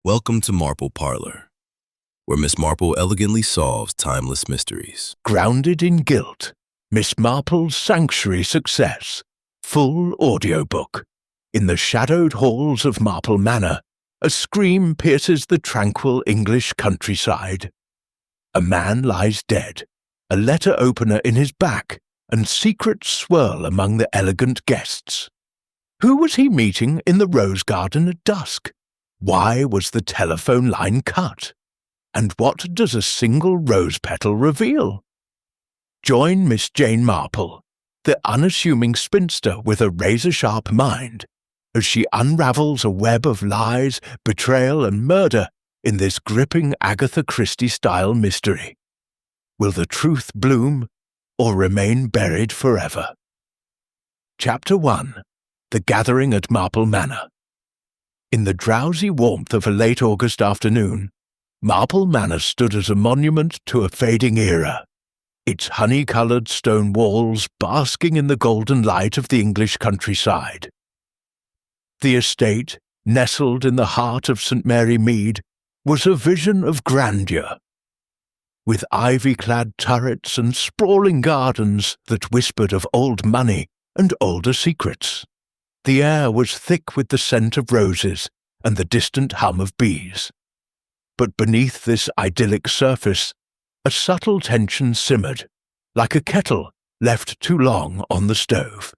Welcome to Marple Parlor, where Miss Marple elegantly solves timeless mysteries. Grounded in guilt, Miss Marple's sanctuary success, full audiobook. In the shadowed halls of Marple Manor, a scream pierces the tranquil English countryside. A man lies dead, a letter opener in his back, and secrets swirl among the elegant guests. Who was he meeting in the rose garden at dusk? Why was the telephone line cut? And what does a single rose petal reveal? Join Miss Jane Marple, the unassuming spinster with a razor-sharp mind, as she unravels a web of lies, betrayal, and murder in this gripping Agatha Christie-style mystery. Will the truth bloom, or remain buried forever? Chapter 1. The Gathering at Marple Manor. In the drowsy warmth of a late August afternoon, Marple Manor stood as a monument to a fading era, its honey-coloured stone walls basking in the golden light of the English countryside. The estate, nestled in the heart of St. Mary Mead, was a vision of grandeur. With ivy-clad turrets and sprawling gardens that whispered of old money and older secrets, the air was thick with the scent of roses and the distant hum of bees. But beneath this idyllic surface, a subtle tension simmered, like a kettle left too long on the stove.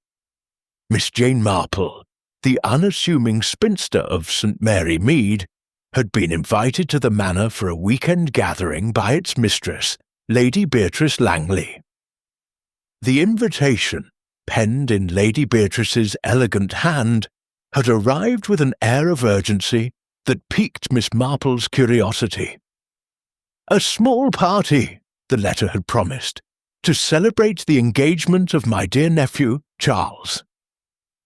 Miss Jane Marple, the unassuming spinster of St. Mary Mead, had been invited to the manor for a weekend gathering by its mistress, Lady Beatrice Langley. The invitation, penned in Lady Beatrice's elegant hand, had arrived with an air of urgency that piqued Miss Marple's curiosity. A small party, the letter had promised, to celebrate the engagement of my dear nephew, Charles.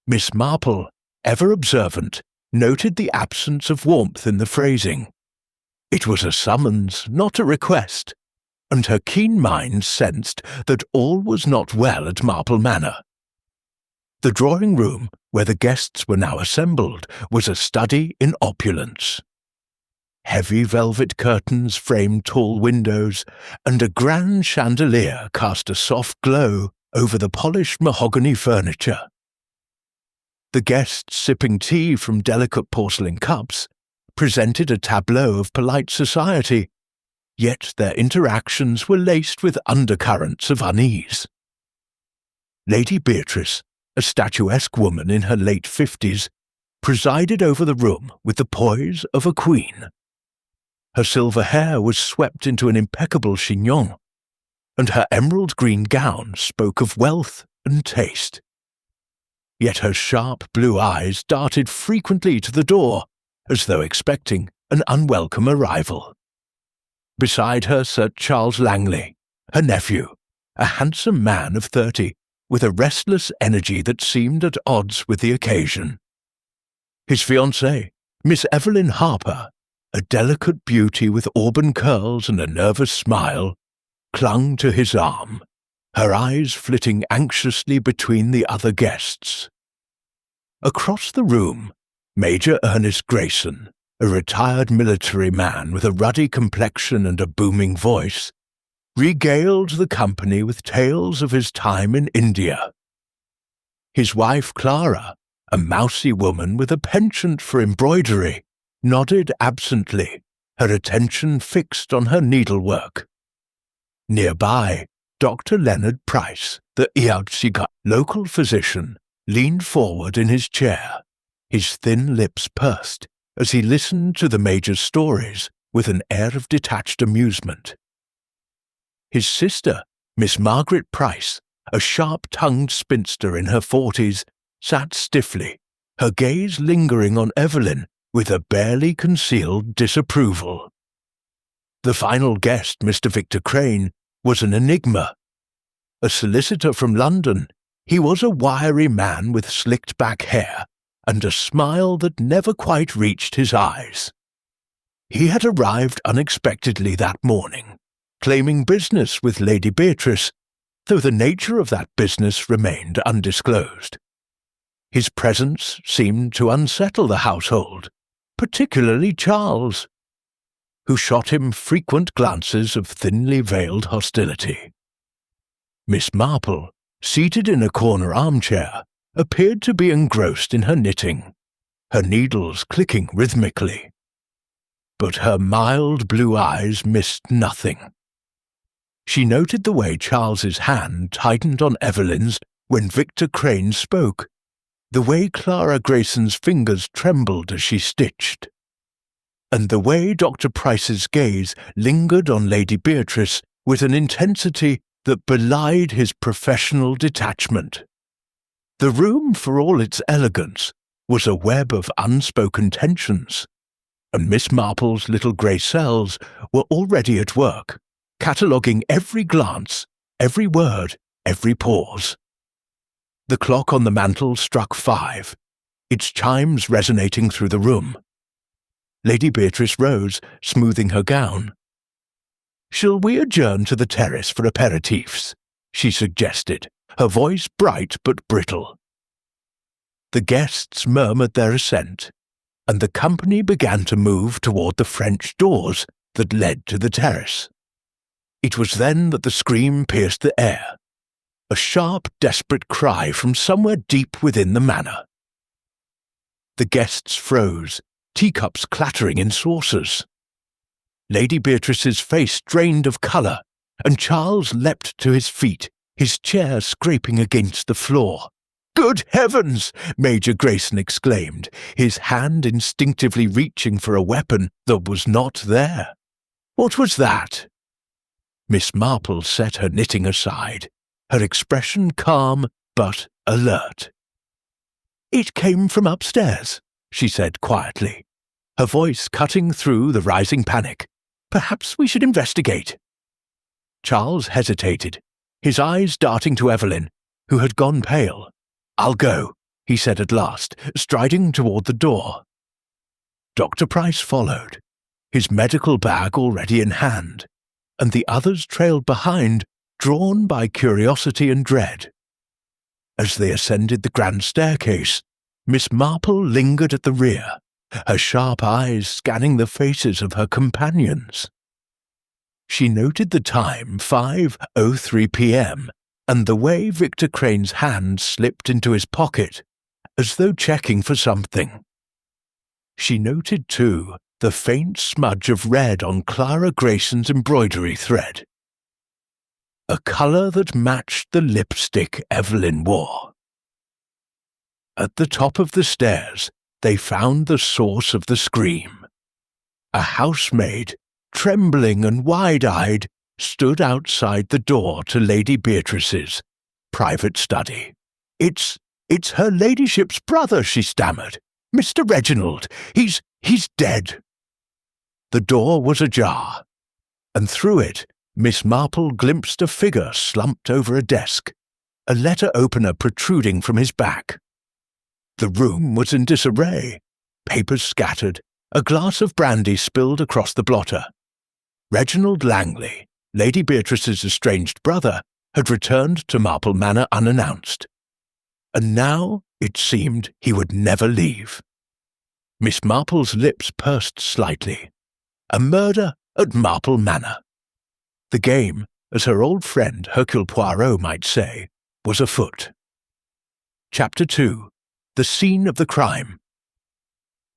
Miss Marple, ever observant, noted the absence of warmth in the phrasing. It was a summons, not a request, and her keen mind sensed that all was not well at Marple Manor. The drawing-room, where the guests were now assembled, was a study in opulence. Heavy velvet curtains framed tall windows, and a grand chandelier cast a soft glow over the polished mahogany furniture. The guests, sipping tea from delicate porcelain cups, presented a tableau of polite society, yet their interactions were laced with undercurrents of unease. Lady Beatrice, a statuesque woman in her late 50s, presided over the room with the poise of a queen. Her silver hair was swept into an impeccable chignon, and her emerald green gown spoke of wealth and taste. Yet her sharp blue eyes darted frequently to the door, as though expecting an unwelcome arrival. Beside her sat Charles Langley, her nephew, a handsome man of 30, with a restless energy that seemed at odds with the occasion. His fiancée, Miss Evelyn Harper, a delicate beauty with auburn curls and a nervous smile, clung to his arm, her eyes flitting anxiously between the other guests. Across the room, Major Ernest Grayson, a retired military man with a ruddy complexion and a booming voice, regaled the company with tales of his time in India. His wife Clara, a mousy woman with a penchant for embroidery, nodded absently, her attention fixed on her needlework. Nearby, Dr. Leonard Price, the Iautsika local physician, leaned forward in his chair, his thin lips pursed, as he listened to the Major's stories with an air of detached amusement. His sister, Miss Margaret Price, a sharp-tongued spinster in her 40s, sat stiffly, her gaze lingering on Evelyn with a barely concealed disapproval. The final guest, Mr. Victor Crane, was an enigma. A solicitor from London, he was a wiry man with slicked-back hair and a smile that never quite reached his eyes. He had arrived unexpectedly that morning, claiming business with Lady Beatrice, though the nature of that business remained undisclosed. His presence seemed to unsettle the household, particularly Charles, who shot him frequent glances of thinly veiled hostility. Miss Marple, seated in a corner armchair, appeared to be engrossed in her knitting, her needles clicking rhythmically. But her mild blue eyes missed nothing. She noted the way Charles's hand tightened on Evelyn's when Victor Crane spoke, the way Clara Grayson's fingers trembled as she stitched, and the way Dr. Price's gaze lingered on Lady Beatrice with an intensity that belied his professional detachment. The room, for all its elegance, was a web of unspoken tensions, and Miss Marple's little grey cells were already at work, cataloguing every glance, every word, every pause. The clock on the mantel struck 5, its chimes resonating through the room. Lady Beatrice rose, smoothing her gown. "Shall we adjourn to the terrace for aperitifs?" she suggested, her voice bright but brittle. The guests murmured their assent, and the company began to move toward the French doors that led to the terrace. It was then that the scream pierced the air, a sharp, desperate cry from somewhere deep within the manor. The guests froze, teacups clattering in saucers. Lady Beatrice's face drained of colour, and Charles leapt to his feet, his chair scraping against the floor. "Good heavens!" Major Grayson exclaimed, his hand instinctively reaching for a weapon that was not there. "What was that?" Miss Marple set her knitting aside, her expression calm but alert. "It came from upstairs," she said quietly, her voice cutting through the rising panic. "Perhaps we should investigate." Charles hesitated, his eyes darting to Evelyn, who had gone pale. "I'll go," he said at last, striding toward the door. Dr. Price followed, his medical bag already in hand, and the others trailed behind, drawn by curiosity and dread. As they ascended the grand staircase, Miss Marple lingered at the rear, her sharp eyes scanning the faces of her companions. She noted the time, 5:03 p.m., and the way Victor Crane's hand slipped into his pocket, as though checking for something. She noted, too, the faint smudge of red on Clara Grayson's embroidery thread, a colour that matched the lipstick Evelyn wore. At the top of the stairs, they found the source of the scream. A housemaid, trembling and wide-eyed, stood outside the door to Lady Beatrice's private study. It's her ladyship's brother," she stammered. "Mr. Reginald. He's dead." The door was ajar, and through it Miss Marple glimpsed a figure slumped over a desk, a letter opener protruding from his back. The room was in disarray, papers scattered, a glass of brandy spilled across the blotter. Reginald Langley, Lady Beatrice's estranged brother, had returned to Marple Manor unannounced, and now it seemed he would never leave. Miss Marple's lips pursed slightly. A murder at Marple Manor. The game, as her old friend Hercule Poirot might say, was afoot. Chapter 2. The Scene of the Crime.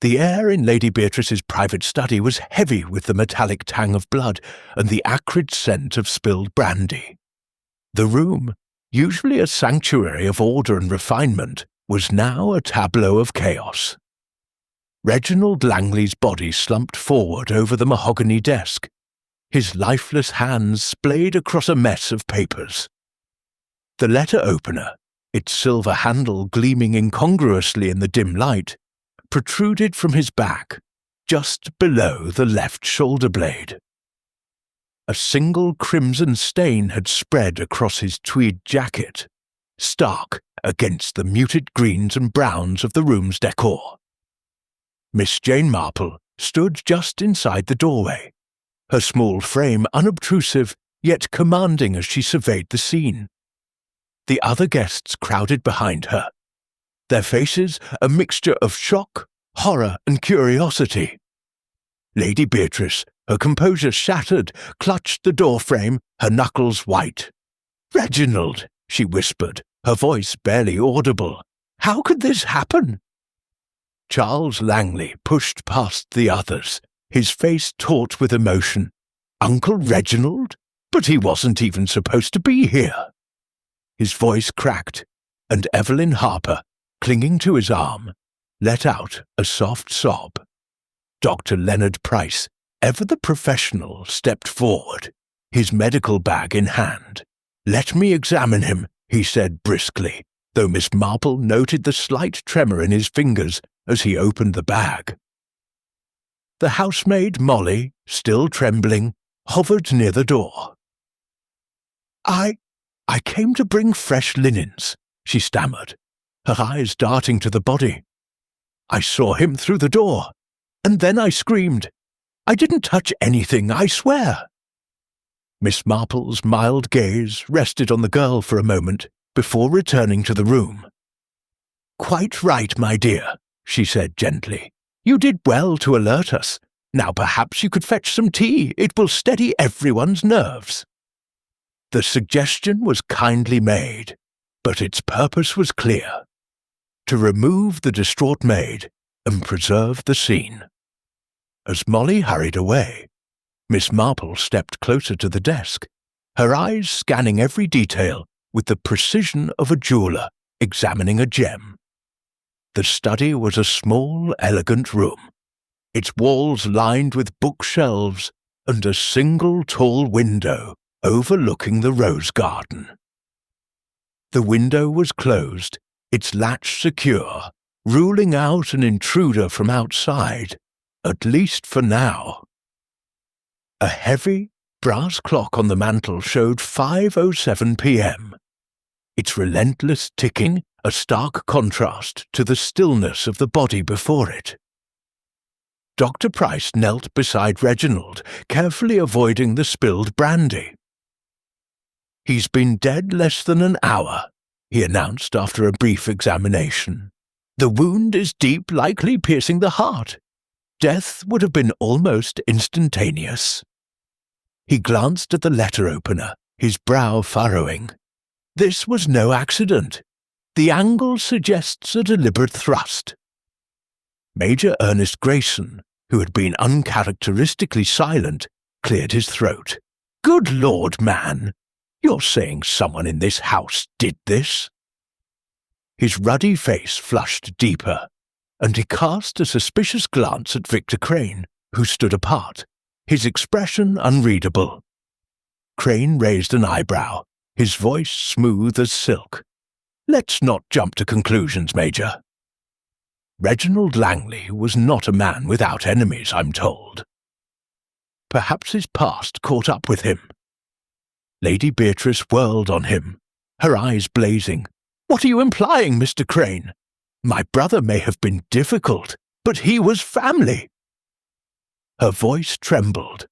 The air in Lady Beatrice's private study was heavy with the metallic tang of blood and the acrid scent of spilled brandy. The room, usually a sanctuary of order and refinement, was now a tableau of chaos. Reginald Langley's body slumped forward over the mahogany desk, his lifeless hands splayed across a mess of papers. The letter opener, its silver handle gleaming incongruously in the dim light, protruded from his back, just below the left shoulder blade. A single crimson stain had spread across his tweed jacket, stark against the muted greens and browns of the room's decor. Miss Jane Marple stood just inside the doorway, her small frame unobtrusive yet commanding as she surveyed the scene. The other guests crowded behind her, their faces a mixture of shock, horror and curiosity. Lady Beatrice, her composure shattered, clutched the doorframe, her knuckles white. "Reginald," she whispered, her voice barely audible. "How could this happen?" Charles Langley pushed past the others, his face taut with emotion. "Uncle Reginald? But he wasn't even supposed to be here." His voice cracked, and Evelyn Harper, clinging to his arm, let out a soft sob. Dr. Leonard Price, ever the professional, stepped forward, his medical bag in hand. "Let me examine him," he said briskly, though Miss Marple noted the slight tremor in his fingers as he opened the bag. The housemaid, Molly, still trembling, hovered near the door. I came to bring fresh linens," she stammered, her eyes darting to the body. "I saw him through the door, and then I screamed. I didn't touch anything, I swear." Miss Marple's mild gaze rested on the girl for a moment before returning to the room. "Quite right, my dear," she said gently. "You did well to alert us. Now perhaps you could fetch some tea. It will steady everyone's nerves." The suggestion was kindly made, but its purpose was clear: to remove the distraught maid and preserve the scene. As Molly hurried away, Miss Marple stepped closer to the desk, her eyes scanning every detail with the precision of a jeweler examining a gem. The study was a small, elegant room, its walls lined with bookshelves and a single tall window overlooking the rose garden. The window was closed, its latch secure, ruling out an intruder from outside, at least for now. A heavy, brass clock on the mantel showed 5:07 p.m., its relentless ticking a stark contrast to the stillness of the body before it. Dr. Price knelt beside Reginald, carefully avoiding the spilled brandy. "He's been dead less than an hour," he announced after a brief examination. "The wound is deep, likely piercing the heart. Death would have been almost instantaneous." He glanced at the letter opener, his brow furrowing. This was no accident. The angle suggests a deliberate thrust. Major Ernest Grayson, who had been uncharacteristically silent, cleared his throat. "Good Lord, man! You're saying someone in this house did this?" His ruddy face flushed deeper, and he cast a suspicious glance at Victor Crane, who stood apart, his expression unreadable. Crane raised an eyebrow, his voice smooth as silk. "Let's not jump to conclusions, Major. Reginald Langley was not a man without enemies, I'm told. Perhaps his past caught up with him." Lady Beatrice whirled on him, her eyes blazing. "What are you implying, Mr. Crane? My brother may have been difficult, but he was family." Her voice trembled,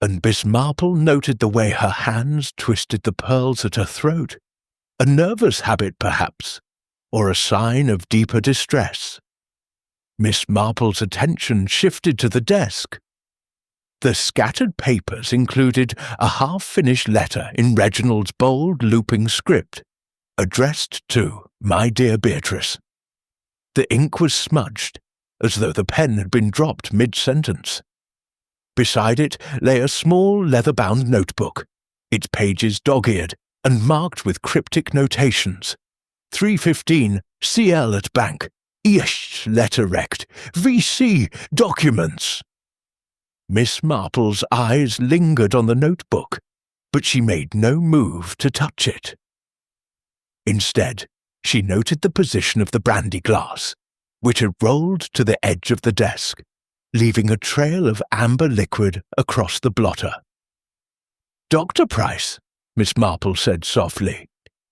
and Miss Marple noted the way her hands twisted the pearls at her throat. A nervous habit, perhaps, or a sign of deeper distress. Miss Marple's attention shifted to the desk. The scattered papers included a half-finished letter in Reginald's bold, looping script, addressed to "My dear Beatrice." The ink was smudged, as though the pen had been dropped mid-sentence. Beside it lay a small leather-bound notebook, its pages dog-eared and marked with cryptic notations. 3:15, CL at bank, Ish letter rect, VC documents. Miss Marple's eyes lingered on the notebook, but she made no move to touch it. Instead, she noted the position of the brandy glass, which had rolled to the edge of the desk, leaving a trail of amber liquid across the blotter. "Dr. Price," Miss Marple said softly,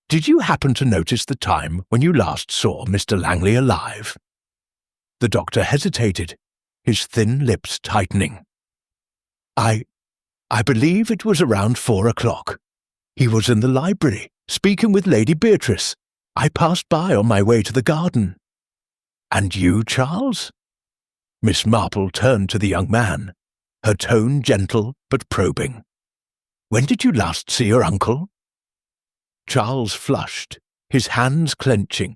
"did you happen to notice the time when you last saw Mr. Langley alive?" The doctor hesitated, his thin lips tightening. I believe it was around 4 o'clock. He was in the library, speaking with Lady Beatrice. I passed by on my way to the garden." "And you, Charles?" Miss Marple turned to the young man, her tone gentle but probing. "When did you last see your uncle?" Charles flushed, his hands clenching.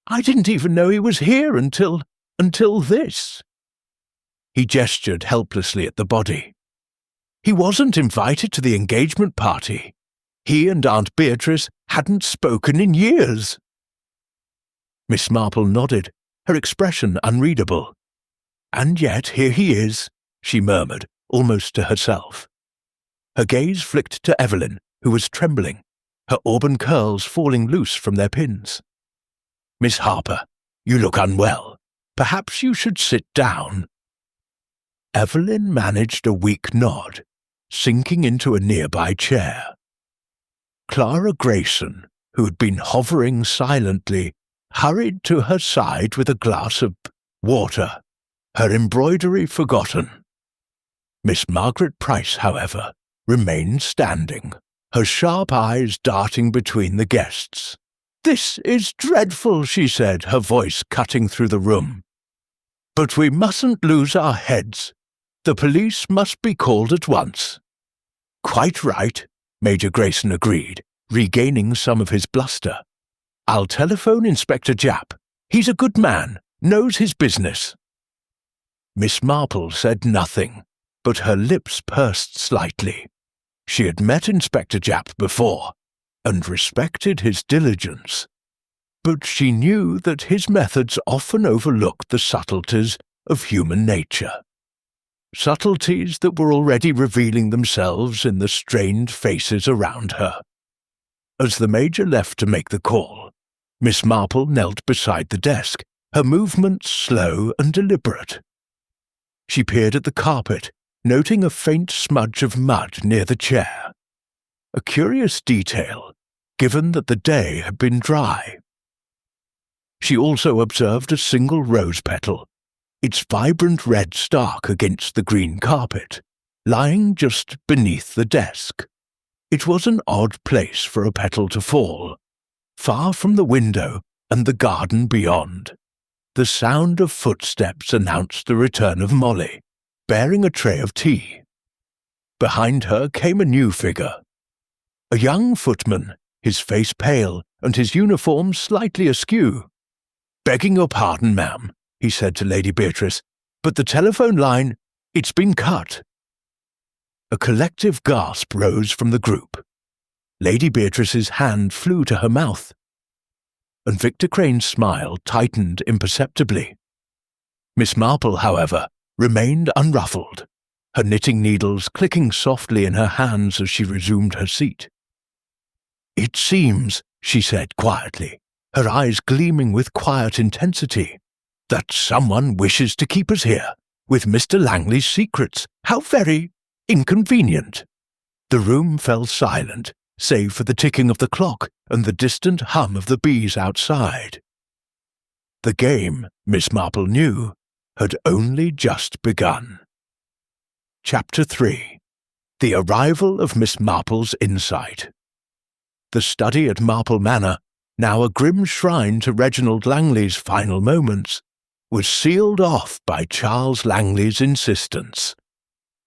"I didn't even know he was here until this." He gestured helplessly at the body. "He wasn't invited to the engagement party. He and Aunt Beatrice hadn't spoken in years." Miss Marple nodded, her expression unreadable. "And yet here he is," she murmured, almost to herself. Her gaze flicked to Evelyn, who was trembling, her auburn curls falling loose from their pins. "Miss Harper, you look unwell. Perhaps you should sit down." Evelyn managed a weak nod, sinking into a nearby chair. Clara Grayson, who had been hovering silently, hurried to her side with a glass of water, her embroidery forgotten. Miss Margaret Price, however, remained standing, her sharp eyes darting between the guests. "This is dreadful," she said, her voice cutting through the room. "But we mustn't lose our heads. The police must be called at once." "Quite right," Major Grayson agreed, regaining some of his bluster. "I'll telephone Inspector Japp. He's a good man, knows his business." Miss Marple said nothing, but her lips pursed slightly. She had met Inspector Japp before, and respected his diligence. But she knew that his methods often overlooked the subtleties of human nature. Subtleties that were already revealing themselves in the strained faces around her. As the Major left to make the call, Miss Marple knelt beside the desk, her movements slow and deliberate. She peered at the carpet, noting a faint smudge of mud near the chair. A curious detail, given that the day had been dry. She also observed a single rose petal, its vibrant red stalk against the green carpet, lying just beneath the desk. It was an odd place for a petal to fall, far from the window and the garden beyond. The sound of footsteps announced the return of Molly, bearing a tray of tea. Behind her came a new figure. A young footman, his face pale and his uniform slightly askew. "Begging your pardon, ma'am," he said to Lady Beatrice, "but the telephone line, it's been cut." A collective gasp rose from the group. Lady Beatrice's hand flew to her mouth, and Victor Crane's smile tightened imperceptibly. Miss Marple, however, remained unruffled, her knitting needles clicking softly in her hands as she resumed her seat. "It seems," she said quietly, her eyes gleaming with quiet intensity, "that someone wishes to keep us here, with Mr. Langley's secrets. How very inconvenient." The room fell silent, save for the ticking of the clock and the distant hum of the bees outside. The game, Miss Marple knew, had only just begun. Chapter 3. The Arrival of Miss Marple's Insight. The study at Marple Manor, now a grim shrine to Reginald Langley's final moments, was sealed off by Charles Langley's insistence,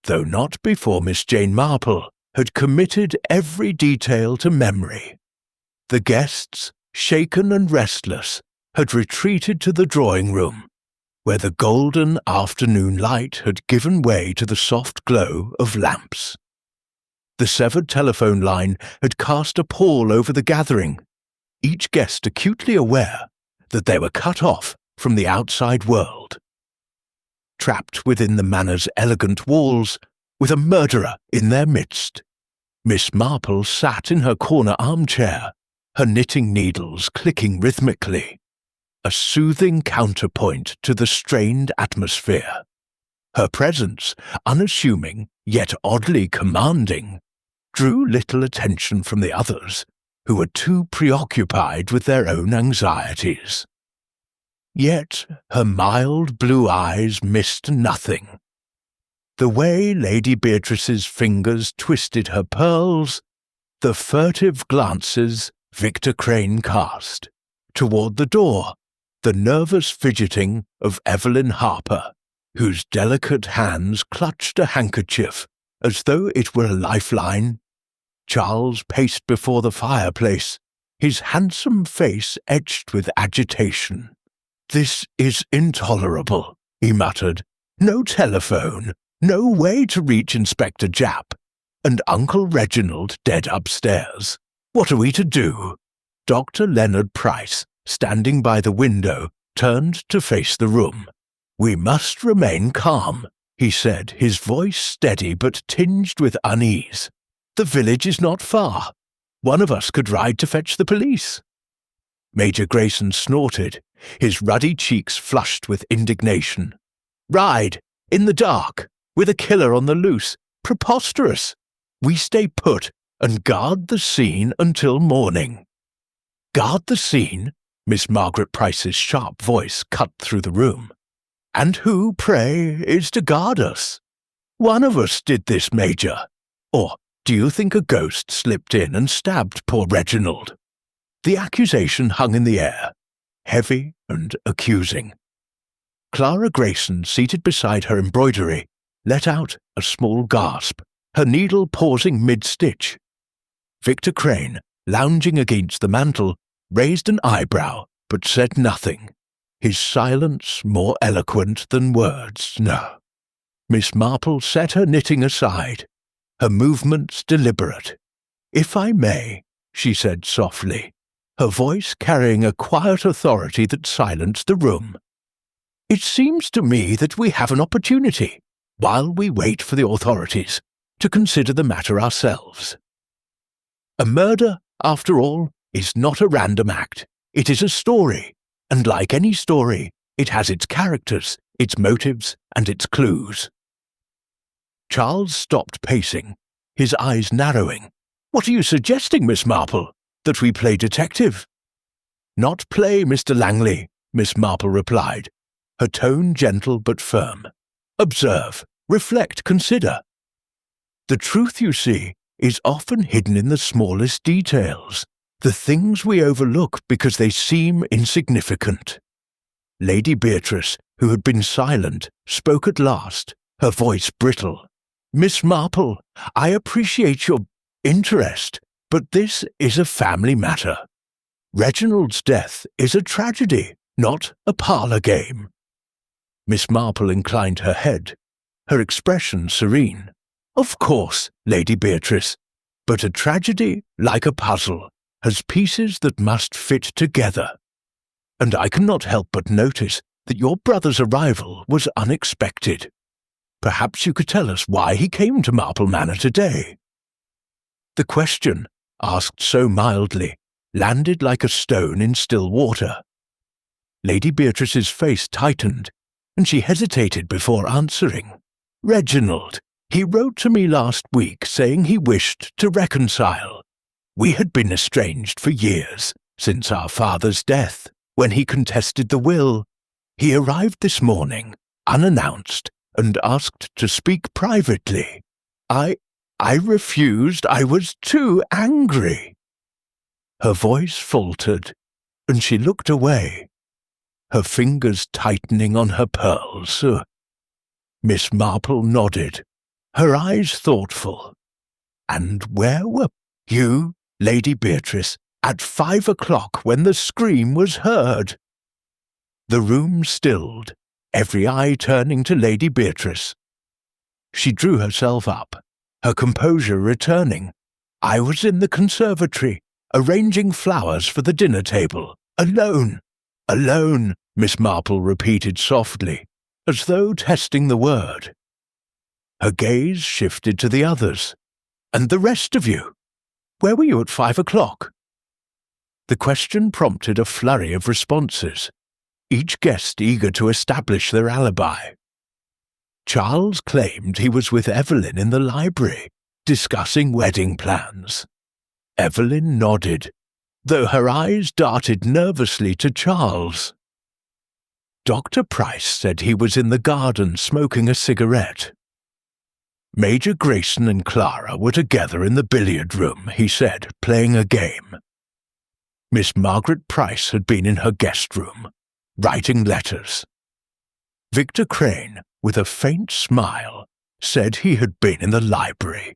though not before Miss Jane Marple had committed every detail to memory. The guests, shaken and restless, had retreated to the drawing-room, where the golden afternoon light had given way to the soft glow of lamps. The severed telephone line had cast a pall over the gathering, each guest acutely aware that they were cut off from the outside world. Trapped within the manor's elegant walls, with a murderer in their midst, Miss Marple sat in her corner armchair, her knitting needles clicking rhythmically, a soothing counterpoint to the strained atmosphere. Her presence, unassuming yet oddly commanding, drew little attention from the others, who were too preoccupied with their own anxieties. Yet her mild blue eyes missed nothing. The way Lady Beatrice's fingers twisted her pearls, the furtive glances Victor Crane cast toward the door, the nervous fidgeting of Evelyn Harper, whose delicate hands clutched a handkerchief as though it were a lifeline. Charles paced before the fireplace, his handsome face etched with agitation. "This is intolerable," he muttered. "No telephone, no way to reach Inspector Japp, and Uncle Reginald dead upstairs. What are we to do?" Dr. Leonard Price, standing by the window, turned to face the room. "We must remain calm," he said, his voice steady but tinged with unease. "The village is not far. One of us could ride to fetch the police." Major Grayson snorted, his ruddy cheeks flushed with indignation. "Ride? In the dark? With a killer on the loose? Preposterous! We stay put and guard the scene until morning." "Guard the scene?" Miss Margaret Price's sharp voice cut through the room. "And who, pray, is to guard us? One of us did this, Major. Or do you think a ghost slipped in and stabbed poor Reginald?" The accusation hung in the air, heavy and accusing. Clara Grayson, seated beside her embroidery, let out a small gasp, her needle pausing mid-stitch. Victor Crane, lounging against the mantel, raised an eyebrow but said nothing, his silence more eloquent than words. No. Miss Marple set her knitting aside, her movements deliberate. "If I may," she said softly, her voice carrying a quiet authority that silenced the room. "It seems to me that we have an opportunity, while we wait for the authorities, to consider the matter ourselves. A murder, after all, is not a random act. It is a story, and like any story, it has its characters, its motives, and its clues." Charles stopped pacing, his eyes narrowing. "What are you suggesting, Miss Marple? That we play detective?" "Not play, Mr. Langley," Miss Marple replied, her tone gentle but firm. "Observe, reflect, consider. The truth, you see, is often hidden in the smallest details, the things we overlook because they seem insignificant." Lady Beatrice, who had been silent, spoke at last, her voice brittle. "Miss Marple, I appreciate your interest, but this is a family matter. Reginald's death is a tragedy, not a parlour game." Miss Marple inclined her head, her expression serene. "Of course, Lady Beatrice, but a tragedy, like a puzzle, has pieces that must fit together. And I cannot help but notice that your brother's arrival was unexpected. Perhaps you could tell us why he came to Marple Manor today." The question, asked so mildly, landed like a stone in still water. Lady Beatrice's face tightened, and she hesitated before answering. "Reginald, he wrote to me last week saying he wished to reconcile. We had been estranged for years, since our father's death, when he contested the will. He arrived this morning, unannounced, and asked to speak privately. I refused. I was too angry." Her voice faltered, and she looked away, her fingers tightening on her pearls. Miss Marple nodded, her eyes thoughtful. "And where were you, Lady Beatrice, at 5 o'clock when the scream was heard?" The room stilled, every eye turning to Lady Beatrice. She drew herself up, her composure returning. "I was in the conservatory, arranging flowers for the dinner table. Alone." "Alone," Miss Marple repeated softly, as though testing the word. Her gaze shifted to the others. "And the rest of you? Where were you at 5 o'clock?" The question prompted a flurry of responses, each guest eager to establish their alibi. Charles claimed he was with Evelyn in the library, discussing wedding plans. Evelyn nodded, though her eyes darted nervously to Charles. Dr. Price said he was in the garden smoking a cigarette. Major Grayson and Clara were together in the billiard room, he said, playing a game. Miss Margaret Price had been in her guest room, writing letters. Victor Crane, with a faint smile, said he had been in the library,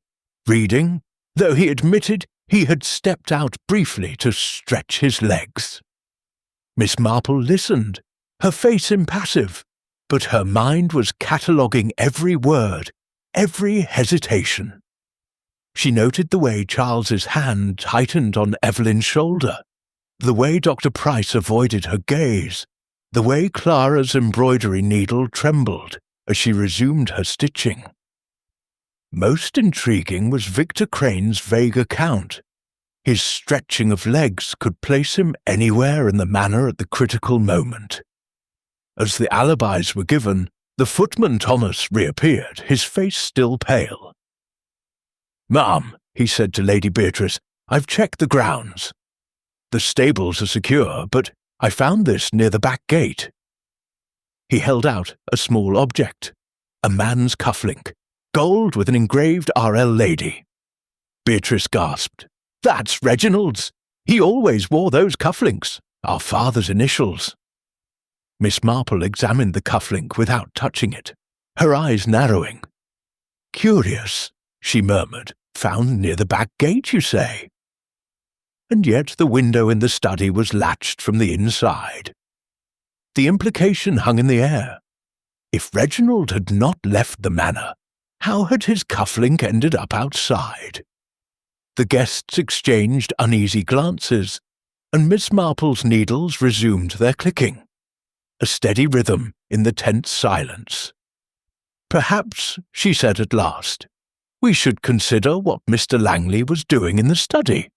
reading, though he admitted he had stepped out briefly to stretch his legs. Miss Marple listened, her face impassive, but her mind was cataloguing every word, every hesitation. She noted the way Charles's hand tightened on Evelyn's shoulder, the way Dr. Price avoided her gaze, the way Clara's embroidery needle trembled as she resumed her stitching. Most intriguing was Victor Crane's vague account. His stretching of legs could place him anywhere in the manor at the critical moment. As the alibis were given, the footman Thomas reappeared, his face still pale. "Ma'am," he said to Lady Beatrice, "I've checked the grounds. The stables are secure, but I found this near the back gate." He held out a small object, a man's cufflink, gold with an engraved R.L. Lady. Beatrice gasped. "That's Reginald's. He always wore those cufflinks, our father's initials." Miss Marple examined the cufflink without touching it, her eyes narrowing. "Curious," she murmured. "Found near the back gate, you say?" And yet the window in the study was latched from the inside. The implication hung in the air. If Reginald had not left the manor, how had his cufflink ended up outside? The guests exchanged uneasy glances, and Miss Marple's needles resumed their clicking, a steady rhythm in the tense silence. "Perhaps," she said at last, "we should consider what Mr. Langley was doing in the study.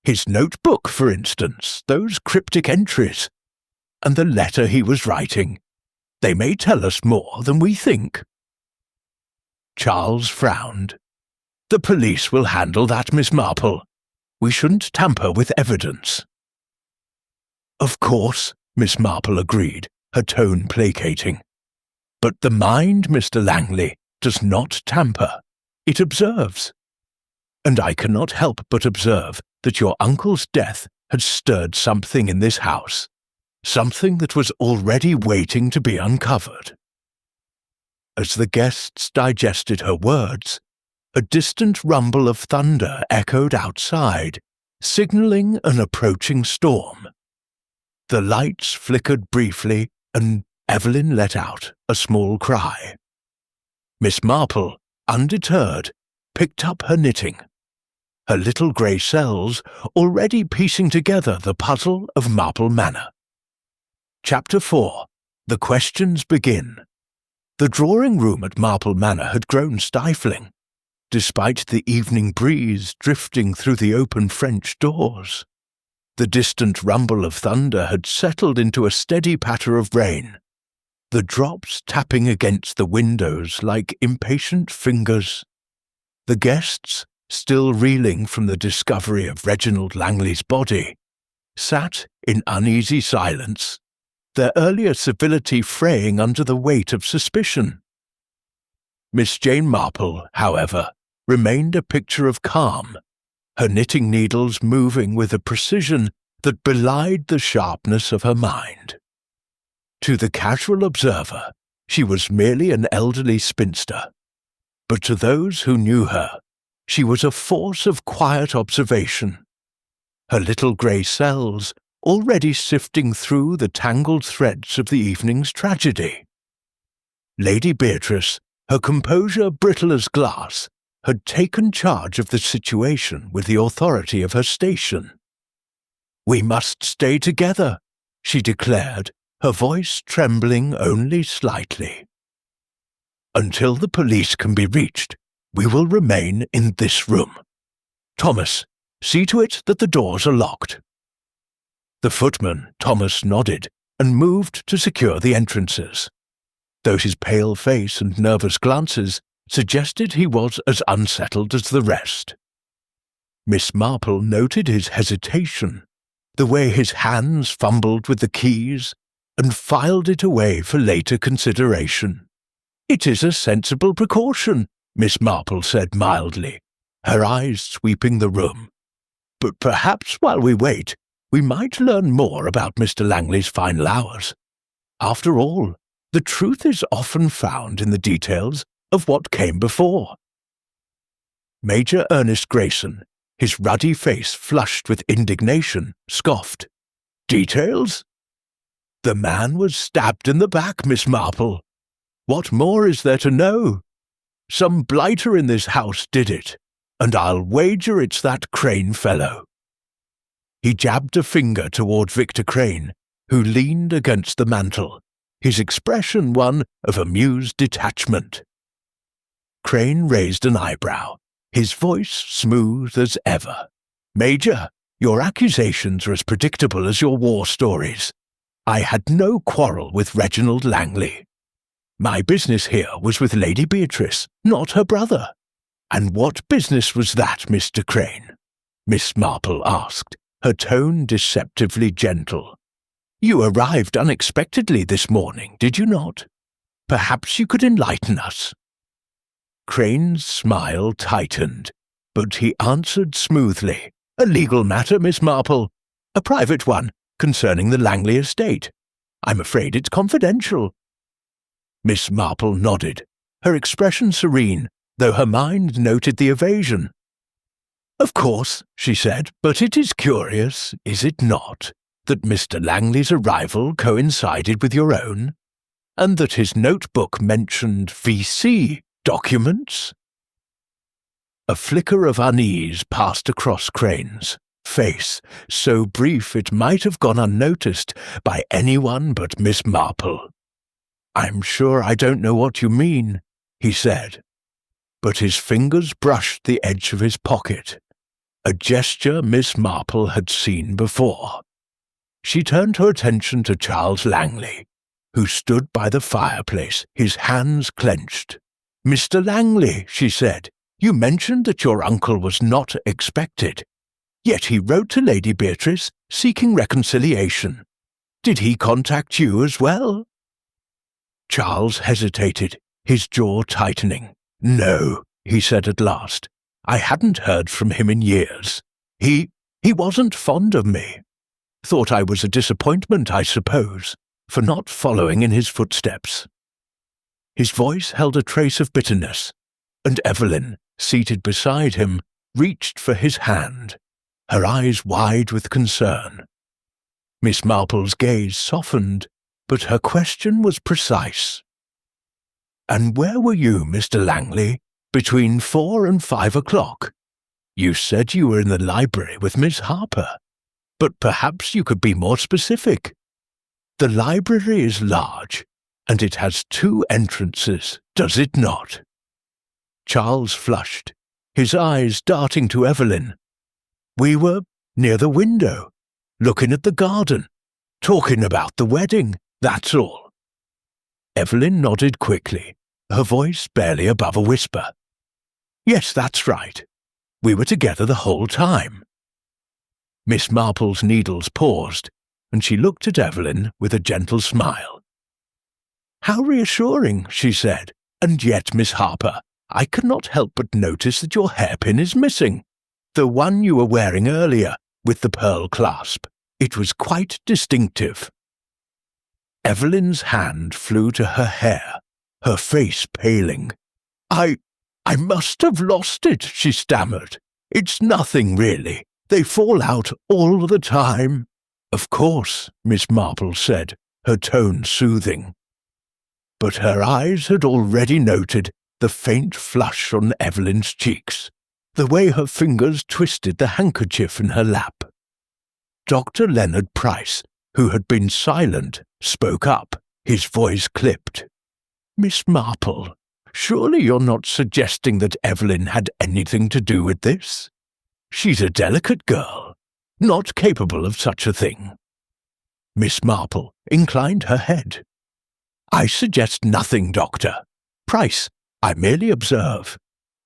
His notebook, for instance, those cryptic entries, and the letter he was writing. They may tell us more than we think." Charles frowned. "The police will handle that, Miss Marple. We shouldn't tamper with evidence." "Of course," Miss Marple agreed, her tone placating. "But the mind, Mr. Langley, does not tamper. It observes. And I cannot help but observe that your uncle's death had stirred something in this house, something that was already waiting to be uncovered." As the guests digested her words, a distant rumble of thunder echoed outside, signalling an approaching storm. The lights flickered briefly, and Evelyn let out a small cry. Miss Marple, undeterred, picked up her knitting, her little grey cells already piecing together the puzzle of Marple Manor. Chapter 4. The Questions Begin. The drawing-room at Marple Manor had grown stifling, despite the evening breeze drifting through the open French doors. The distant rumble of thunder had settled into a steady patter of rain, the drops tapping against the windows like impatient fingers. The guests, still reeling from the discovery of Reginald Langley's body, sat in uneasy silence, their earlier civility fraying under the weight of suspicion. Miss Jane Marple, however, remained a picture of calm, her knitting needles moving with a precision that belied the sharpness of her mind. To the casual observer, she was merely an elderly spinster, but to those who knew her, she was a force of quiet observation, her little grey cells already sifting through the tangled threads of the evening's tragedy. Lady Beatrice, her composure brittle as glass, had taken charge of the situation with the authority of her station. "We must stay together," she declared, her voice trembling only slightly. "Until the police can be reached, we will remain in this room. Thomas, see to it that the doors are locked." The footman, Thomas, nodded and moved to secure the entrances, though his pale face and nervous glances suggested he was as unsettled as the rest. Miss Marple noted his hesitation, the way his hands fumbled with the keys, and filed it away for later consideration. "It is a sensible precaution," Miss Marple said mildly, her eyes sweeping the room. "But perhaps while we wait, we might learn more about Mr. Langley's final hours. After all, The truth is often found in the details of what came before. Major Ernest Grayson, his ruddy face flushed with indignation, scoffed. Details? The man was stabbed in the back, Miss Marple. What more is there to know? Some blighter in this house did it, and I'll wager it's that Crane fellow. He jabbed a finger toward Victor Crane, who leaned against the mantel, his expression one of amused detachment. Crane raised an eyebrow, his voice smooth as ever. Major, your accusations are as predictable as your war stories. I had no quarrel with Reginald Langley. My business here was with Lady Beatrice, not her brother. And what business was that, Mr. Crane? Miss Marple asked, her tone deceptively gentle. You arrived unexpectedly this morning, did you not? Perhaps you could enlighten us. Crane's smile tightened, but he answered smoothly. A legal matter, Miss Marple. A private one, concerning the Langley estate. I'm afraid it's confidential. Miss Marple nodded, her expression serene, though her mind noted the evasion. Of course, she said, but it is curious, is it not, that Mr. Langley's arrival coincided with your own, and that his notebook mentioned VC documents? A flicker of unease passed across Crane's face, so brief it might have gone unnoticed by anyone but Miss Marple. I'm sure I don't know what you mean, he said, but his fingers brushed the edge of his pocket, a gesture Miss Marple had seen before. She turned her attention to Charles Langley, who stood by the fireplace, his hands clenched. Mr. Langley, she said, you mentioned that your uncle was not expected, yet he wrote to Lady Beatrice seeking reconciliation. Did he contact you as well? Charles hesitated, his jaw tightening. No, he said at last. I hadn't heard from him in years. He wasn't fond of me. Thought I was a disappointment, I suppose, for not following in his footsteps. His voice held a trace of bitterness, and Evelyn, seated beside him, reached for his hand, her eyes wide with concern. Miss Marple's gaze softened, but her question was precise. And where were you, Mr. Langley, between 4 and 5 o'clock? You said you were in the library with Miss Harper, but perhaps you could be more specific. The library is large, and it has 2 entrances, does it not? Charles flushed, his eyes darting to Evelyn. We were near the window, looking at the garden, talking about the wedding, that's all. Evelyn nodded quickly, her voice barely above a whisper. Yes, that's right. We were together the whole time. Miss Marple's needles paused, and she looked at Evelyn with a gentle smile. How reassuring, she said, and yet, Miss Harper, I cannot help but notice that your hairpin is missing. The one you were wearing earlier, with the pearl clasp. It was quite distinctive. Evelyn's hand flew to her hair, her face paling. I must have lost it, she stammered. It's nothing, really. They fall out all the time. Of course, Miss Marple said, her tone soothing. But her eyes had already noted the faint flush on Evelyn's cheeks, the way her fingers twisted the handkerchief in her lap. Dr. Leonard Price, who had been silent, spoke up, his voice clipped. Miss Marple, surely you're not suggesting that Evelyn had anything to do with this? She's a delicate girl, not capable of such a thing. Miss Marple inclined her head. I suggest nothing, Doctor. Price, I merely observe.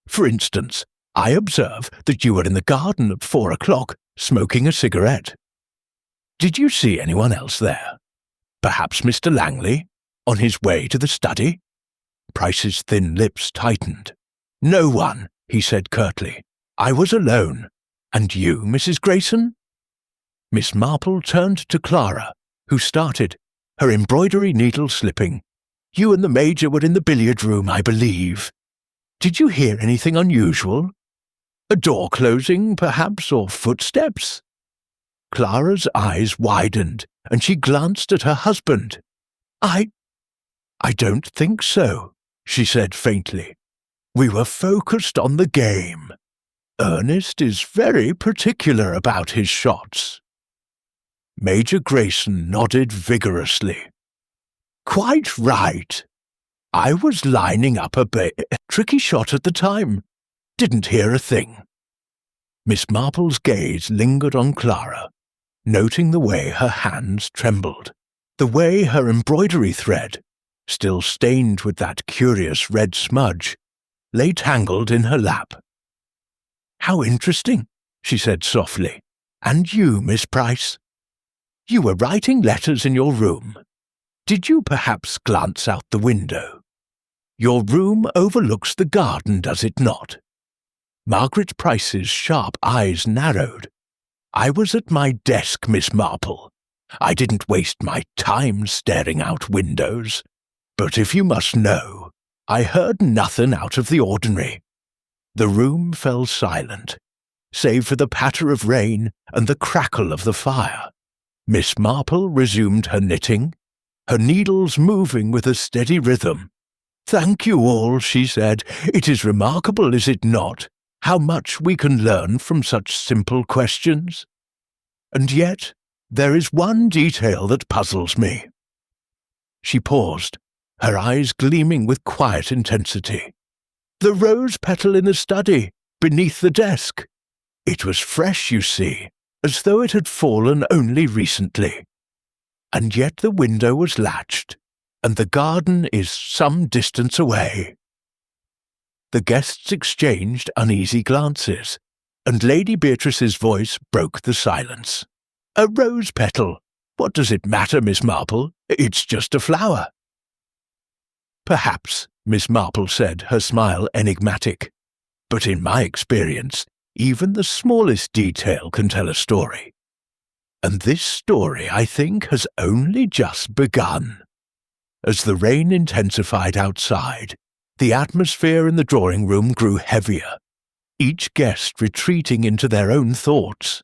For instance, I observe that you were in the garden at 4 o'clock, smoking a cigarette. Did you see anyone else there? Perhaps Mr. Langley, on his way to the study? Price's thin lips tightened. No one, he said curtly. I was alone. And you, Mrs. Grayson? Miss Marple turned to Clara, who started, her embroidery needle slipping. You and the Major were in the billiard room, I believe. Did you hear anything unusual? A door closing, perhaps, or footsteps?" Clara's eyes widened, and she glanced at her husband. I don't think so," she said faintly. "We were focused on the game. Ernest is very particular about his shots." Major Grayson nodded vigorously. "Quite right. I was lining up a tricky shot at the time. Didn't hear a thing." Miss Marple's gaze lingered on Clara, noting the way her hands trembled, the way her embroidery thread, still stained with that curious red smudge, lay tangled in her lap. "How interesting," she said softly. "And you, Miss Price? You were writing letters in your room. Did you perhaps glance out the window? Your room overlooks the garden, does it not?" Margaret Price's sharp eyes narrowed. "I was at my desk, Miss Marple. I didn't waste my time staring out windows. But if you must know, I heard nothing out of the ordinary." The room fell silent, save for the patter of rain and the crackle of the fire. Miss Marple resumed her knitting, her needles moving with a steady rhythm. "Thank you all," she said. "It is remarkable, is it not, how much we can learn from such simple questions? And yet there is one detail that puzzles me." She paused, her eyes gleaming with quiet intensity. "The rose petal in the study, beneath the desk. It was fresh, you see, as though it had fallen only recently. And yet the window was latched, and the garden is some distance away." The guests exchanged uneasy glances, and Lady Beatrice's voice broke the silence. "A rose petal. What does it matter, Miss Marple? It's just a flower." "Perhaps," Miss Marple said, her smile enigmatic. "But in my experience, even the smallest detail can tell a story. And this story, I think, has only just begun." As the rain intensified outside, the atmosphere in the drawing-room grew heavier, each guest retreating into their own thoughts.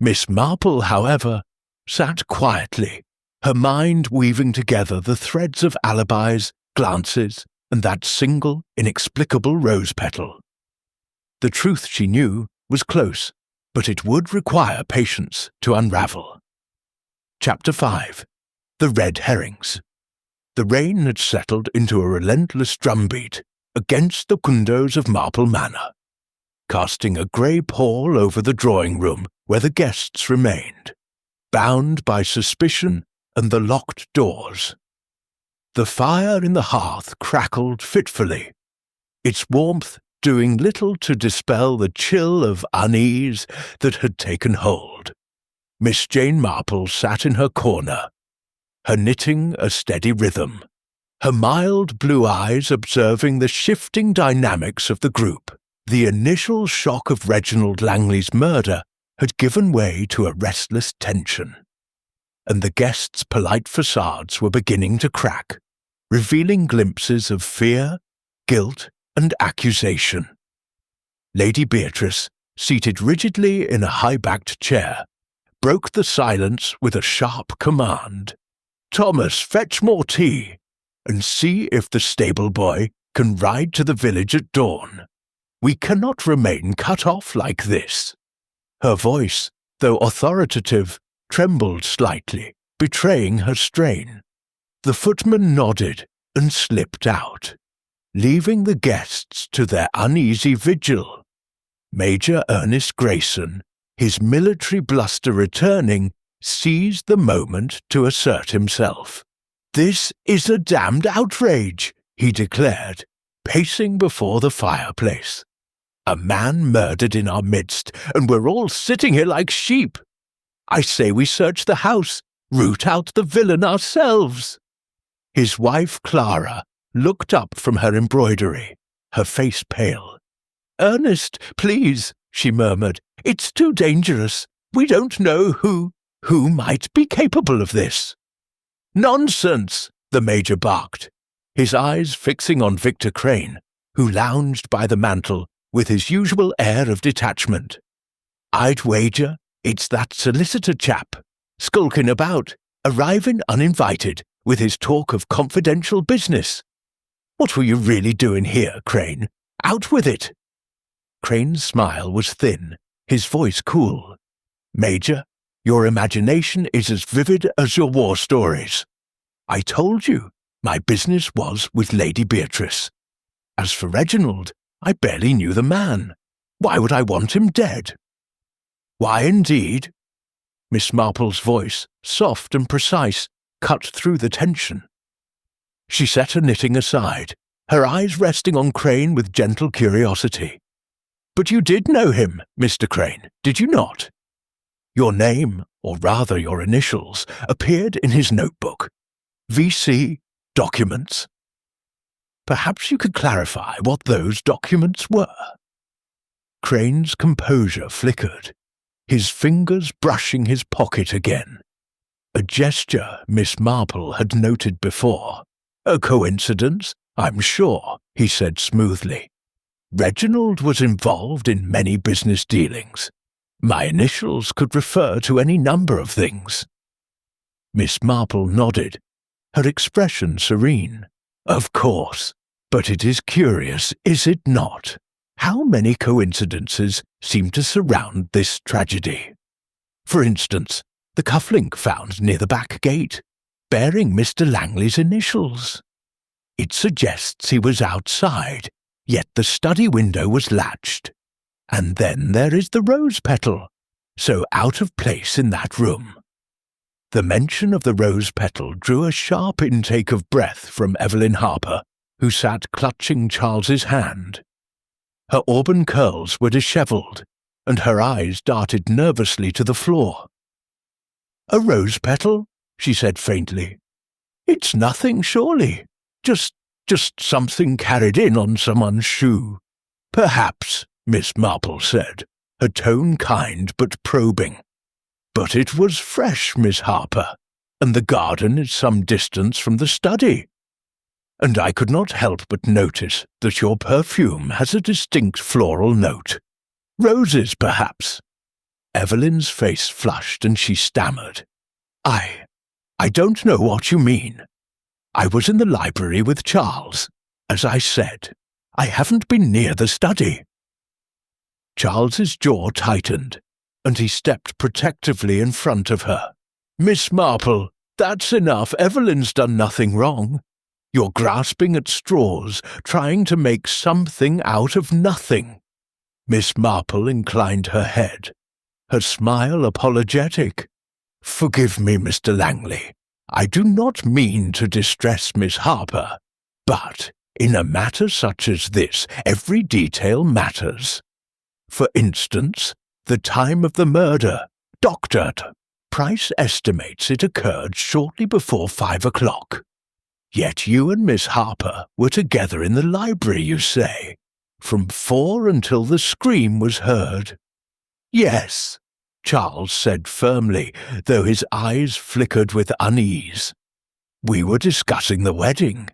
Miss Marple, however, sat quietly, her mind weaving together the threads of alibis, glances, and that single, inexplicable rose petal. The truth, she knew, was close, but it would require patience to unravel. Chapter 5. The Red Herrings. The rain had settled into a relentless drumbeat against the windows of Marple Manor, casting a grey pall over the drawing-room where the guests remained, bound by suspicion and the locked doors. The fire in the hearth crackled fitfully, its warmth doing little to dispel the chill of unease that had taken hold. Miss Jane Marple sat in her corner, her knitting a steady rhythm, her mild blue eyes observing the shifting dynamics of the group. The initial shock of Reginald Langley's murder had given way to a restless tension, and the guests' polite facades were beginning to crack, revealing glimpses of fear, guilt, and accusation. Lady Beatrice, seated rigidly in a high-backed chair, broke the silence with a sharp command. "Thomas, fetch more tea, and see if the stable boy can ride to the village at dawn. We cannot remain cut off like this." Her voice, though authoritative, trembled slightly, betraying her strain. The footman nodded and slipped out, leaving the guests to their uneasy vigil. Major Ernest Grayson, his military bluster returning, seized the moment to assert himself. "This is a damned outrage," he declared, pacing before the fireplace. "A man murdered in our midst, and we're all sitting here like sheep. I say we search the house, root out the villain ourselves." His wife, Clara, looked up from her embroidery, her face pale. "Ernest, please," she murmured. "It's too dangerous. We don't know who might be capable of this." "Nonsense," the Major barked. his eyes fixing on Victor Crane, who lounged by the mantel with his usual air of detachment. "I'd wager it's that solicitor chap, skulking about, arriving uninvited with his talk of confidential business. What were you really doing here, Crane? Out with it!" Crane's smile was thin, his voice cool. "Major, your imagination is as vivid as your war stories. I told you my business was with Lady Beatrice. As for Reginald, I barely knew the man. Why would I want him dead?" "Why indeed?" Miss Marple's voice, soft and precise, cut through the tension. She set her knitting aside, her eyes resting on Crane with gentle curiosity. "But you did know him, Mr. Crane, did you not? Your name, or rather your initials, appeared in his notebook. VC Documents. Perhaps you could clarify what those documents were." Crane's composure flickered, his fingers brushing his pocket again. A gesture Miss Marple had noted before. "A coincidence, I'm sure," he said smoothly. "Reginald was involved in many business dealings. My initials could refer to any number of things." Miss Marple nodded, her expression serene. "Of course, but it is curious, is it not, how many coincidences seem to surround this tragedy? For instance, the cufflink found near the back gate, bearing Mr. Langley's initials. It suggests he was outside, yet the study window was latched. And then there is the rose petal, so out of place in that room." The mention of the rose petal drew a sharp intake of breath from Evelyn Harper, who sat clutching Charles's hand. Her auburn curls were dishevelled, and her eyes darted nervously to the floor. "A rose petal?" she said faintly. "It's nothing, surely. Just something carried in on someone's shoe." "Perhaps," Miss Marple said, her tone kind but probing. "But it was fresh, Miss Harper, and the garden is some distance from the study. And I could not help but notice that your perfume has a distinct floral note. Roses, perhaps." Evelyn's face flushed and she stammered. I don't know what you mean. I was in the library with Charles. As I said, I haven't been near the study." Charles's jaw tightened, and he stepped protectively in front of her. "Miss Marple, that's enough. Evelyn's done nothing wrong. You're grasping at straws, trying to make something out of nothing." Miss Marple inclined her head, her smile apologetic. "Forgive me, Mr. Langley. I do not mean to distress Miss Harper, but in a matter such as this, every detail matters. For instance, the time of the murder, doctored. Price estimates it occurred shortly before 5 o'clock. Yet you and Miss Harper were together in the library, you say, from 4 until the scream was heard." "Yes," Charles said firmly, though his eyes flickered with unease. "We were discussing the wedding.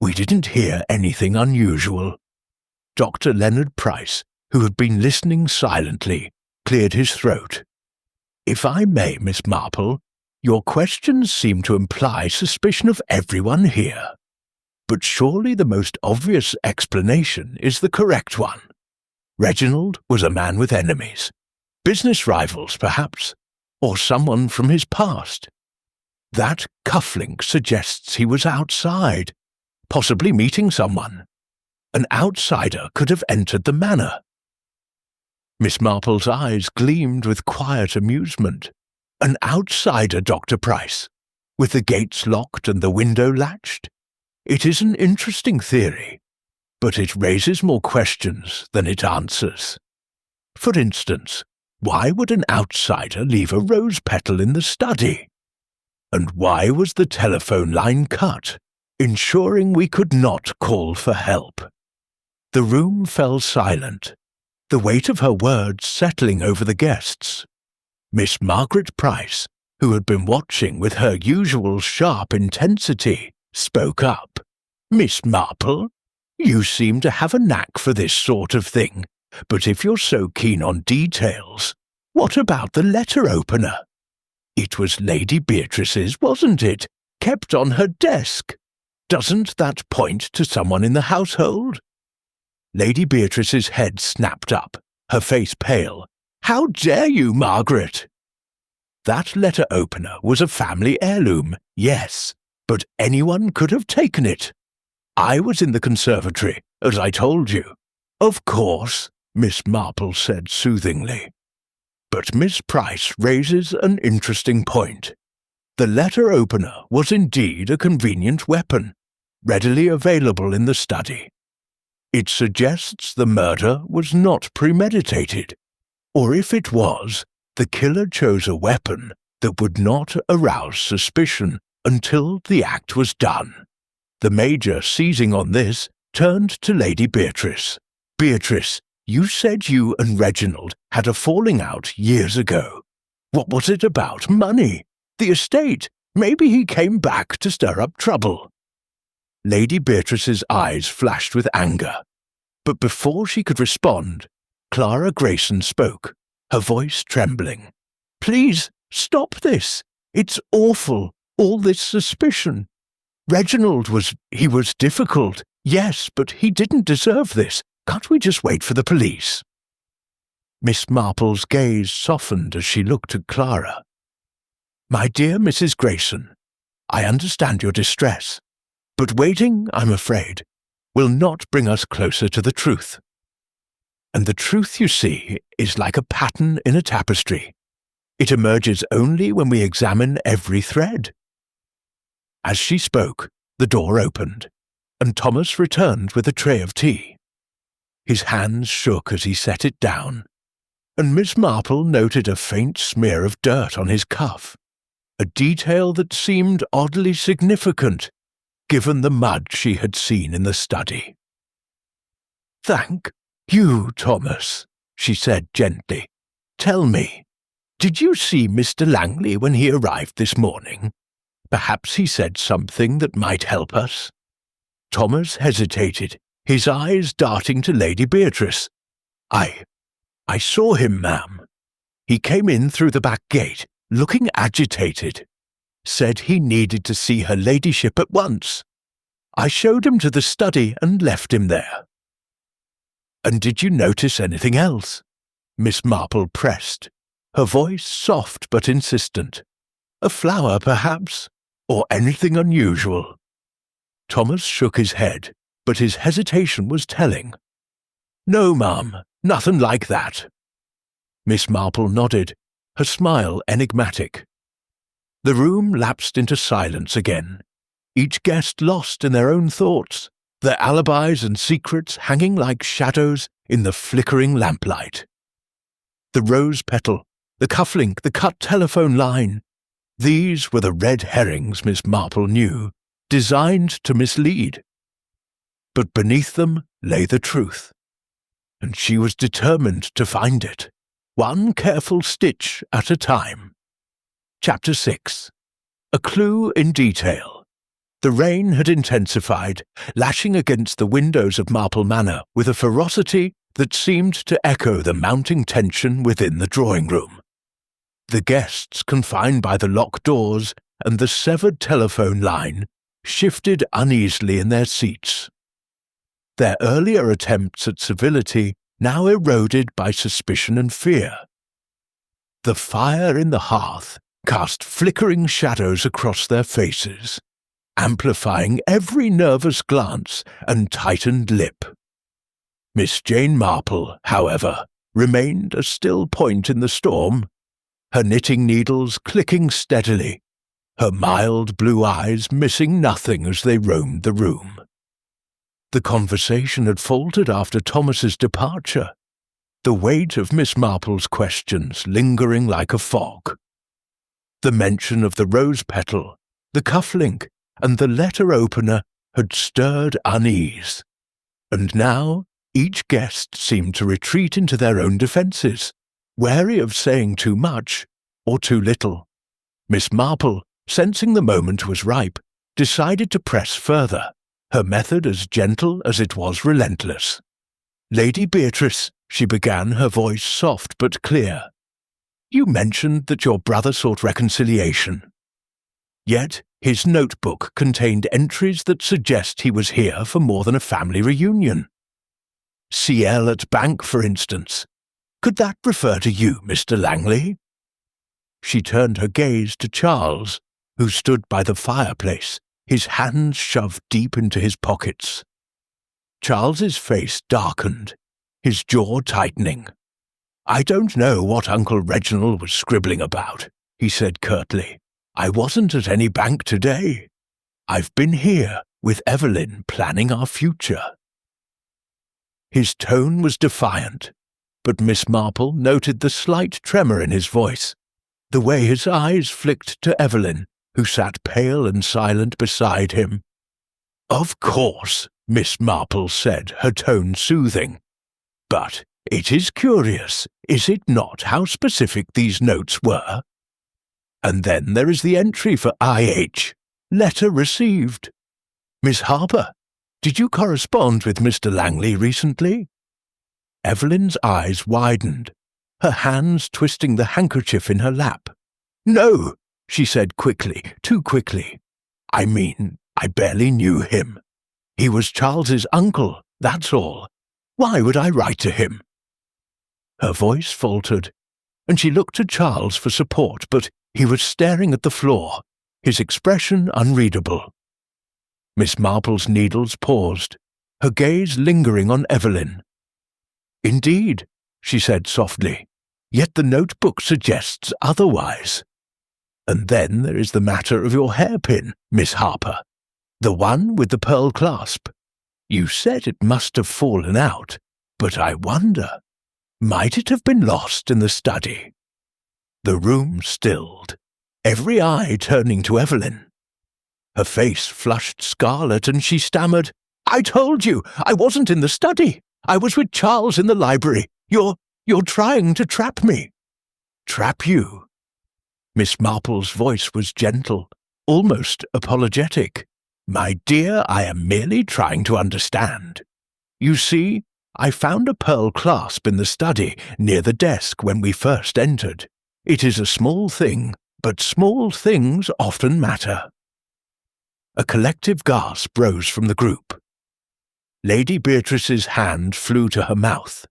We didn't hear anything unusual." Dr. Leonard Price, who had been listening silently, cleared his throat. "If I may, Miss Marple, your questions seem to imply suspicion of everyone here. But surely the most obvious explanation is the correct one. Reginald was a man with enemies. Business rivals, perhaps, or someone from his past. That cufflink suggests he was outside, possibly meeting someone. An outsider could have entered the manor." Miss Marple's eyes gleamed with quiet amusement. "An outsider, Dr. Price, with the gates locked and the window latched? It is an interesting theory, but it raises more questions than it answers. For instance, why would an outsider leave a rose petal in the study? And why was the telephone line cut, ensuring we could not call for help?" The room fell silent, the weight of her words settling over the guests. Miss Margaret Price, who had been watching with her usual sharp intensity, spoke up. Miss Marple, you seem to have a knack for this sort of thing, but if you're so keen on details, what about the letter opener? It was Lady Beatrice's, wasn't it? Kept on her desk. Doesn't that point to someone in the household? Lady Beatrice's head snapped up, her face pale. How dare you, Margaret? That letter opener was a family heirloom, yes, but anyone could have taken it. I was in the conservatory, as I told you. Of course, Miss Marple said soothingly. But Miss Price raises an interesting point. The letter opener was indeed a convenient weapon, readily available in the study. It suggests the murder was not premeditated, or if it was, the killer chose a weapon that would not arouse suspicion until the act was done. The Major, seizing on this, turned to Lady Beatrice. Beatrice, you said you and Reginald had a falling out years ago. What was it about? Money? The estate? Maybe he came back to stir up trouble. Lady Beatrice's eyes flashed with anger. But before she could respond, Clara Grayson spoke, her voice trembling. Please, stop this. It's awful, all this suspicion. Reginald was difficult, yes, but he didn't deserve this. Can't we just wait for the police? Miss Marple's gaze softened as she looked at Clara. My dear Mrs. Grayson, I understand your distress, but waiting, I'm afraid, will not bring us closer to the truth. And the truth, you see, is like a pattern in a tapestry. It emerges only when we examine every thread. As she spoke, the door opened, and Thomas returned with a tray of tea. His hands shook as he set it down, and Miss Marple noted a faint smear of dirt on his cuff, a detail that seemed oddly significant, given the mud she had seen in the study. Thank you, Thomas, she said gently. Tell me, did you see Mr. Langley when he arrived this morning? Perhaps he said something that might help us. Thomas hesitated, his eyes darting to Lady Beatrice. I saw him, ma'am. He came in through the back gate, looking agitated. Said he needed to see her ladyship at once. I showed him to the study and left him there. And did you notice anything else? Miss Marple pressed, her voice soft but insistent. A flower, perhaps, or anything unusual. Thomas shook his head, but his hesitation was telling. No, ma'am, nothing like that. Miss Marple nodded, her smile enigmatic. The room lapsed into silence again, each guest lost in their own thoughts, their alibis and secrets hanging like shadows in the flickering lamplight. The rose petal, the cufflink, the cut telephone line, these were the red herrings Miss Marple knew, designed to mislead. But beneath them lay the truth, and she was determined to find it, one careful stitch at a time. Chapter 6. A clue in detail. The rain had intensified, lashing against the windows of Marple Manor with a ferocity that seemed to echo the mounting tension within the drawing room. The guests, confined by the locked doors and the severed telephone line, shifted uneasily in their seats. Their earlier attempts at civility now eroded by suspicion and fear. The fire in the hearth cast flickering shadows across their faces, amplifying every nervous glance and tightened lip. Miss Jane Marple, however, remained a still point in the storm, her knitting needles clicking steadily, her mild blue eyes missing nothing as they roamed the room. The conversation had faltered after Thomas's departure, the weight of Miss Marple's questions lingering like a fog. The mention of the rose petal, the cufflink, and the letter opener had stirred unease, and now each guest seemed to retreat into their own defences, wary of saying too much or too little. Miss Marple, sensing the moment was ripe, decided to press further, her method as gentle as it was relentless. "Lady Beatrice," she began, her voice soft but clear, "you mentioned that your brother sought reconciliation. Yet his notebook contained entries that suggest he was here for more than a family reunion. CL at bank, for instance. Could that refer to you, Mr. Langley?" She turned her gaze to Charles, who stood by the fireplace, his hands shoved deep into his pockets. Charles's face darkened, his jaw tightening. "I don't know what Uncle Reginald was scribbling about," he said curtly. "I wasn't at any bank today. I've been here with Evelyn planning our future." His tone was defiant, but Miss Marple noted the slight tremor in his voice, the way his eyes flicked to Evelyn, who sat pale and silent beside him. "Of course," Miss Marple said, her tone soothing. "But it is curious, is it not, how specific these notes were? And then there is the entry for IH, letter received. Miss Harper, did you correspond with Mr. Langley recently?" Evelyn's eyes widened, her hands twisting the handkerchief in her lap. "No," she said quickly, too quickly. "I mean, I barely knew him. He was Charles's uncle, that's all. Why would I write to him?" Her voice faltered, and she looked to Charles for support, but he was staring at the floor, his expression unreadable. Miss Marple's needles paused, her gaze lingering on Evelyn. "Indeed," she said softly, "yet the notebook suggests otherwise. And then there is the matter of your hairpin, Miss Harper, the one with the pearl clasp. You said it must have fallen out, but I wonder, might it have been lost in the study?" The room stilled, every eye turning to Evelyn. Her face flushed scarlet and she stammered, "I told you, I wasn't in the study. I was with Charles in the library. You're trying to trap me." "Trap you?" Miss Marple's voice was gentle, almost apologetic. "My dear, I am merely trying to understand. You see, I found a pearl clasp in the study near the desk when we first entered. It is a small thing, but small things often matter." A collective gasp rose from the group. Lady Beatrice's hand flew to her mouth,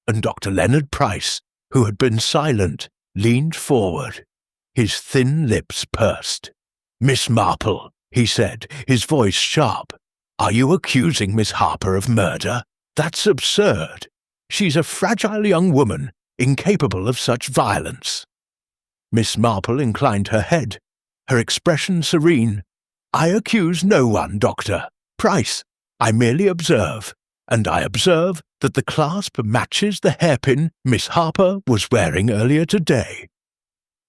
and Dr. Leonard Price, who had been silent, leaned forward. His thin lips pursed. "Miss Marple," he said, his voice sharp, "are you accusing Miss Harper of murder? That's absurd. She's a fragile young woman, incapable of such violence." Miss Marple inclined her head, her expression serene. "I accuse no one, Doctor Price. I merely observe, and I observe that the clasp matches the hairpin Miss Harper was wearing earlier today.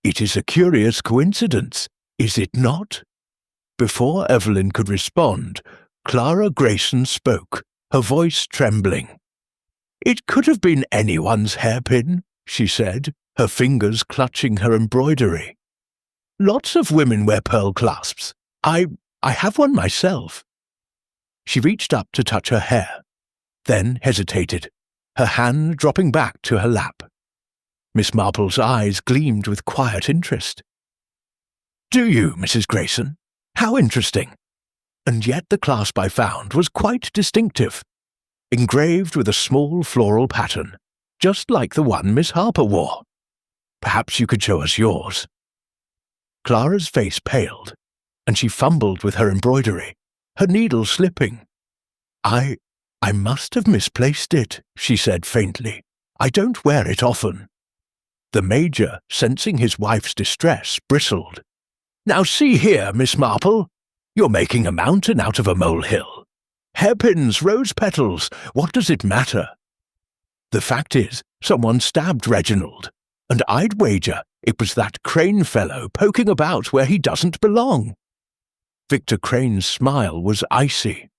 It is a curious coincidence, is it not?" Before Evelyn could respond, Clara Grayson spoke, her voice trembling. "It could have been anyone's hairpin," she said, her fingers clutching her embroidery. "Lots of women wear pearl clasps. I have one myself." She reached up to touch her hair, then hesitated, her hand dropping back to her lap. Miss Marple's eyes gleamed with quiet interest. "Do you, Mrs. Grayson? How interesting. And yet the clasp I found was quite distinctive, engraved with a small floral pattern, just like the one Miss Harper wore. Perhaps you could show us yours." Clara's face paled, and she fumbled with her embroidery, her needle slipping. I must have misplaced it," she said faintly. "I don't wear it often." The Major, sensing his wife's distress, bristled. "Now see here, Miss Marple. You're making a mountain out of a molehill. Hairpins, rose petals, what does it matter? The fact is, someone stabbed Reginald, and I'd wager it was that Crane fellow poking about where he doesn't belong." Victor Crane's smile was icy.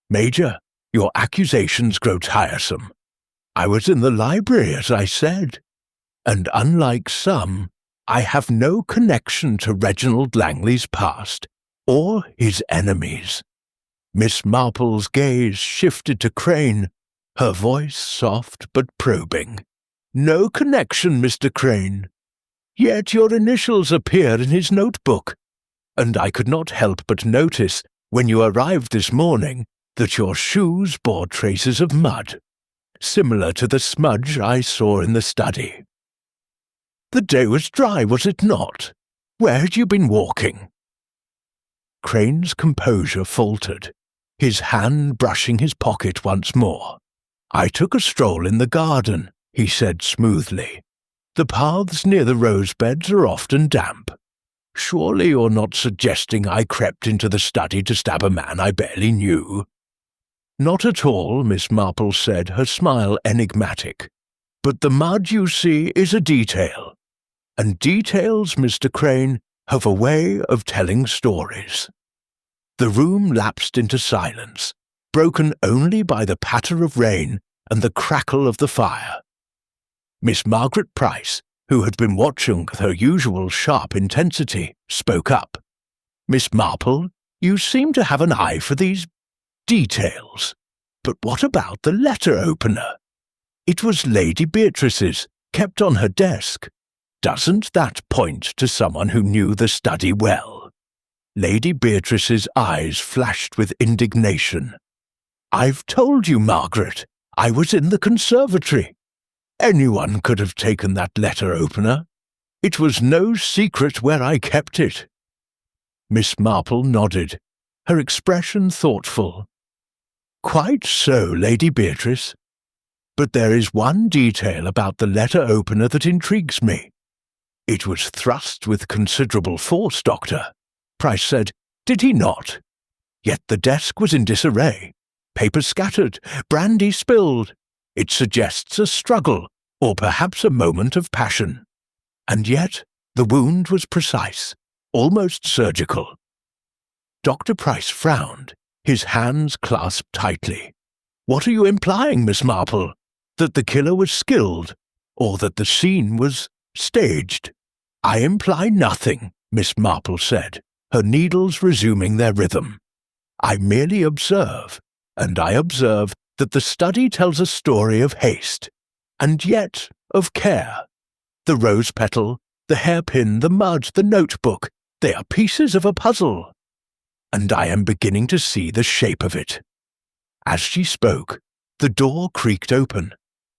"Major, your accusations grow tiresome. I was in the library, as I said, and unlike some, I have no connection to Reginald Langley's past or his enemies. Miss Marple's gaze shifted to Crane, her voice soft but probing. "No connection, Mr. Crane. Yet your initials appear in his notebook, and I could not help but notice, when you arrived this morning, that your shoes bore traces of mud, similar to the smudge I saw in the study. The day was dry, was it not? Where had you been walking?" Crane's composure faltered, his hand brushing his pocket once more. "I took a stroll in the garden," he said smoothly. "The paths near the rose beds are often damp. Surely you're not suggesting I crept into the study to stab a man I barely knew?" "Not at all," Miss Marple said, her smile enigmatic. "But the mud you see is a detail. And details, Mr. Crane, have a way of telling stories." The room lapsed into silence, broken only by the patter of rain and the crackle of the fire. Miss Margaret Price, who had been watching with her usual sharp intensity, spoke up. "Miss Marple, you seem to have an eye for these details. But what about the letter opener? It was Lady Beatrice's, kept on her desk. Doesn't that point to someone who knew the study well?" Lady Beatrice's eyes flashed with indignation. "I've told you, Margaret, I was in the conservatory. Anyone could have taken that letter opener. It was no secret where I kept it." Miss Marple nodded, her expression thoughtful. "Quite so, Lady Beatrice. But there is one detail about the letter opener that intrigues me. It was thrust with considerable force, Doctor," Price said. "Did he not? Yet the desk was in disarray. Papers scattered, brandy spilled. It suggests a struggle, or perhaps a moment of passion. And yet the wound was precise, almost surgical." Dr. Price frowned, his hands clasped tightly. "What are you implying, Miss Marple? That the killer was skilled, or that the scene was staged?" "I imply nothing," Miss Marple said, her needles resuming their rhythm. "I merely observe, and I observe that the study tells a story of haste, and yet of care. The rose petal, the hairpin, the mud, the notebook, they are pieces of a puzzle. And I am beginning to see the shape of it." As she spoke, the door creaked open,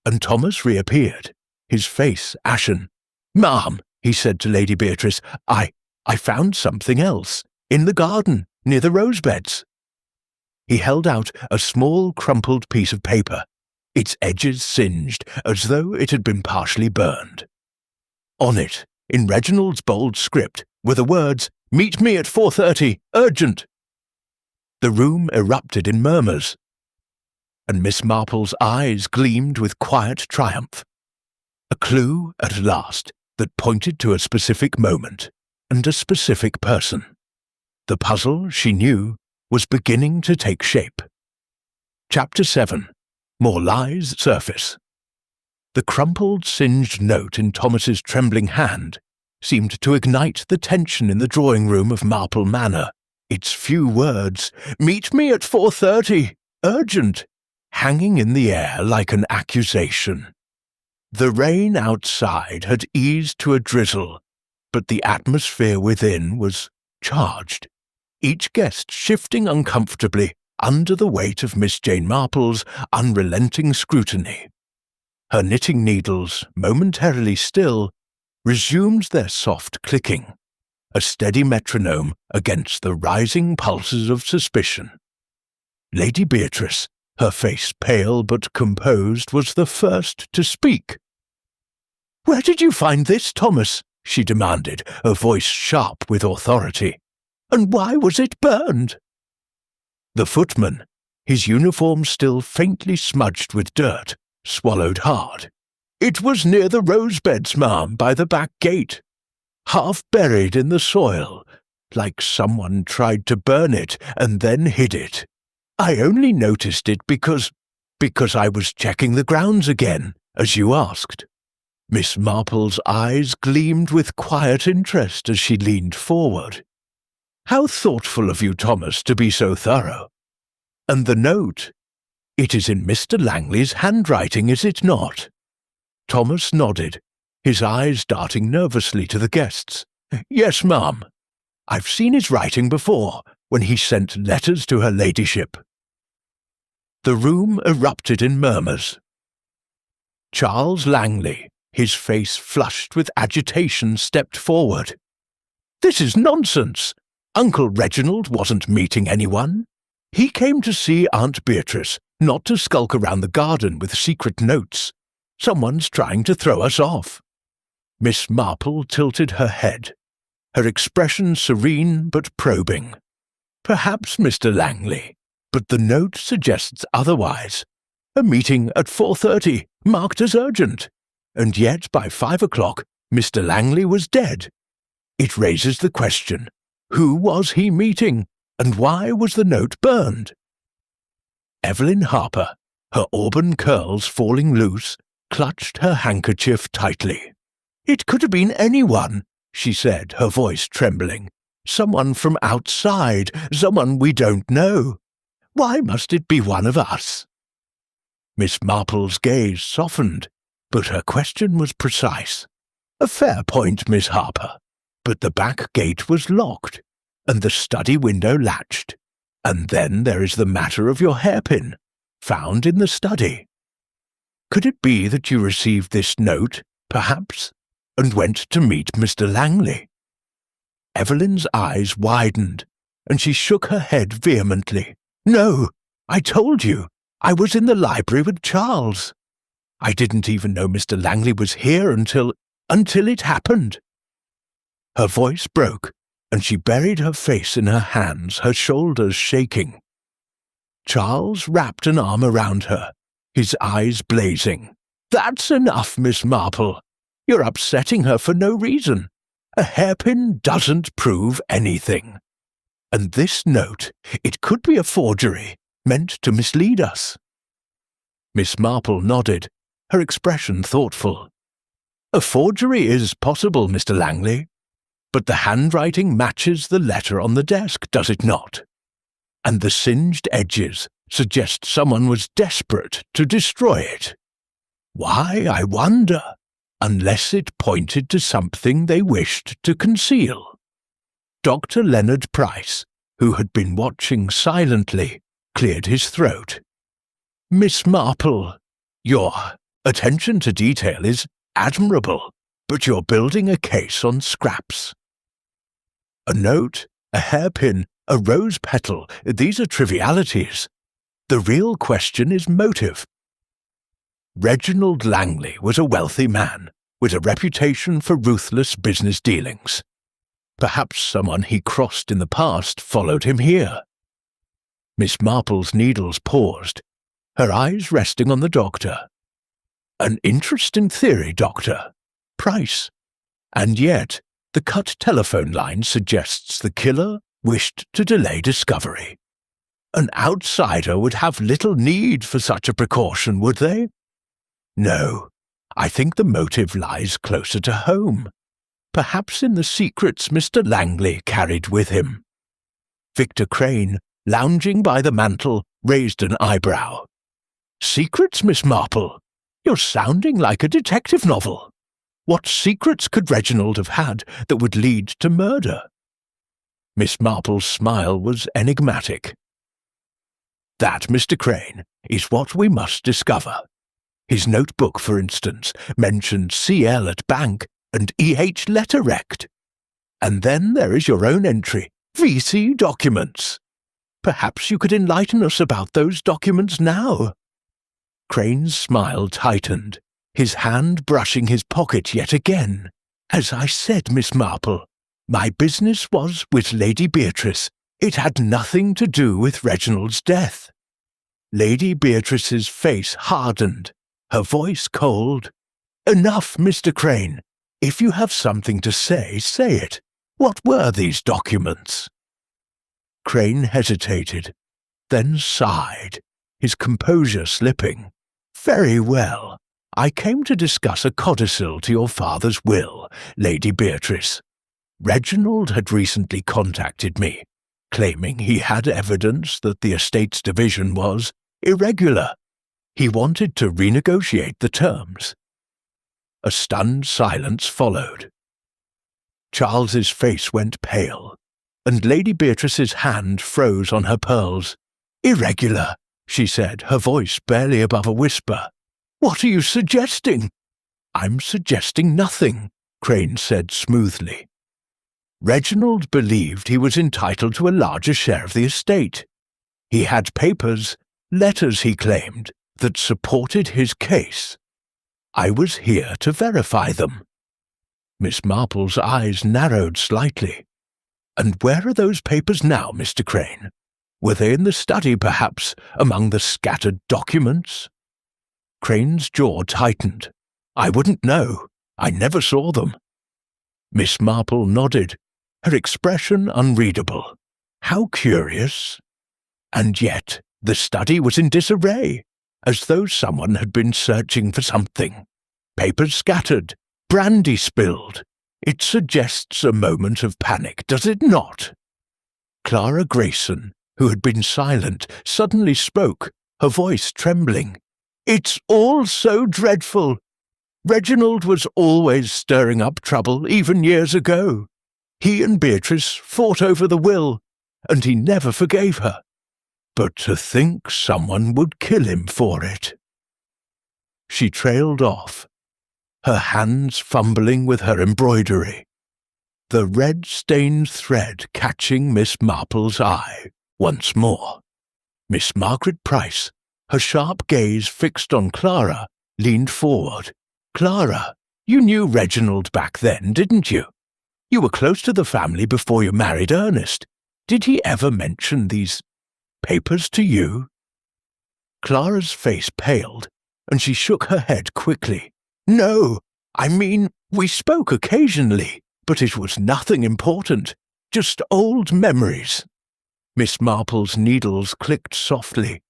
and Thomas reappeared, his face ashen. "Ma'am," he said to Lady Beatrice, I found something else, in the garden, near the rose beds." He held out a small crumpled piece of paper, its edges singed as though it had been partially burned. On it, in Reginald's bold script, were the words, "Meet me at 4:30, urgent." The room erupted in murmurs, and Miss Marple's eyes gleamed with quiet triumph. A clue, at last, that pointed to a specific moment and a specific person. The puzzle, she knew, was beginning to take shape. Chapter 7. More Lies Surface. The crumpled, singed note in Thomas's trembling hand seemed to ignite the tension in the drawing room of Marple Manor, its few words, "Meet me at 4:30, urgent," hanging in the air like an accusation. The rain outside had eased to a drizzle, but the atmosphere within was charged, each guest shifting uncomfortably under the weight of Miss Jane Marple's unrelenting scrutiny. Her knitting needles, momentarily still, resumed their soft clicking, a steady metronome against the rising pulses of suspicion. Lady Beatrice, her face pale but composed, was the first to speak. "Where did you find this, Thomas?" she demanded, her voice sharp with authority. "And why was it burned?" The footman, his uniform still faintly smudged with dirt, swallowed hard. "It was near the rose beds, ma'am, by the back gate. Half buried in the soil, like someone tried to burn it and then hid it. I only noticed it because I was checking the grounds again, as you asked." Miss Marple's eyes gleamed with quiet interest as she leaned forward. "How thoughtful of you, Thomas, to be so thorough. And the note? It is in Mr. Langley's handwriting, is it not? Thomas nodded, his eyes darting nervously to the guests. Yes, ma'am. I've seen his writing before, when he sent letters to her ladyship. The room erupted in murmurs. Charles Langley, his face flushed with agitation, stepped forward. This is nonsense. Uncle Reginald wasn't meeting anyone. He came to see Aunt Beatrice, not to skulk around the garden with secret notes. Someone's trying to throw us off. Miss Marple tilted her head, her expression serene but probing. Perhaps, Mr. Langley, but the note suggests otherwise. A meeting at 4:30, marked as urgent, and yet by 5 o'clock Mr. Langley was dead. It raises the question, who was he meeting, and why was the note burned? Evelyn Harper, her auburn curls falling loose, clutched her handkerchief tightly. It could have been anyone, she said, her voice trembling. Someone from outside, someone we don't know. Why must it be one of us? Miss Marple's gaze softened, but her question was precise. A fair point, Miss Harper, but the back gate was locked, and the study window latched. And then there is the matter of your hairpin, found in the study. Could it be that you received this note, perhaps, and went to meet Mr. Langley? Evelyn's eyes widened, and she shook her head vehemently. No, I told you, I was in the library with Charles. I didn't even know Mr. Langley was here until it happened. Her voice broke, and she buried her face in her hands, her shoulders shaking. Charles wrapped an arm around her, his eyes blazing. That's enough, Miss Marple. You're upsetting her for no reason. A hairpin doesn't prove anything. And this note, it could be a forgery, meant to mislead us. Miss Marple nodded, her expression thoughtful. A forgery is possible, Mr. Langley, but the handwriting matches the letter on the desk, does it not? And the singed edges suggest someone was desperate to destroy it. Why, I wonder, unless it pointed to something they wished to conceal. Dr. Leonard Price, who had been watching silently, cleared his throat. Miss Marple, your attention to detail is admirable, but you're building a case on scraps. A note, a hairpin, a rose petal, these are trivialities. The real question is motive. Reginald Langley was a wealthy man, with a reputation for ruthless business dealings. Perhaps someone he crossed in the past followed him here. Miss Marple's needles paused, her eyes resting on the doctor. An interesting theory, Doctor. Price. And yet, the cut telephone line suggests the killer wished to delay discovery. An outsider would have little need for such a precaution, would they? No, I think the motive lies closer to home. Perhaps in the secrets Mr. Langley carried with him. Victor Crane, lounging by the mantel, raised an eyebrow. Secrets, Miss Marple? You're sounding like a detective novel. What secrets could Reginald have had that would lead to murder? Miss Marple's smile was enigmatic. That, Mr. Crane, is what we must discover. His notebook, for instance, mentioned CL at bank and EH letter rect. And then there is your own entry, VC documents. Perhaps you could enlighten us about those documents now. Crane's smile tightened, his hand brushing his pocket yet again. As I said, Miss Marple, my business was with Lady Beatrice. It had nothing to do with Reginald's death. Lady Beatrice's face hardened, her voice cold. Enough, Mr. Crane. If you have something to say, say it. What were these documents? Crane hesitated, then sighed, his composure slipping. Very well. I came to discuss a codicil to your father's will, Lady Beatrice. Reginald had recently contacted me, claiming he had evidence that the estate's division was irregular. He wanted to renegotiate the terms. A stunned silence followed. Charles's face went pale, and Lady Beatrice's hand froze on her pearls. "Irregular," she said, her voice barely above a whisper. "What are you suggesting?" "I'm suggesting nothing," Crane said smoothly. Reginald believed he was entitled to a larger share of the estate. He had papers, letters he claimed, that supported his case. I was here to verify them. Miss Marple's eyes narrowed slightly. "And where are those papers now, Mr. Crane? Were they in the study, perhaps, among the scattered documents?" Crane's jaw tightened. "I wouldn't know. I never saw them." Miss Marple nodded, her expression unreadable. How curious. And yet the study was in disarray, as though someone had been searching for something. Papers scattered, brandy spilled. It suggests a moment of panic, does it not? Clara Grayson, who had been silent, suddenly spoke, her voice trembling. "It's all so dreadful. Reginald was always stirring up trouble, even years ago. He and Beatrice fought over the will, and he never forgave her. But to think someone would kill him for it." She trailed off, her hands fumbling with her embroidery, the red-stained thread catching Miss Marple's eye once more. Miss Margaret Price, her sharp gaze fixed on Clara, leaned forward. "Clara, you knew Reginald back then, didn't you? You were close to the family before you married Ernest. Did he ever mention these papers to you?" Clara's face paled, and she shook her head quickly. "No, I mean, we spoke occasionally, but it was nothing important, just old memories." Miss Marple's needles clicked softly,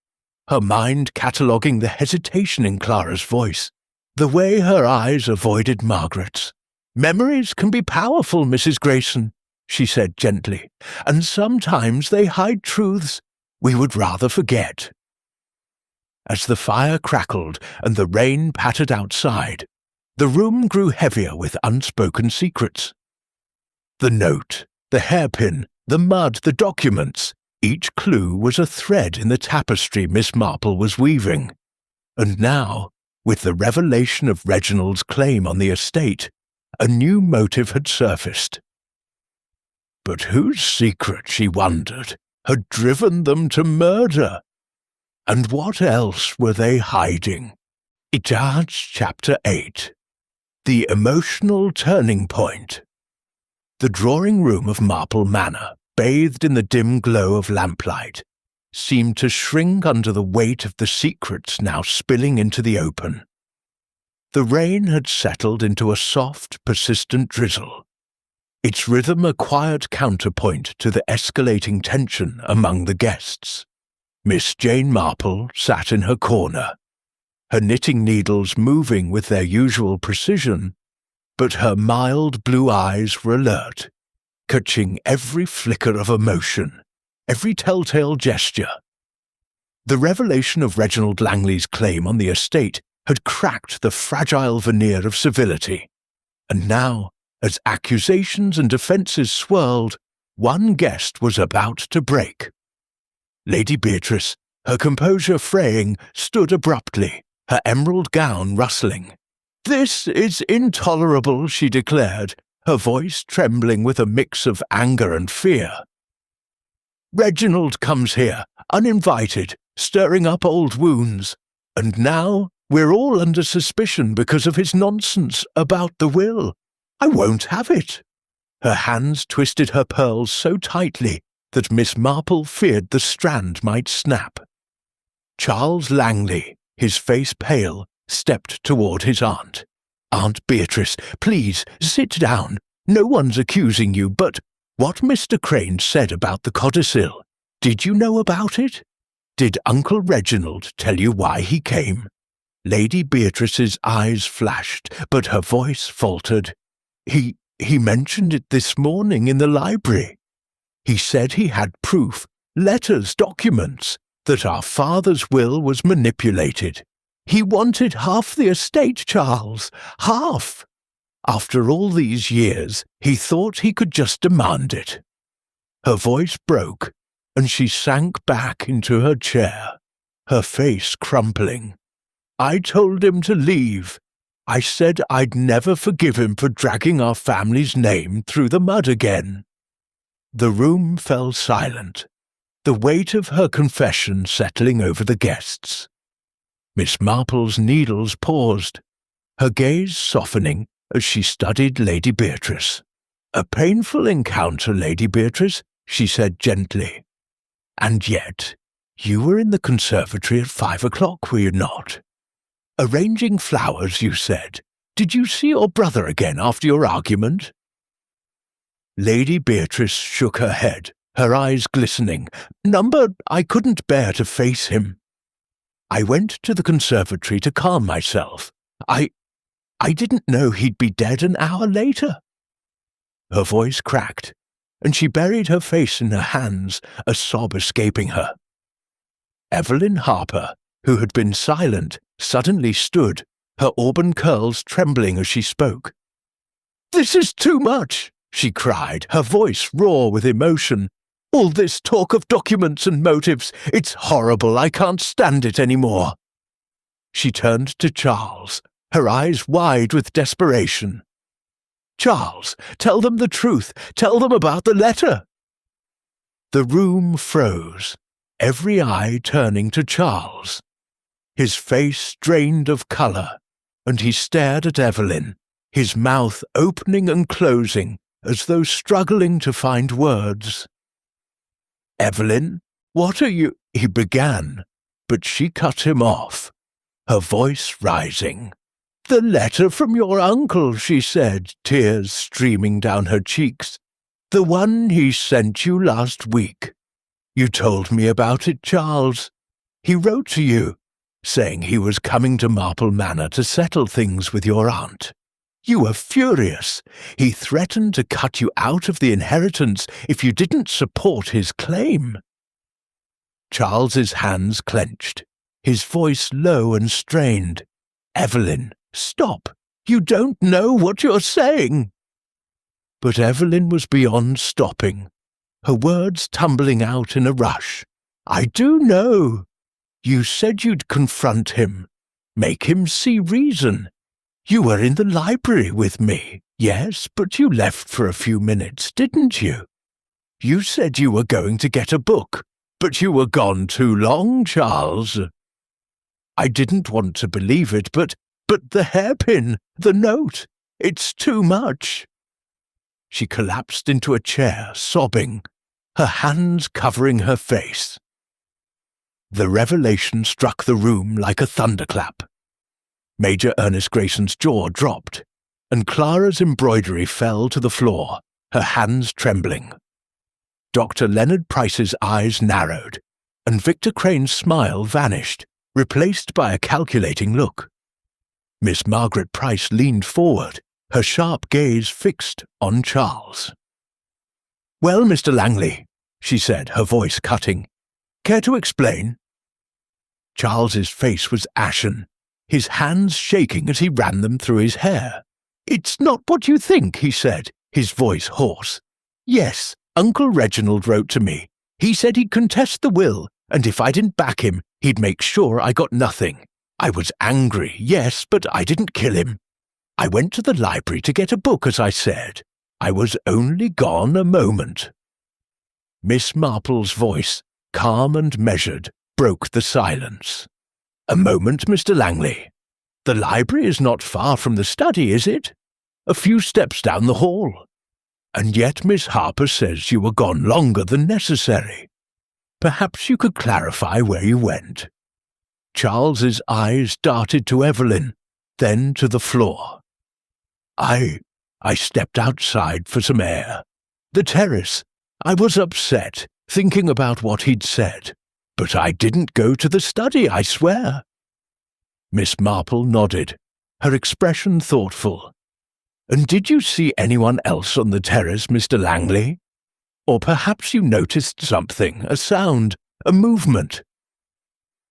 her mind cataloguing the hesitation in Clara's voice, the way her eyes avoided Margaret's. "Memories can be powerful, Mrs. Grayson," she said gently, "and sometimes they hide truths we would rather forget." As the fire crackled and the rain pattered outside, the room grew heavier with unspoken secrets. The note, the hairpin, the mud, the documents, each clue was a thread in the tapestry Miss Marple was weaving. And now, with the revelation of Reginald's claim on the estate, a new motive had surfaced. But whose secret, she wondered, had driven them to murder? And what else were they hiding? Ijaz Chapter 8. The Emotional Turning Point. The drawing-room of Marple Manor, bathed in the dim glow of lamplight, seemed to shrink under the weight of the secrets now spilling into the open. The rain had settled into a soft, persistent drizzle, its rhythm a quiet counterpoint to the escalating tension among the guests. Miss Jane Marple sat in her corner, her knitting needles moving with their usual precision, but her mild blue eyes were alert, catching every flicker of emotion, every telltale gesture. The revelation of Reginald Langley's claim on the estate had cracked the fragile veneer of civility, and now, as accusations and defences swirled, one guest was about to break. Lady Beatrice, her composure fraying, stood abruptly, her emerald gown rustling. "This is intolerable," she declared, her voice trembling with a mix of anger and fear. "Reginald comes here, uninvited, stirring up old wounds, and now we're all under suspicion because of his nonsense about the will. I won't have it." Her hands twisted her pearls so tightly that Miss Marple feared the strand might snap. Charles Langley, his face pale, stepped toward his aunt. "Aunt Beatrice, please, sit down. No one's accusing you, but what Mr. Crane said about the codicil, did you know about it? Did Uncle Reginald tell you why he came?" Lady Beatrice's eyes flashed, but her voice faltered. He mentioned it this morning in the library." He said he had proof, letters, documents, that our father's will was manipulated. He wanted half the estate, Charles, half. After all these years, he thought he could just demand it. Her voice broke, and she sank back into her chair, her face crumpling. I told him to leave. I said I'd never forgive him for dragging our family's name through the mud again. The room fell silent, the weight of her confession settling over the guests. Miss Marple's needles paused, her gaze softening as she studied Lady Beatrice. "A painful encounter, Lady Beatrice," she said gently. "And yet, you were in the conservatory at 5 o'clock, were you not? Arranging flowers, you said. Did you see your brother again after your argument?" Lady Beatrice shook her head, her eyes glistening. "Number, I couldn't bear to face him. I went to the conservatory to calm myself. I didn't know he'd be dead an hour later." Her voice cracked, and she buried her face in her hands, a sob escaping her. Evelyn Harper, who had been silent, suddenly stood, her auburn curls trembling as she spoke. "This is too much," she cried, her voice raw with emotion. "All this talk of documents and motives, it's horrible. I can't stand it any more." She turned to Charles, her eyes wide with desperation. "Charles, tell them the truth. Tell them about the letter." The room froze, every eye turning to Charles. His face drained of colour, and he stared at Evelyn, his mouth opening and closing as though struggling to find words. "Evelyn, what are you—" he began, but she cut him off, her voice rising. "The letter from your uncle," she said, tears streaming down her cheeks. "The one he sent you last week. You told me about it, Charles. He wrote to you, saying he was coming to Marple Manor to settle things with your aunt. You were furious. He threatened to cut you out of the inheritance if you didn't support his claim." Charles's hands clenched, his voice low and strained. "Evelyn, stop! You don't know what you're saying!" But Evelyn was beyond stopping, her words tumbling out in a rush. "I do know. You said you'd confront him, make him see reason. You were in the library with me, yes, but you left for a few minutes, didn't you? You said you were going to get a book, but you were gone too long, Charles. I didn't want to believe it, but the hairpin, the note, it's too much." She collapsed into a chair, sobbing, her hands covering her face. The revelation struck the room like a thunderclap. Major Ernest Grayson's jaw dropped, and Clara's embroidery fell to the floor, her hands trembling. Dr. Leonard Price's eyes narrowed, and Victor Crane's smile vanished, replaced by a calculating look. Miss Margaret Price leaned forward, her sharp gaze fixed on Charles. "Well, Mr. Langley," she said, her voice cutting, "care to explain?" Charles's face was ashen, his hands shaking as he ran them through his hair. "It's not what you think," he said, his voice hoarse. "Yes, Uncle Reginald wrote to me. He said he'd contest the will, and if I didn't back him, he'd make sure I got nothing. I was angry, yes, but I didn't kill him. I went to the library to get a book, as I said. I was only gone a moment." Miss Marple's voice, calm and measured, broke the silence. "A moment, Mr. Langley. The library is not far from the study, is it? A few steps down the hall. And yet Miss Harper says you were gone longer than necessary. Perhaps you could clarify where you went." Charles's eyes darted to Evelyn, then to the floor. I stepped outside for some air. The terrace. I was upset, thinking about what he'd said. But I didn't go to the study, I swear." Miss Marple nodded, her expression thoughtful. "And did you see anyone else on the terrace, Mr. Langley?" Or perhaps you noticed something, a sound, a movement."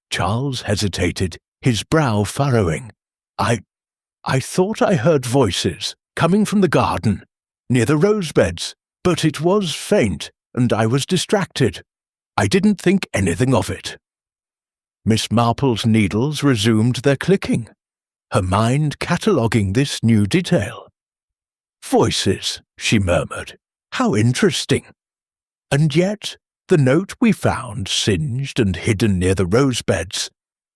Charles hesitated, his brow furrowing. I thought I heard voices coming from the garden, near the rose beds, but it was faint, and I was distracted. I didn't think anything of it." Miss Marple's needles resumed their clicking, her mind cataloguing this new detail. "Voices," she murmured. "How interesting. And yet, the note we found singed and hidden near the rose beds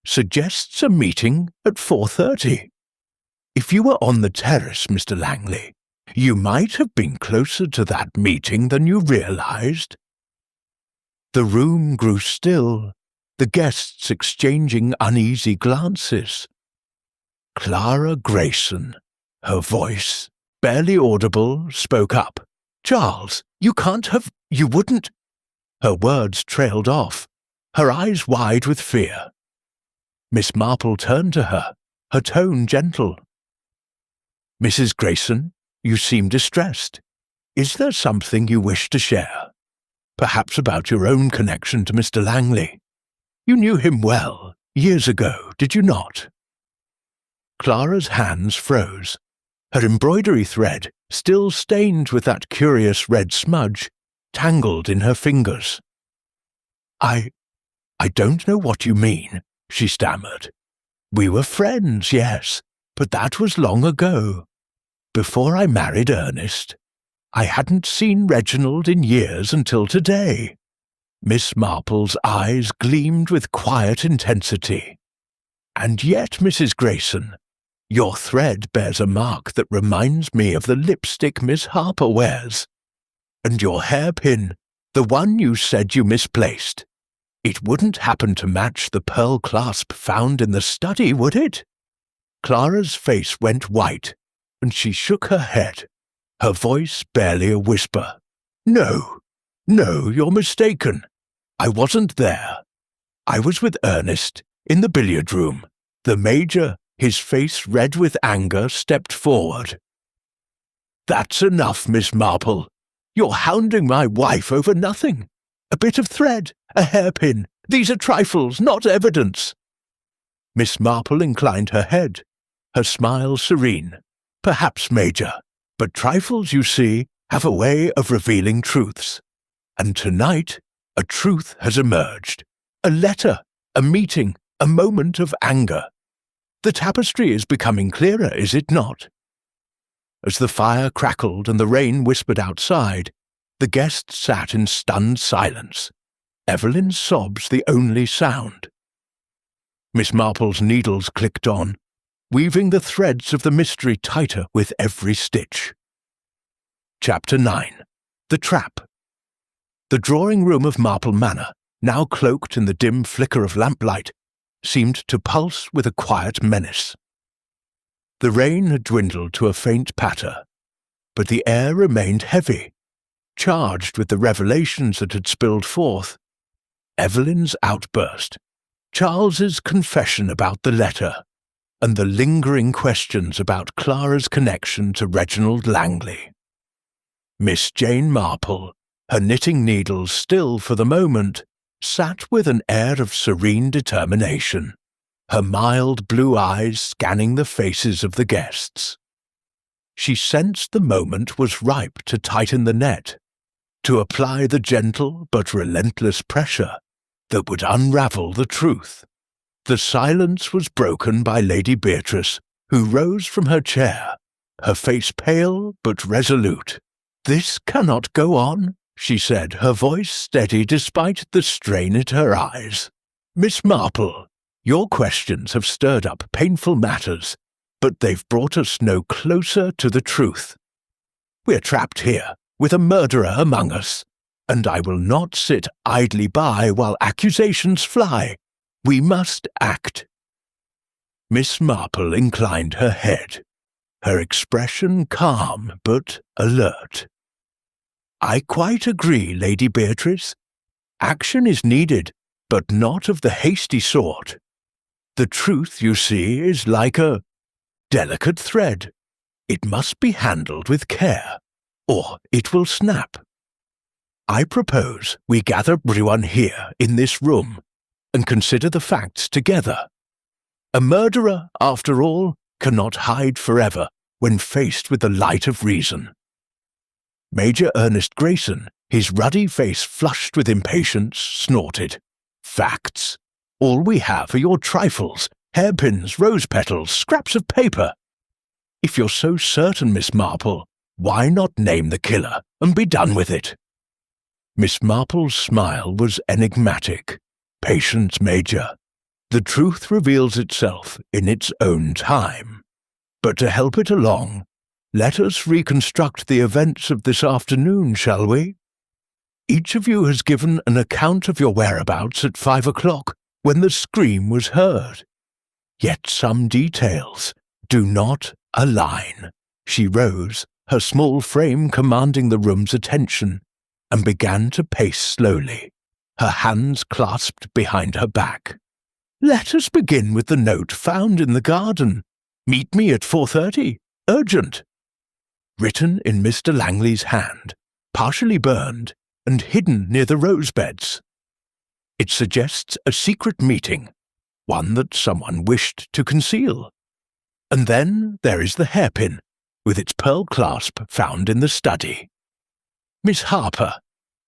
suggests a meeting at 4:30. If you were on the terrace, Mr. Langley, you might have been closer to that meeting than you realized." The room grew still, the guests exchanging uneasy glances. Clara Grayson, her voice, barely audible, spoke up. "Charles, you wouldn't—" Her words trailed off, her eyes wide with fear. Miss Marple turned to her, her tone gentle. "Mrs. Grayson, you seem distressed. Is there something you wish to share? Perhaps about your own connection to Mr. Langley. You knew him well, years ago, did you not?" Clara's hands froze, her embroidery thread, still stained with that curious red smudge, tangled in her fingers. I don't know what you mean," she stammered. "We were friends, yes, but that was long ago. Before I married Ernest. I hadn't seen Reginald in years until today." Miss Marple's eyes gleamed with quiet intensity. "And yet, Mrs. Grayson, your thread bears a mark that reminds me of the lipstick Miss Harper wears. And your hairpin, the one you said you misplaced. It wouldn't happen to match the pearl clasp found in the study, would it?" Clara's face went white, and she shook her head, her voice barely a whisper. No, you're mistaken. I wasn't there. I was with Ernest, in the billiard room. The Major, his face red with anger, stepped forward. "That's enough, Miss Marple. You're hounding my wife over nothing. A bit of thread, a hairpin. These are trifles, not evidence." Miss Marple inclined her head, her smile serene. "Perhaps, Major, but trifles, you see, have a way of revealing truths. And tonight, a truth has emerged. A letter, a meeting, a moment of anger. The tapestry is becoming clearer, is it not?" As the fire crackled and the rain whispered outside, the guests sat in stunned silence, Evelyn's sobs the only sound. Miss Marple's needles clicked on, weaving the threads of the mystery tighter with every stitch. Chapter 9. The Trap. The drawing-room of Marple Manor, now cloaked in the dim flicker of lamplight, seemed to pulse with a quiet menace. The rain had dwindled to a faint patter, but the air remained heavy, charged with the revelations that had spilled forth. Evelyn's outburst, Charles's confession about the letter, and the lingering questions about Clara's connection to Reginald Langley. Miss Jane Marple, her knitting needles still for the moment, sat with an air of serene determination, her mild blue eyes scanning the faces of the guests. She sensed the moment was ripe to tighten the net, to apply the gentle but relentless pressure that would unravel the truth. The silence was broken by Lady Beatrice, who rose from her chair, her face pale but resolute. "This cannot go on," she said, her voice steady despite the strain at her eyes. "Miss Marple, your questions have stirred up painful matters, but they've brought us no closer to the truth. We're trapped here, with a murderer among us, and I will not sit idly by while accusations fly. We must act." Miss Marple inclined her head, her expression calm but alert. "I quite agree, Lady Beatrice. Action is needed, but not of the hasty sort. The truth, you see, is like a delicate thread. It must be handled with care, or it will snap." I propose we gather everyone here in this room and consider the facts together. A murderer, after all, cannot hide forever when faced with the light of reason. Major Ernest Grayson, his ruddy face flushed with impatience, snorted. Facts? All we have are your trifles, hairpins, rose petals, scraps of paper. If you're so certain, Miss Marple, why not name the killer and be done with it? Miss Marple's smile was enigmatic. Patience, Major. The truth reveals itself in its own time. But to help it along, let us reconstruct the events of this afternoon, shall we? Each of you has given an account of your whereabouts at 5 o'clock when the scream was heard. Yet some details do not align. She rose, her small frame commanding the room's attention, and began to pace slowly, her hands clasped behind her back. Let us begin with the note found in the garden. Meet me at 4:30. Urgent. Written in Mr. Langley's hand, partially burned, and hidden near the rose beds. It suggests a secret meeting, one that someone wished to conceal. And then there is the hairpin, with its pearl clasp found in the study. Miss Harper,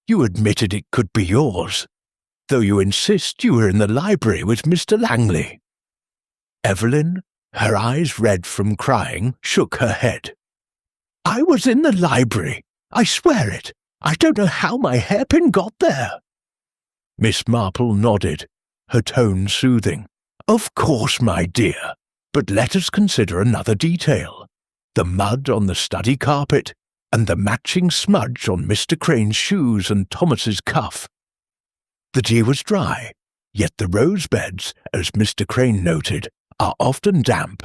you admitted it could be yours, though you insist you were in the library with Mr. Langley. Evelyn, her eyes red from crying, shook her head. I was in the library. I swear it. I don't know how my hairpin got there. Miss Marple nodded, her tone soothing. Of course, my dear, but let us consider another detail. The mud on the study carpet and the matching smudge on Mr. Crane's shoes and Thomas's cuff. The tea was dry, yet the rose beds, as Mr. Crane noted, are often damp.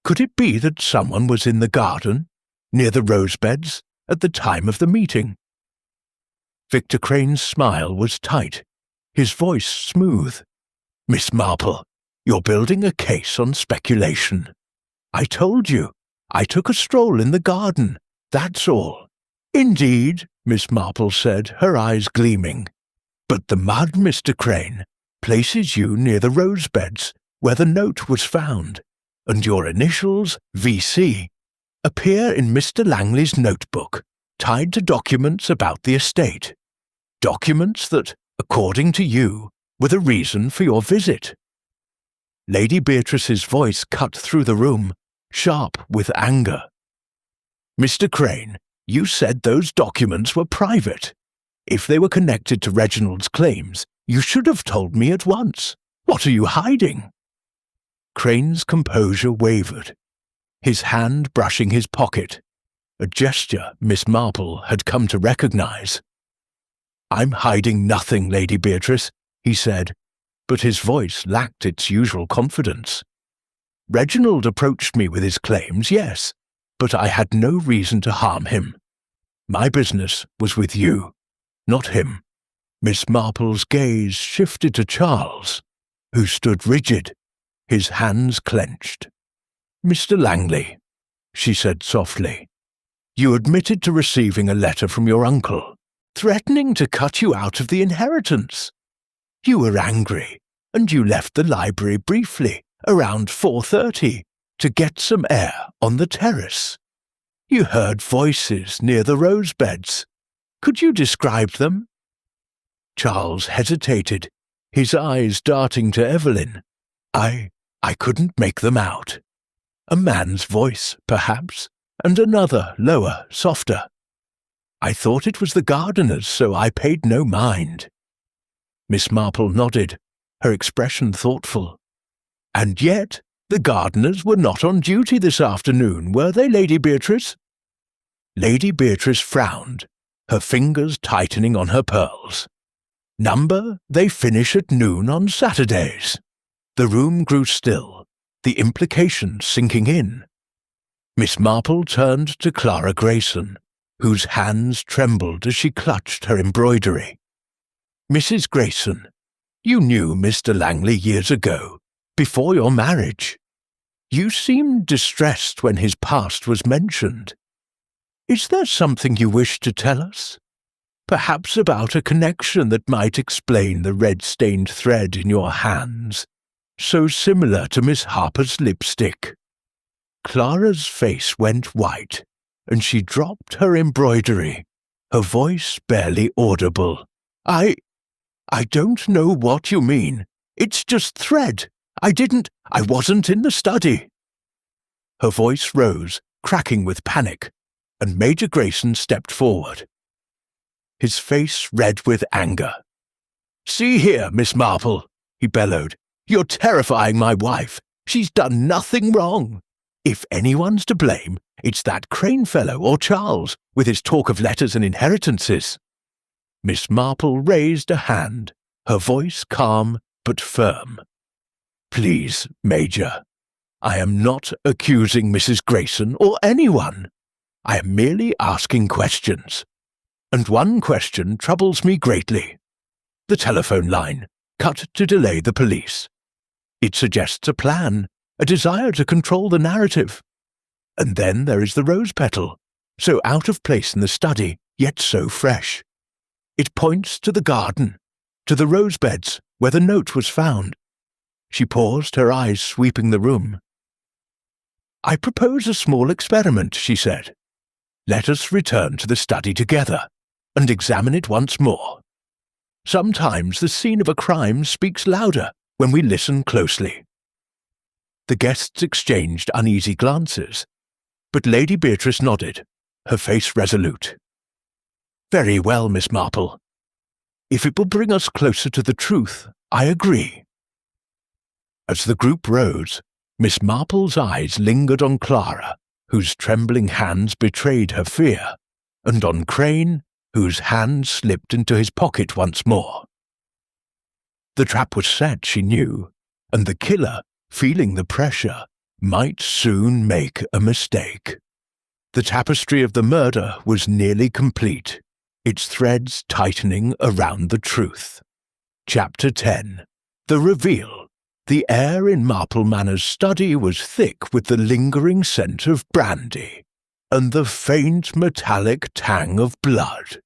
Could it be that someone was in the garden, near the rose beds, at the time of the meeting? Victor Crane's smile was tight, his voice smooth. Miss Marple, you're building a case on speculation. I told you, I took a stroll in the garden, that's all. Indeed, Miss Marple said, her eyes gleaming. But the mud, Mr. Crane, places you near the rose beds where the note was found, and your initials, V.C., appear in Mr. Langley's notebook, tied to documents about the estate. Documents that, according to you, were the reason for your visit. Lady Beatrice's voice cut through the room, sharp with anger. Mr. Crane, you said those documents were private. If they were connected to Reginald's claims, you should have told me at once. What are you hiding? Crane's composure wavered, his hand brushing his pocket, a gesture Miss Marple had come to recognize. I'm hiding nothing, Lady Beatrice, he said, but his voice lacked its usual confidence. Reginald approached me with his claims, yes, but I had no reason to harm him. My business was with you, not him. Miss Marple's gaze shifted to Charles, who stood rigid, his hands clenched. Mr. Langley, she said softly, you admitted to receiving a letter from your uncle, threatening to cut you out of the inheritance. You were angry, and you left the library briefly, around 4:30, to get some air on the terrace. You heard voices near the rose beds. Could you describe them? Charles hesitated, his eyes darting to Evelyn. I couldn't make them out. A man's voice, perhaps, and another, lower, softer. I thought it was the gardener's, so I paid no mind. Miss Marple nodded, her expression thoughtful. And yet, the gardeners were not on duty this afternoon, were they, Lady Beatrice? Lady Beatrice frowned, her fingers tightening on her pearls. Number, they finish at noon on Saturdays. The room grew still, the implication sinking in. Miss Marple turned to Clara Grayson, whose hands trembled as she clutched her embroidery. Mrs. Grayson, you knew Mr. Langley years ago, before your marriage. You seemed distressed when his past was mentioned. Is there something you wish to tell us? Perhaps about a connection that might explain the red-stained thread in your hands, so similar to Miss Harper's lipstick." Clara's face went white, and she dropped her embroidery, her voice barely audible. I don't know what you mean. It's just thread. I wasn't in the study." Her voice rose, cracking with panic, and Major Grayson stepped forward. His face red with anger. "See here, Miss Marple," he bellowed. "You're terrifying my wife. She's done nothing wrong. If anyone's to blame, it's that Crane fellow or Charles, with his talk of letters and inheritances." Miss Marple raised a hand, her voice calm but firm. "Please, Major, I am not accusing Mrs. Grayson or anyone. I am merely asking questions. And one question troubles me greatly. The telephone line, cut to delay the police. It suggests a plan, a desire to control the narrative. And then there is the rose petal, so out of place in the study, yet so fresh. It points to the garden, to the rose beds where the note was found." She paused, her eyes sweeping the room. "I propose a small experiment," she said. "Let us return to the study together and examine it once more. Sometimes the scene of a crime speaks louder when we listen closely." The guests exchanged uneasy glances, but Lady Beatrice nodded, her face resolute. "Very well, Miss Marple. If it will bring us closer to the truth, I agree." As the group rose, Miss Marple's eyes lingered on Clara, whose trembling hands betrayed her fear, and on Crane, whose hand slipped into his pocket once more. The trap was set, she knew, and the killer, feeling the pressure, might soon make a mistake. The tapestry of the murder was nearly complete, its threads tightening around the truth. Chapter 10. The Reveal. The air in Marple Manor's study was thick with the lingering scent of brandy, and the faint metallic tang of blood.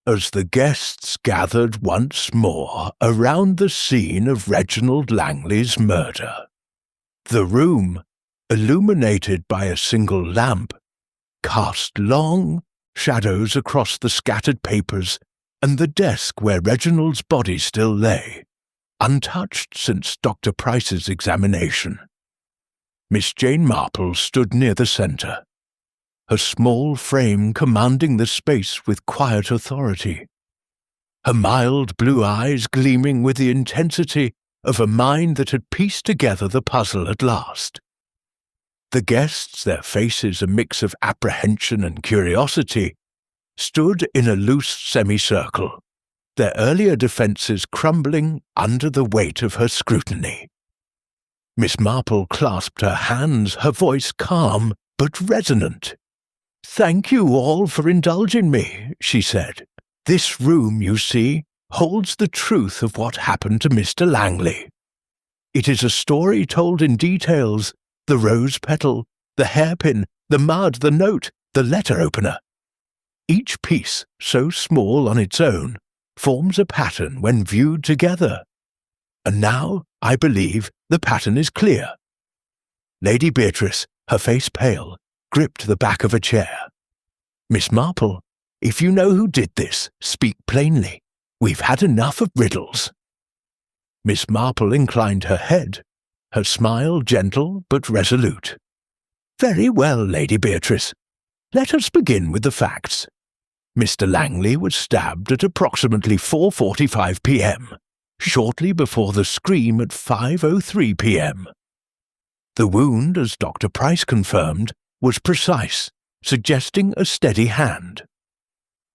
As the guests gathered once more around the scene of Reginald Langley's murder, the room, illuminated by a single lamp, cast long shadows across the scattered papers and the desk where Reginald's body still lay, untouched since Dr. Price's examination. Miss Jane Marple stood near the centre, her small frame commanding the space with quiet authority, her mild blue eyes gleaming with the intensity of a mind that had pieced together the puzzle at last. The guests, their faces a mix of apprehension and curiosity, stood in a loose semicircle, their earlier defences crumbling under the weight of her scrutiny. Miss Marple clasped her hands, her voice calm but resonant. "Thank you all for indulging me," she said. "This room, you see, holds the truth of what happened to Mr. Langley. It is a story told in details, the rose petal, the hairpin, the mud, the note, the letter opener. Each piece, so small on its own, forms a pattern when viewed together. And now, I believe, the pattern is clear." Lady Beatrice, her face pale, gripped the back of a chair. "Miss Marple, if you know who did this, speak plainly. We've had enough of riddles." Miss Marple inclined her head, her smile gentle but resolute. "Very well, Lady Beatrice. Let us begin with the facts. Mr. Langley was stabbed at approximately 4:45 p.m., shortly before the scream at 5:03 p.m. The wound, as Dr. Price confirmed, was precise, suggesting a steady hand.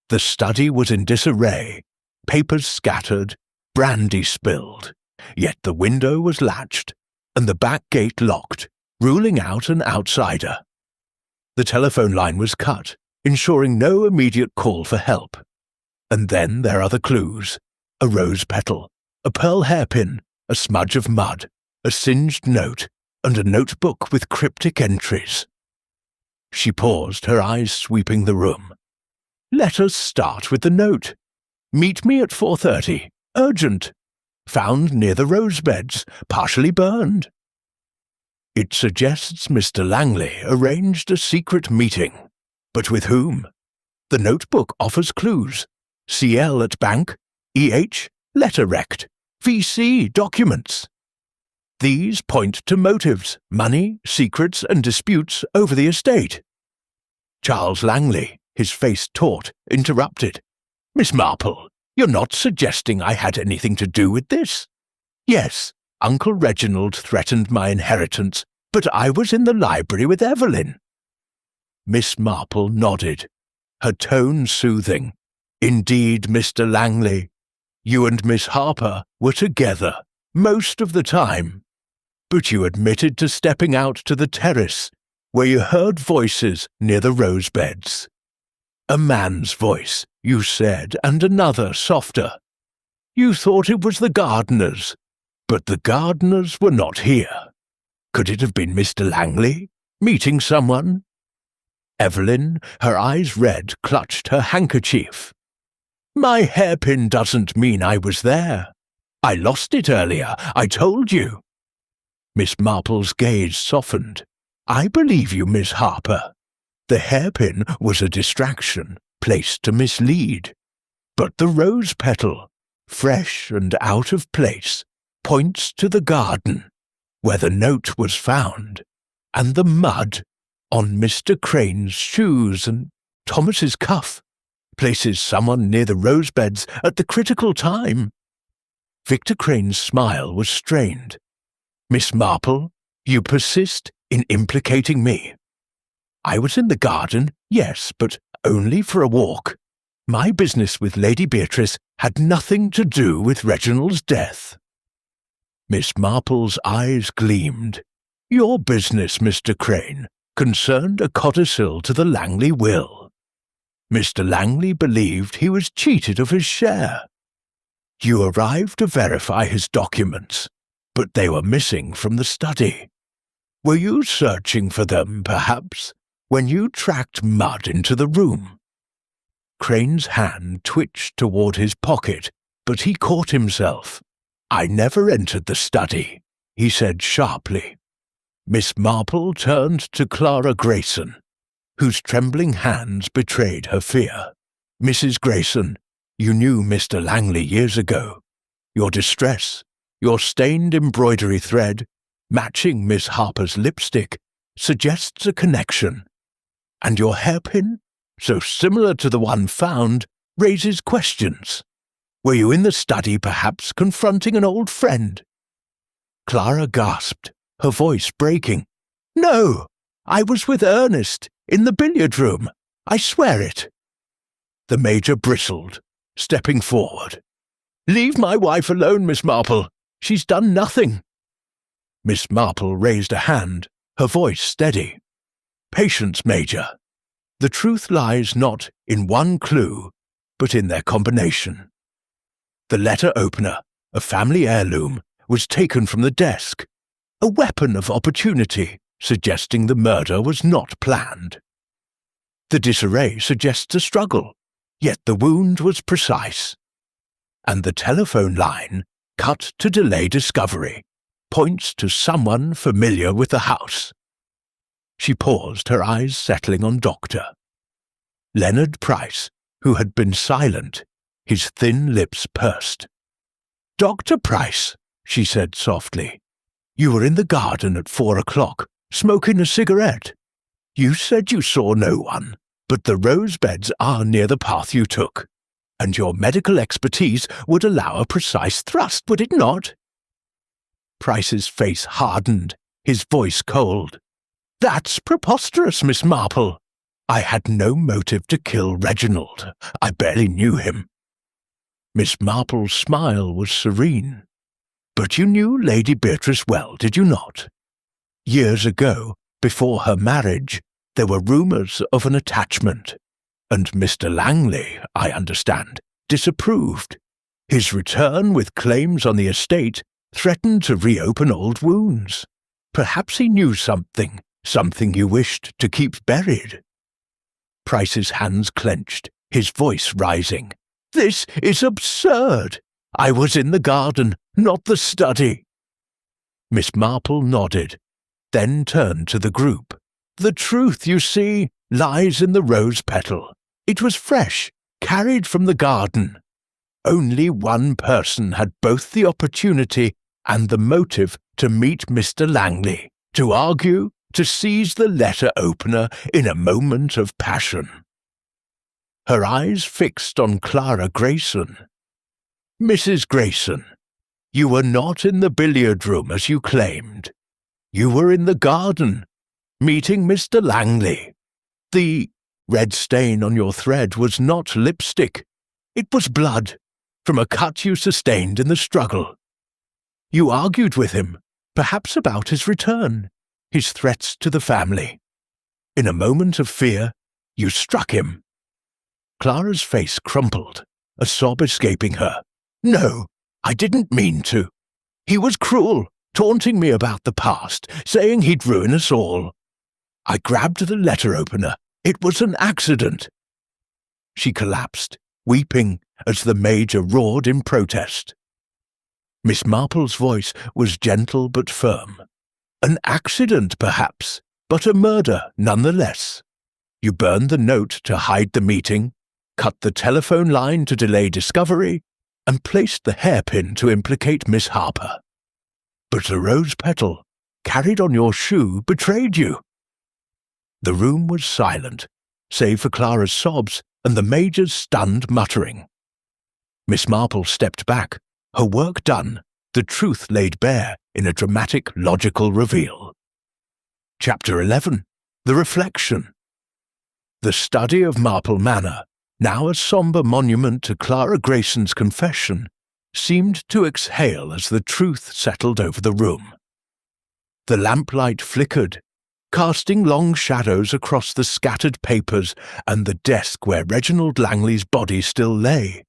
The study was in disarray, papers scattered, brandy spilled, yet the window was latched, and the back gate locked, ruling out an outsider. The telephone line was cut, ensuring no immediate call for help. And then there are the clues: a rose petal, a pearl hairpin, a smudge of mud, a singed note, and a notebook with cryptic entries. She paused, her eyes sweeping the room. let us start with the note. Meet me at 4:30. Urgent. Found near the rose beds, partially burned. It suggests Mr. Langley arranged a secret meeting. But with whom? The notebook offers clues. CL at bank, EH, letter rect, VC documents. These point to motives, money, secrets, and disputes over the estate. Charles Langley, his face taut, interrupted. Miss Marple, you're not suggesting I had anything to do with this? Yes, Uncle Reginald threatened my inheritance, but I was in the library with Evelyn. Miss Marple nodded, her tone soothing. Indeed, Mr. Langley, you and Miss Harper were together most of the time, but you admitted to stepping out to the terrace, where you heard voices near the rose beds. A man's voice, you said, and another softer. You thought it was the gardeners, but the gardeners were not here. Could it have been Mr. Langley, meeting someone? Evelyn, her eyes red, clutched her handkerchief. My hairpin doesn't mean I was there. I lost it earlier, I told you. Miss Marple's gaze softened. I believe you, Miss Harper. The hairpin was a distraction, placed to mislead. But the rose petal, fresh and out of place, points to the garden, where the note was found, and the mud on Mr. Crane's shoes and Thomas's cuff places someone near the rose beds at the critical time. Victor Crane's smile was strained. Miss Marple, you persist in implicating me. I was in the garden, yes, but only for a walk. My business with Lady Beatrice had nothing to do with Reginald's death. Miss Marple's eyes gleamed. Your business, Mr. Crane, concerned a codicil to the Langley will. Mr. Langley believed he was cheated of his share. You arrived to verify his documents, but they were missing from the study. Were you searching for them, perhaps, when you tracked mud into the room? Crane's hand twitched toward his pocket, but he caught himself. I never entered the study, he said sharply. Miss Marple turned to Clara Grayson, whose trembling hands betrayed her fear. Mrs. Grayson, you knew Mr. Langley years ago. Your distress, your stained embroidery thread, matching Miss Harper's lipstick, suggests a connection. And your hairpin, so similar to the one found, raises questions. Were you in the study, perhaps confronting an old friend? Clara gasped, her voice breaking. No, I was with Ernest, in the billiard room. I swear it. The Major bristled, stepping forward. Leave my wife alone, Miss Marple. She's done nothing. Miss Marple raised a hand, her voice steady. Patience, Major. The truth lies not in one clue, but in their combination. The letter opener, a family heirloom, was taken from the desk, a weapon of opportunity, suggesting the murder was not planned. The disarray suggests a struggle, yet the wound was precise. And the telephone line, cut to delay discovery, points to someone familiar with the house. She paused, her eyes settling on Doctor. Leonard Price, who had been silent, his thin lips pursed. Dr. Price, she said softly, you were in the garden at 4 o'clock, smoking a cigarette. You said you saw no one, but the rose beds are near the path you took, and your medical expertise would allow a precise thrust, would it not? Price's face hardened, his voice cold. That's preposterous, Miss Marple. I had no motive to kill Reginald. I barely knew him. Miss Marple's smile was serene. But you knew Lady Beatrice well, did you not? Years ago, before her marriage, there were rumours of an attachment, and Mr. Langley, I understand, disapproved. His return with claims on the estate threatened to reopen old wounds. Perhaps he knew something you wished to keep buried. Price's hands clenched, his voice rising. "This is absurd! I was in the garden, not the study." Miss Marple nodded, then turned to the group. "The truth, you see, lies in the rose petal. It was fresh, carried from the garden. Only one person had both the opportunity and the motive to meet Mr. Langley, to argue, to seize the letter opener in a moment of passion." Her eyes fixed on Clara Grayson. "Mrs. Grayson, you were not in the billiard room as you claimed. You were in the garden, meeting Mr. Langley. The red stain on your thread was not lipstick. It was blood, from a cut you sustained in the struggle. You argued with him, perhaps about his return, his threats to the family. In a moment of fear, you struck him." Clara's face crumpled, a sob escaping her. "No, I didn't mean to. He was cruel, taunting me about the past, saying he'd ruin us all. I grabbed the letter opener. It was an accident." She collapsed, weeping as the Major roared in protest. Miss Marple's voice was gentle but firm. "An accident, perhaps, but a murder nonetheless. You burned the note to hide the meeting, cut the telephone line to delay discovery, and placed the hairpin to implicate Miss Harper. But the rose petal, carried on your shoe, betrayed you." The room was silent, save for Clara's sobs and the Major's stunned muttering. Miss Marple stepped back, her work done, the truth laid bare in a dramatic, logical reveal. Chapter 11. The Reflection. The study of Marple Manor, now a sombre monument to Clara Grayson's confession, seemed to exhale as the truth settled over the room. The lamplight flickered, casting long shadows across the scattered papers and the desk where Reginald Langley's body still lay,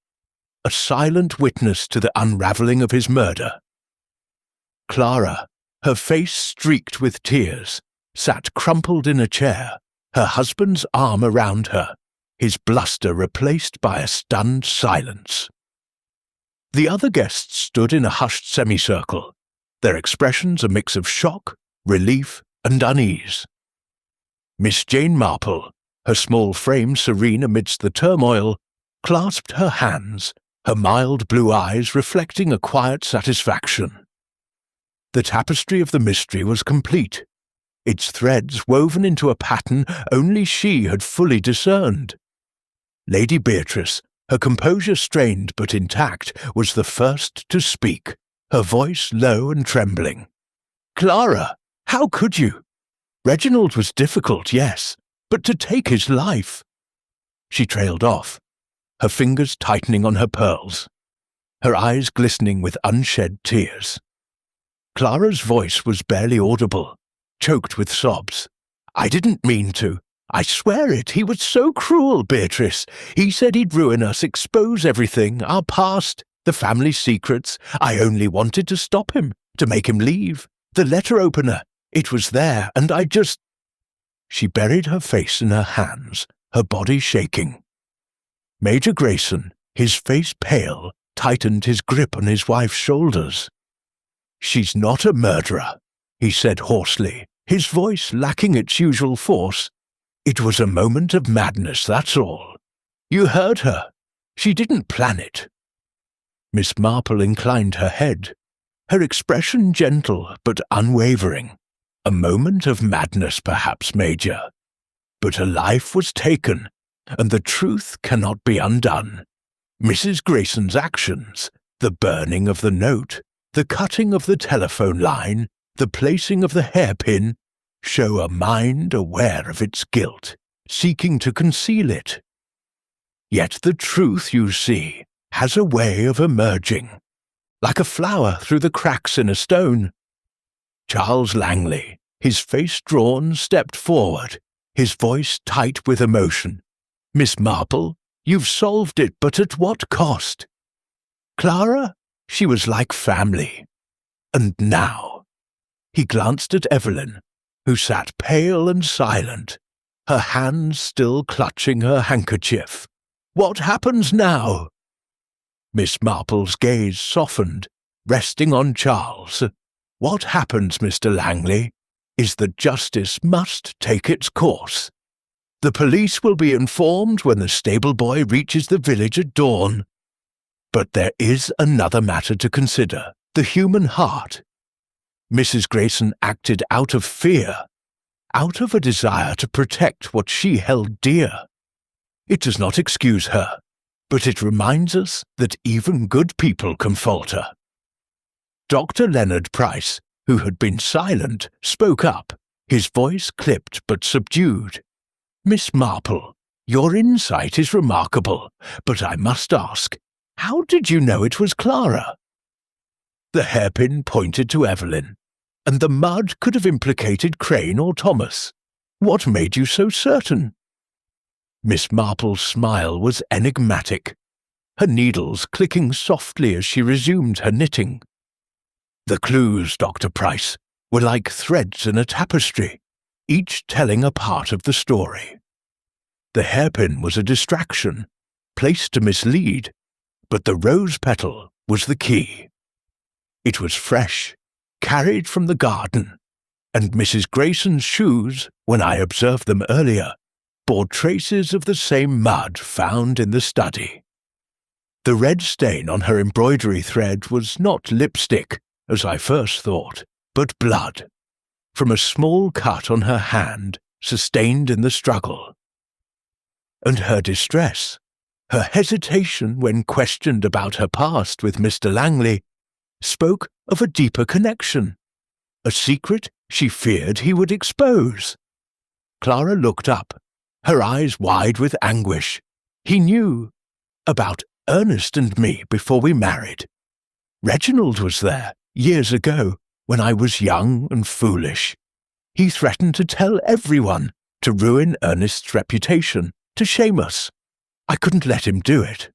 a silent witness to the unravelling of his murder. Clara, her face streaked with tears, sat crumpled in a chair, her husband's arm around her, his bluster replaced by a stunned silence. The other guests stood in a hushed semicircle, their expressions a mix of shock, relief, and unease. Miss Jane Marple, her small frame serene amidst the turmoil, clasped her hands, her mild blue eyes reflecting a quiet satisfaction. The tapestry of the mystery was complete, its threads woven into a pattern only she had fully discerned. Lady Beatrice, her composure strained but intact, was the first to speak, her voice low and trembling. "Clara, how could you? Reginald was difficult, yes, but to take his life—" She trailed off, her fingers tightening on her pearls, her eyes glistening with unshed tears. Clara's voice was barely audible, choked with sobs. "I didn't mean to. I swear it. He was so cruel, Beatrice. He said he'd ruin us, expose everything, our past, the family secrets. I only wanted to stop him, to make him leave. The letter opener. It was there, and I just—" She buried her face in her hands, her body shaking. Major Grayson, his face pale, tightened his grip on his wife's shoulders. "She's not a murderer," he said hoarsely, his voice lacking its usual force. "It was a moment of madness, that's all. You heard her. She didn't plan it." Miss Marple inclined her head, her expression gentle but unwavering. "A moment of madness, perhaps, Major. But a life was taken, and the truth cannot be undone. Mrs. Grayson's actions, the burning of the note, the cutting of the telephone line, the placing of the hairpin, show a mind aware of its guilt, seeking to conceal it. Yet the truth, you see, has a way of emerging, like a flower through the cracks in a stone. Charles Langley, his face drawn, stepped forward, his voice tight with emotion. "Miss Marple, you've solved it, but at what cost? Clara, she was like family. And now—" He glanced at Evelyn, who sat pale and silent, her hands still clutching her handkerchief. What happens now?" Miss Marple's gaze softened, resting on Charles. "What happens, Mr. Langley, is that justice must take its course. The police will be informed when the stable boy reaches the village at dawn. But there is another matter to consider, the human heart. Mrs. Grayson acted out of fear, out of a desire to protect what she held dear. It does not excuse her, but it reminds us that even good people can falter." Dr. Leonard Price, who had been silent, spoke up, his voice clipped but subdued. "Miss Marple, your insight is remarkable, but I must ask, how did you know it was Clara?" The hairpin pointed to Evelyn, and the mud could have implicated Crane or Thomas. "What made you so certain?" Miss Marple's smile was enigmatic, her needles clicking softly as she resumed her knitting. "The clues, Dr. Price, were like threads in a tapestry, each telling a part of the story. The hairpin was a distraction, placed to mislead, but the rose petal was the key. It was fresh, carried from the garden, and Mrs. Grayson's shoes, when I observed them earlier, bore traces of the same mud found in the study. The red stain on her embroidery thread was not lipstick, as I first thought, but blood, from a small cut on her hand sustained in the struggle. And her distress, her hesitation when questioned about her past with Mr. Langley, spoke of a deeper connection, a secret she feared he would expose. Clara looked up, her eyes wide with anguish. He knew about Ernest and me before we married. Reginald was there, years ago, when I was young and foolish. He threatened to tell everyone, to ruin Ernest's reputation, to shame us. I couldn't let him do it."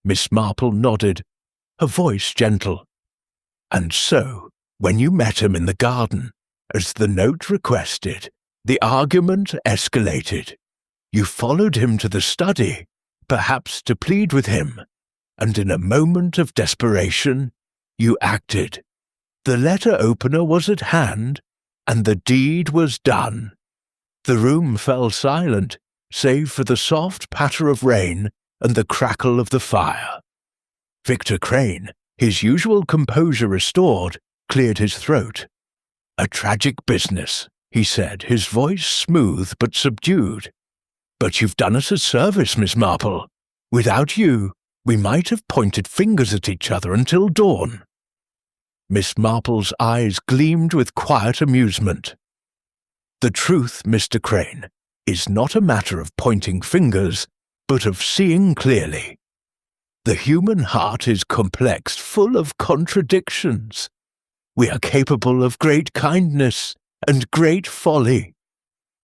Miss Marple nodded, her voice gentle. "And so, when you met him in the garden, as the note requested, the argument escalated. You followed him to the study, perhaps to plead with him, and in a moment of desperation, you acted. The letter opener was at hand, and the deed was done. The room fell silent, save for the soft patter of rain and the crackle of the fire. Victor Crane, his usual composure restored, cleared his throat. "A tragic business," he said, his voice smooth but subdued. "But you've done us a service, Miss Marple. Without you, we might have pointed fingers at each other until dawn." Miss Marple's eyes gleamed with quiet amusement. "The truth, Mr. Crane, is not a matter of pointing fingers, but of seeing clearly. The human heart is complex, full of contradictions. We are capable of great kindness and great folly.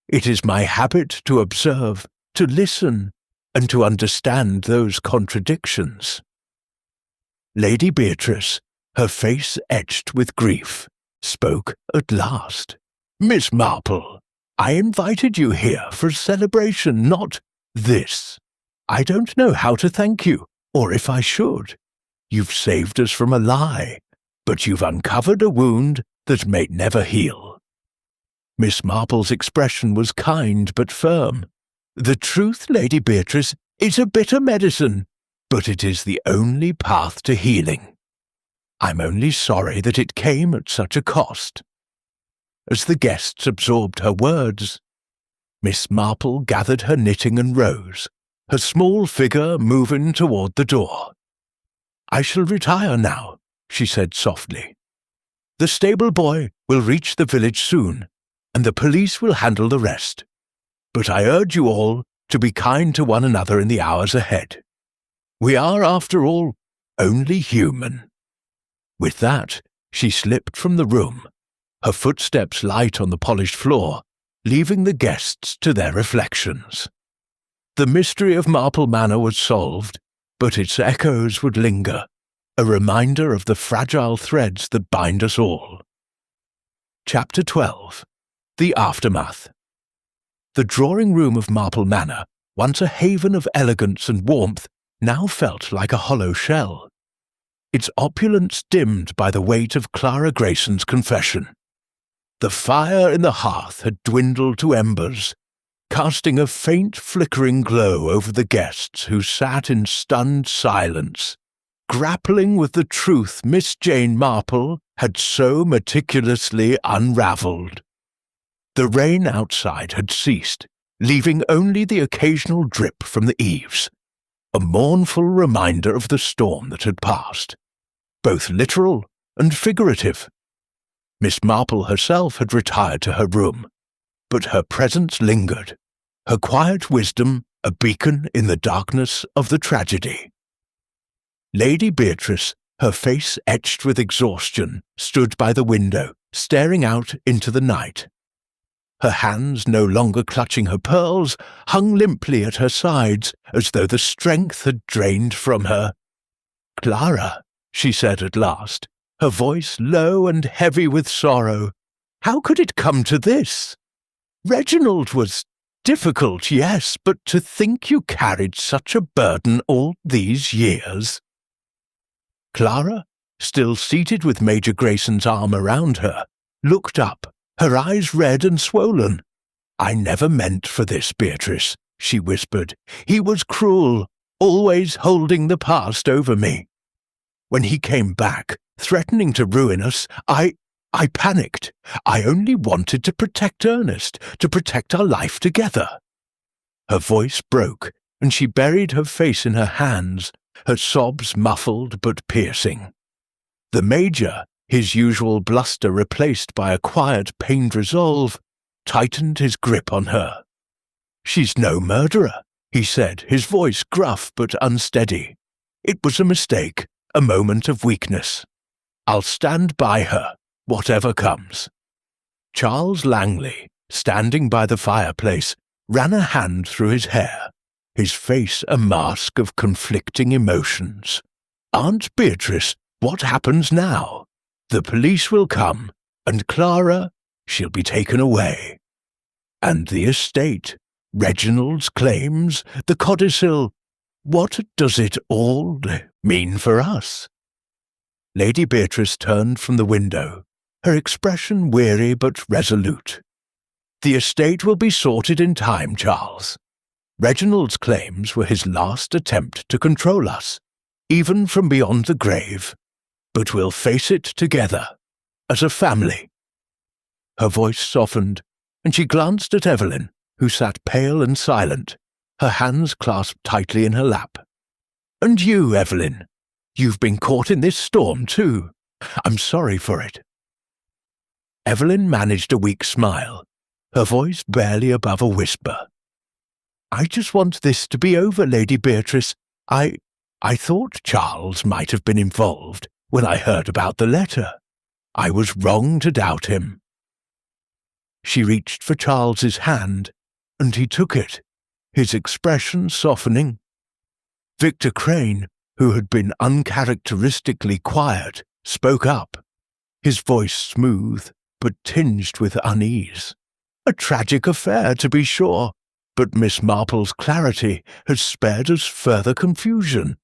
It is my habit to observe, to listen, and to understand those contradictions." Lady Beatrice, her face etched with grief, spoke at last. "Miss Marple, I invited you here for a celebration, not this. I don't know how to thank you, or if I should. You've saved us from a lie, but you've uncovered a wound that may never heal." Miss Marple's expression was kind but firm. "The truth, Lady Beatrice, is a bitter medicine, but it is the only path to healing. I'm only sorry that it came at such a cost." As the guests absorbed her words, Miss Marple gathered her knitting and rose, her small figure moving toward the door. "I shall retire now," she said softly. "The stable boy will reach the village soon, and the police will handle the rest. But I urge you all to be kind to one another in the hours ahead. We are, after all, only human." With that, she slipped from the room, her footsteps light on the polished floor, leaving the guests to their reflections. The mystery of Marple Manor was solved, but its echoes would linger, a reminder of the fragile threads that bind us all. Chapter 12. The Aftermath. The drawing-room of Marple Manor once a haven of elegance and warmth, now felt like a hollow shell. Its opulence dimmed by the weight of Clara Grayson's confession. The fire in the hearth had dwindled to embers, casting a faint flickering glow over the guests who sat in stunned silence, grappling with the truth Miss Jane Marple had so meticulously unravelled. The rain outside had ceased, leaving only the occasional drip from the eaves, a mournful reminder of the storm that had passed, both literal and figurative. Miss Marple herself had retired to her room, but her presence lingered, her quiet wisdom a beacon in the darkness of the tragedy. Lady Beatrice, her face etched with exhaustion, stood by the window, staring out into the night. Her hands, no longer clutching her pearls, hung limply at her sides as though the strength had drained from her. "Clara," she said at last, her voice low and heavy with sorrow, "how could it come to this? Reginald was difficult, yes, but to think you carried such a burden all these years." Clara, still seated with Major Grayson's arm around her, looked up, her eyes red and swollen. "I never meant for this, Beatrice," she whispered. "He was cruel, always holding the past over me. When he came back, threatening to ruin us, I panicked. I only wanted to protect Ernest, to protect our life together." Her voice broke, and she buried her face in her hands, her sobs muffled but piercing. The Major, his usual bluster replaced by a quiet, pained resolve, tightened his grip on her. "She's no murderer," he said, his voice gruff but unsteady. "It was a mistake, a moment of weakness. I'll stand by her, whatever comes." Charles Langley, standing by the fireplace, ran a hand through his hair, his face a mask of conflicting emotions. "Aunt Beatrice, what happens now? The police will come, and Clara, she'll be taken away. And the estate, Reginald's claims, the codicil, what does it all mean for us?" Lady Beatrice turned from the window, her expression weary but resolute. "The estate will be sorted in time, Charles. Reginald's claims were his last attempt to control us, even from beyond the grave. But we'll face it together, as a family." Her voice softened, and she glanced at Evelyn, who sat pale and silent, her hands clasped tightly in her lap. "And you, Evelyn, you've been caught in this storm too. I'm sorry for it." Evelyn managed a weak smile, her voice barely above a whisper. "I just want this to be over, Lady Beatrice. I thought Charles might have been involved when I heard about the letter. I was wrong to doubt him." She reached for Charles's hand, and he took it, his expression softening. Victor Crane, who had been uncharacteristically quiet, spoke up, his voice smooth but tinged with unease. "A tragic affair, to be sure, but Miss Marple's clarity has spared us further confusion.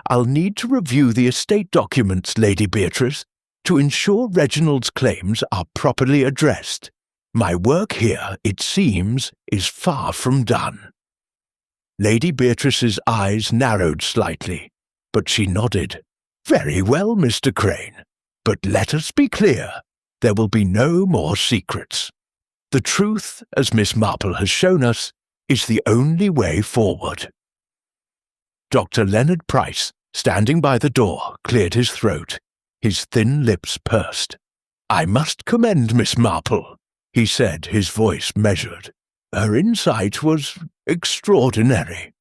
I'll need to review the estate documents, Lady Beatrice, to ensure Reginald's claims are properly addressed. My work here, it seems, is far from done." Lady Beatrice's eyes narrowed slightly, but she nodded. "Very well, Mr. Crane, but let us be clear. There will be no more secrets. The truth, as Miss Marple has shown us, is the only way forward." Dr. Leonard Price, standing by the door, cleared his throat, his thin lips pursed. "I must commend Miss Marple," he said, his voice measured. "Her insight was extraordinary.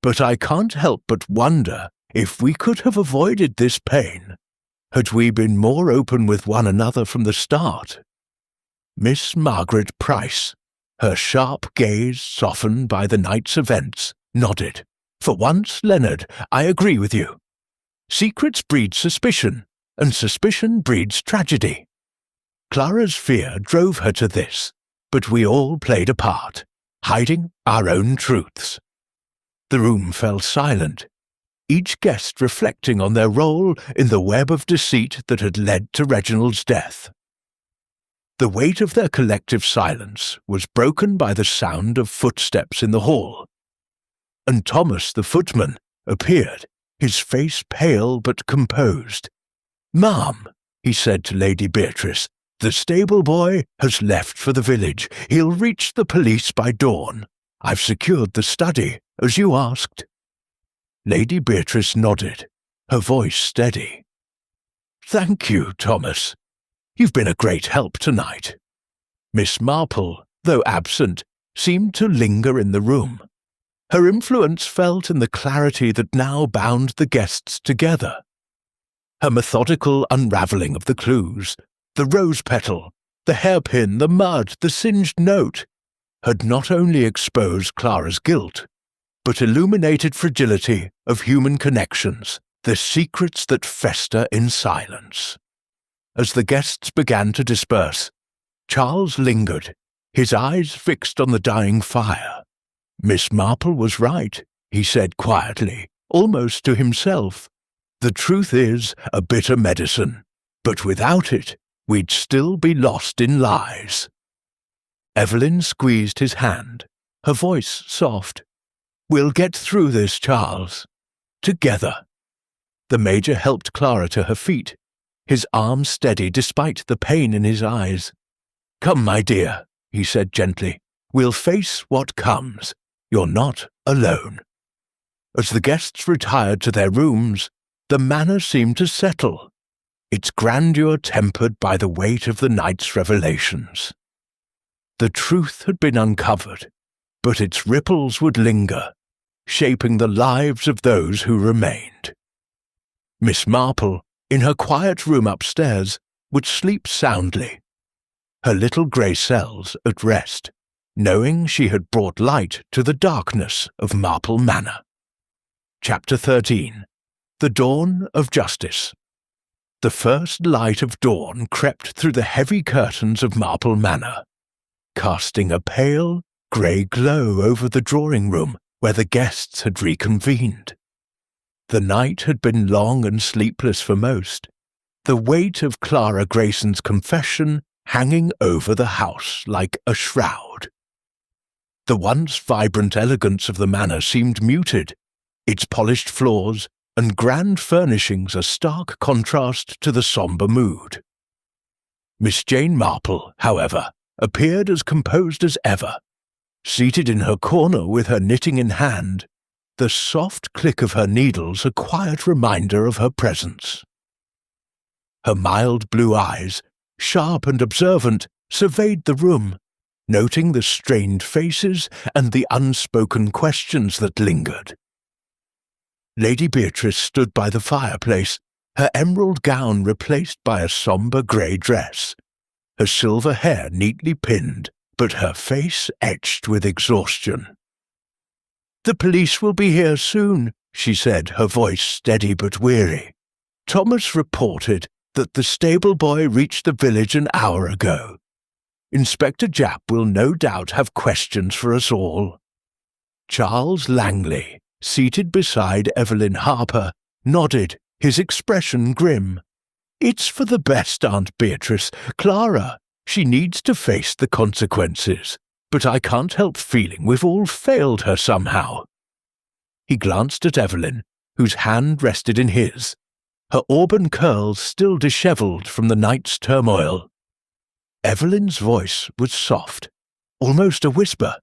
But I can't help but wonder if we could have avoided this pain had we been more open with one another from the start." Miss Margaret Price, her sharp gaze softened by the night's events, nodded. "For once, Leonard, I agree with you. Secrets breed suspicion, and suspicion breeds tragedy. Clara's fear drove her to this, but we all played a part, hiding our own truths. The room fell silent, each guest reflecting on their role in the web of deceit that had led to Reginald's death. The weight of their collective silence was broken by the sound of footsteps in the hall, and Thomas the footman appeared, his face pale but composed. "Ma'am," he said to Lady Beatrice, "the stable boy has left for the village. He'll reach the police by dawn. I've secured the study, as you asked." Lady Beatrice nodded, her voice steady. "Thank you, Thomas. You've been a great help tonight." Miss Marple, though absent, seemed to linger in the room, her influence felt in the clarity that now bound the guests together. Her methodical unravelling of the clues, the rose petal, the hairpin, the mud, the singed note, had not only exposed Clara's guilt, but illuminated fragility of human connections, the secrets that fester in silence. As the guests began to disperse, Charles lingered, his eyes fixed on the dying fire. "Miss Marple was right," he said quietly, almost to himself. "The truth is a bitter medicine, but without it, we'd still be lost in lies." Evelyn squeezed his hand, her voice soft. "We'll get through this, Charles. Together." The Major helped Clara to her feet, his arm steady despite the pain in his eyes. "Come, my dear," he said gently. "We'll face what comes. You're not alone." As the guests retired to their rooms, the manor seemed to settle, its grandeur tempered by the weight of the night's revelations. The truth had been uncovered, but its ripples would linger, shaping the lives of those who remained. Miss Marple, in her quiet room upstairs, would sleep soundly, her little grey cells at rest, knowing she had brought light to the darkness of Marple Manor. Chapter 13. The Dawn of Justice. The first light of dawn crept through the heavy curtains of Marple Manor, casting a pale, grey glow over the drawing-room where the guests had reconvened. The night had been long and sleepless for most, the weight of Clara Grayson's confession hanging over the house like a shroud. The once vibrant elegance of the manor seemed muted, its polished floors and grand furnishings a stark contrast to the sombre mood. Miss Jane Marple, however, appeared as composed as ever, seated in her corner with her knitting in hand, the soft click of her needles a quiet reminder of her presence. Her mild blue eyes, sharp and observant, surveyed the room, noting the strained faces and the unspoken questions that lingered. Lady Beatrice stood by the fireplace, her emerald gown replaced by a sombre grey dress, her silver hair neatly pinned, but her face etched with exhaustion. "The police will be here soon," she said, her voice steady but weary. "Thomas reported that the stable boy reached the village an hour ago. Inspector Japp will no doubt have questions for us all." Charles Langley, seated beside Evelyn Harper, nodded, his expression grim. "It's for the best, Aunt Beatrice. Clara, she needs to face the consequences, but I can't help feeling we've all failed her somehow." He glanced at Evelyn, whose hand rested in his, her auburn curls still dishevelled from the night's turmoil. Evelyn's voice was soft, almost a whisper.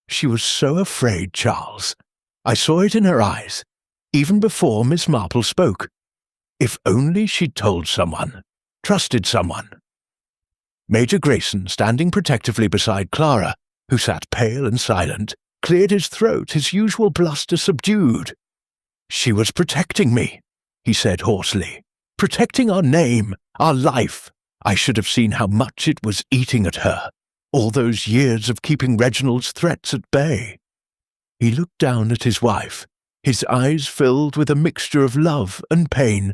She was so afraid, Charles. I saw it in her eyes, even before Miss Marple spoke. If only she'd told someone, trusted someone. Major Grayson, standing protectively beside Clara, who sat pale and silent, cleared his throat, his usual bluster subdued. "She was protecting me," he said hoarsely. "Protecting our name, our life. I should have seen how much it was eating at her, all those years of keeping Reginald's threats at bay." He looked down at his wife, his eyes filled with a mixture of love and pain.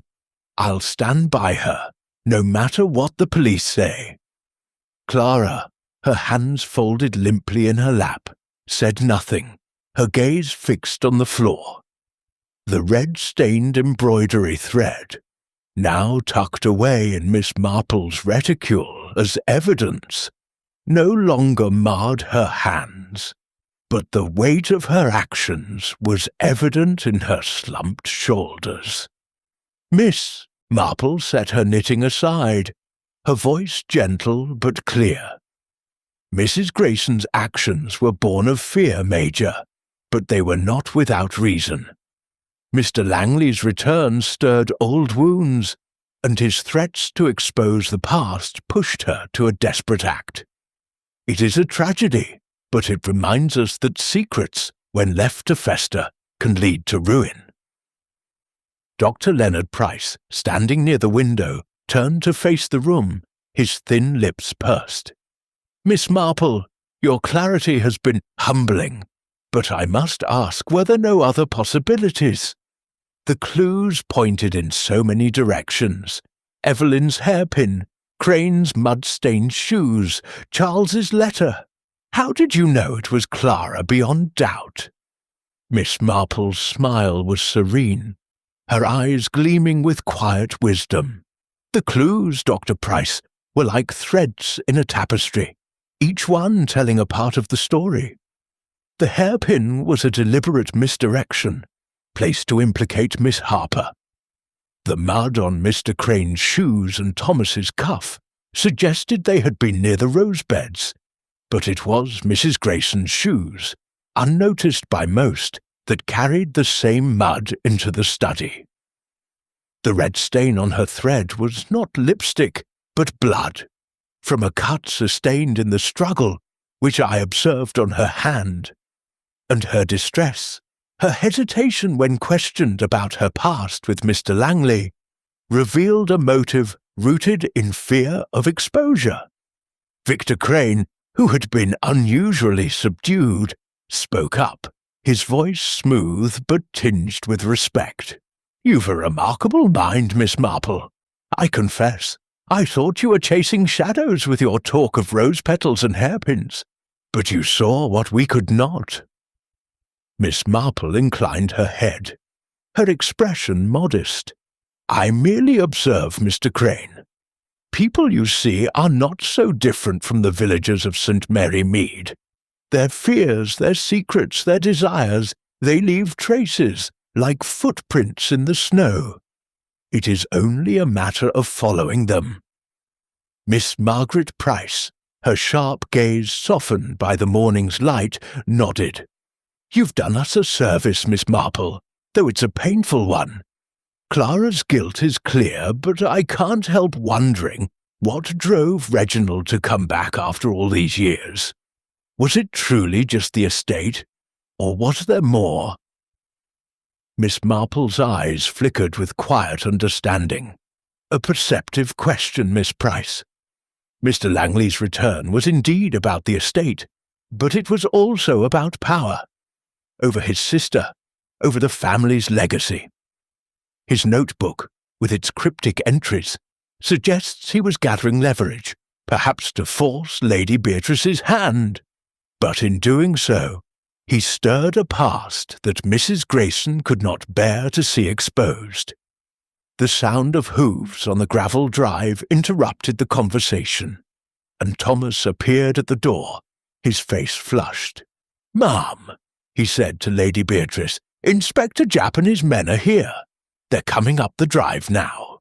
"I'll stand by her, no matter what the police say." Clara, her hands folded limply in her lap, said nothing, her gaze fixed on the floor. The red-stained embroidery thread, now tucked away in Miss Marple's reticule as evidence, no longer marred her hands, but the weight of her actions was evident in her slumped shoulders. Miss Marple set her knitting aside, her voice gentle but clear. Mrs. Grayson's actions were born of fear, Major, but they were not without reason. Mr. Langley's return stirred old wounds, and his threats to expose the past pushed her to a desperate act. It is a tragedy, but it reminds us that secrets, when left to fester, can lead to ruin. Dr. Leonard Price, standing near the window, turned to face the room, his thin lips pursed. "Miss Marple, your clarity has been humbling, but I must ask, were there no other possibilities? The clues pointed in so many directions. Evelyn's hairpin, Crane's mud-stained shoes, Charles's letter. How did you know it was Clara beyond doubt?" Miss Marple's smile was serene, her eyes gleaming with quiet wisdom. "The clues, Dr. Price, were like threads in a tapestry, each one telling a part of the story. The hairpin was a deliberate misdirection, placed to implicate Miss Harper. The mud on Mr. Crane's shoes and Thomas's cuff suggested they had been near the rose beds, but it was Mrs. Grayson's shoes, unnoticed by most, that carried the same mud into the study. The red stain on her thread was not lipstick, but blood, from a cut sustained in the struggle, which I observed on her hand. And her distress, her hesitation when questioned about her past with Mr. Langley, revealed a motive rooted in fear of exposure. Victor Crane, who had been unusually subdued, spoke up, his voice smooth but tinged with respect. "You've a remarkable mind, Miss Marple. I confess, I thought you were chasing shadows with your talk of rose petals and hairpins, but you saw what we could not." Miss Marple inclined her head, her expression modest. "I merely observe, Mr. Crane. People, you see, are not so different from the villagers of St. Mary Mead. Their fears, their secrets, their desires, they leave traces, like footprints in the snow. It is only a matter of following them." Miss Margaret Price, her sharp gaze softened by the morning's light, nodded. "You've done us a service, Miss Marple, though it's a painful one. Clara's guilt is clear, but I can't help wondering what drove Reginald to come back after all these years. Was it truly just the estate, or was there more?" Miss Marple's eyes flickered with quiet understanding. "A perceptive question, Miss Price. Mr. Langley's return was indeed about the estate, but it was also about power. Over his sister, over the family's legacy. His notebook, with its cryptic entries, suggests he was gathering leverage, perhaps to force Lady Beatrice's hand. But in doing so, he stirred a past that Mrs. Grayson could not bear to see exposed." The sound of hooves on the gravel drive interrupted the conversation, and Thomas appeared at the door, his face flushed. "Ma'am," he said to Lady Beatrice, "Inspector Japp and his men are here. They're coming up the drive now."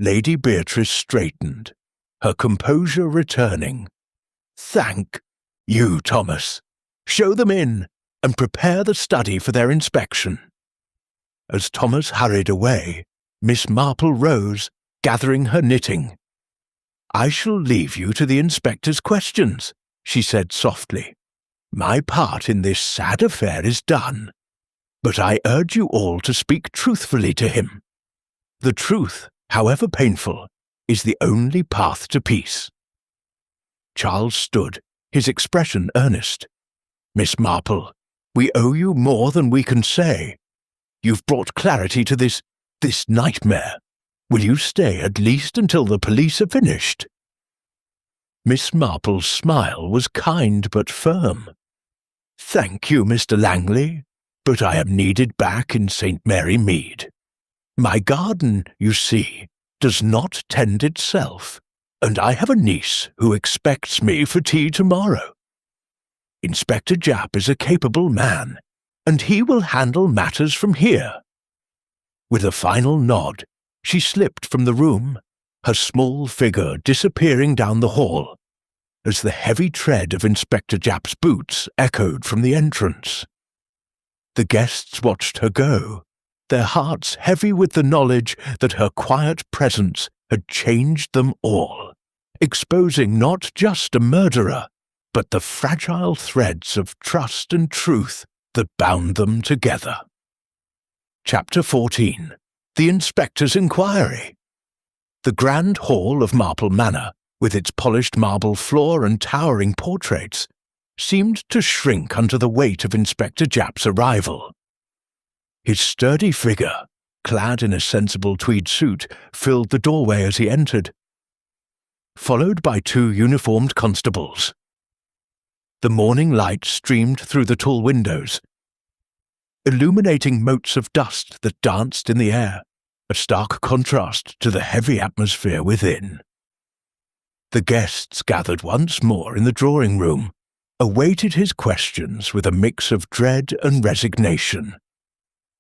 Lady Beatrice straightened, her composure returning. "Thank you, Thomas. Show them in, and prepare the study for their inspection." As Thomas hurried away, Miss Marple rose, gathering her knitting. "I shall leave you to the inspector's questions," she said softly. "My part in this sad affair is done, but I urge you all to speak truthfully to him. The truth, however painful, is the only path to peace." Charles stood, his expression earnest. "Miss Marple, we owe you more than we can say. You've brought clarity to this nightmare. Will you stay at least until the police are finished?" Miss Marple's smile was kind but firm. "Thank you, Mr. Langley, but I am needed back in St. Mary Mead. My garden, you see, does not tend itself, and I have a niece who expects me for tea tomorrow. Inspector Japp is a capable man, and he will handle matters from here." With a final nod, she slipped from the room, her small figure disappearing down the hall, as the heavy tread of Inspector Japp's boots echoed from the entrance. The guests watched her go, their hearts heavy with the knowledge that her quiet presence had changed them all, exposing not just a murderer, but the fragile threads of trust and truth that bound them together. Chapter 14. The Inspector's Inquiry. The grand hall of Marple Manor, with its polished marble floor and towering portraits, seemed to shrink under the weight of Inspector Japp's arrival. His sturdy figure, clad in a sensible tweed suit, filled the doorway as he entered, followed by 2 uniformed constables. The morning light streamed through the tall windows, illuminating motes of dust that danced in the air, a stark contrast to the heavy atmosphere within. The guests gathered once more in the drawing-room, awaited his questions with a mix of dread and resignation,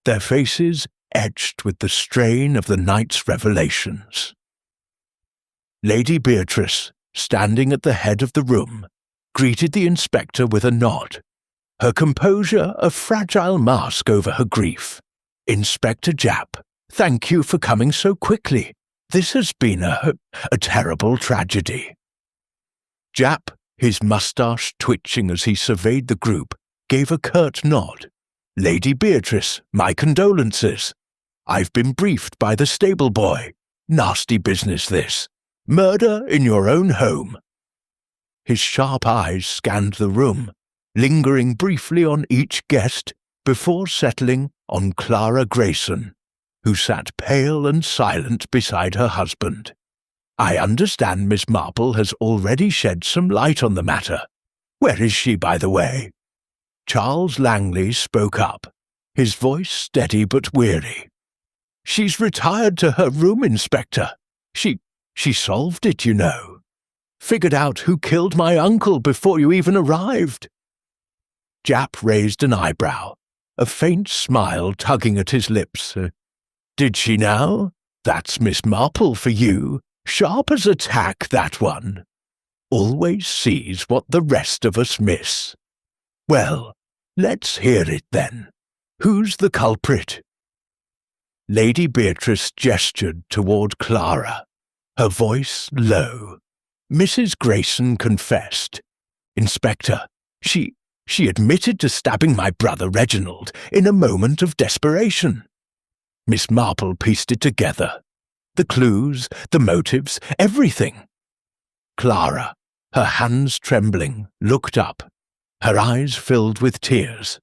their faces etched with the strain of the night's revelations. Lady Beatrice, standing at the head of the room, greeted the inspector with a nod, her composure a fragile mask over her grief. "Inspector Japp, thank you for coming so quickly. This has been a terrible tragedy." Japp, his moustache twitching as he surveyed the group, gave a curt nod. "Lady Beatrice, my condolences. I've been briefed by the stable boy. Nasty business this. Murder in your own home." His sharp eyes scanned the room, lingering briefly on each guest before settling on Clara Grayson, who sat pale and silent beside her husband. "I understand Miss Marple has already shed some light on the matter. Where is she, by the way?" Charles Langley spoke up, his voice steady but weary. "She's retired to her room, Inspector. She solved it, you know. Figured out who killed my uncle before you even arrived." Japp raised an eyebrow, a faint smile tugging at his lips. "Did she now? That's Miss Marple for you. Sharp as a tack, that one. Always sees what the rest of us miss. Well, let's hear it then. Who's the culprit?" Lady Beatrice gestured toward Clara, her voice low. "Mrs. Grayson confessed. Inspector, she admitted to stabbing my brother Reginald in a moment of desperation." Miss Marple pieced it together. The clues, the motives, everything. Clara, her hands trembling, looked up, her eyes filled with tears.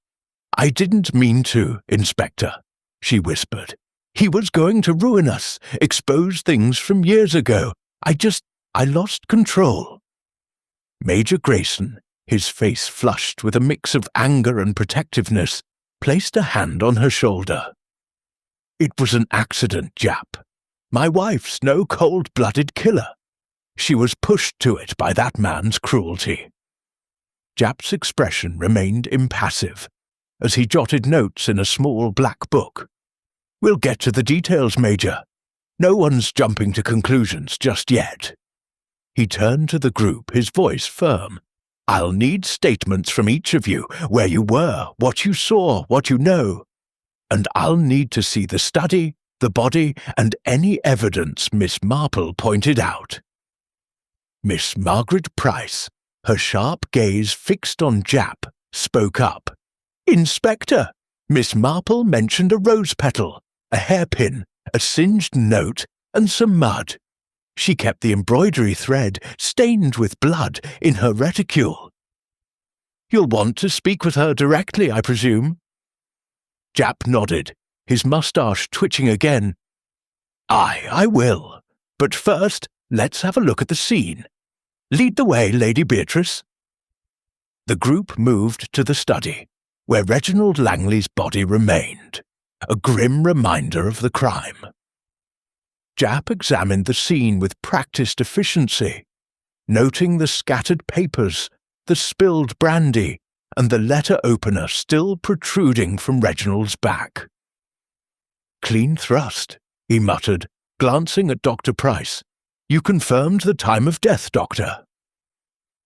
"I didn't mean to, Inspector," she whispered. "He was going to ruin us, expose things from years ago. I lost control." Major Grayson, his face flushed with a mix of anger and protectiveness, placed a hand on her shoulder. "It was an accident, Japp. My wife's no cold-blooded killer. She was pushed to it by that man's cruelty." Japp's expression remained impassive, as he jotted notes in a small black book. "We'll get to the details, Major. No one's jumping to conclusions just yet." He turned to the group, his voice firm. "I'll need statements from each of you, where you were, what you saw, what you know. And I'll need to see the study, the body, and any evidence Miss Marple pointed out." Miss Margaret Price, her sharp gaze fixed on Japp, spoke up. "Inspector, Miss Marple mentioned a rose petal, a hairpin, a singed note, and some mud. She kept the embroidery thread, stained with blood, in her reticule." "You'll want to speak with her directly, I presume?" Japp nodded, his moustache twitching again. "Aye, I will. But first, let's have a look at the scene. Lead the way, Lady Beatrice." The group moved to the study, where Reginald Langley's body remained, a grim reminder of the crime. Japp examined the scene with practiced efficiency, noting the scattered papers, the spilled brandy, and the letter opener still protruding from Reginald's back. "Clean thrust," he muttered, glancing at Dr. Price. "You confirmed the time of death, Doctor."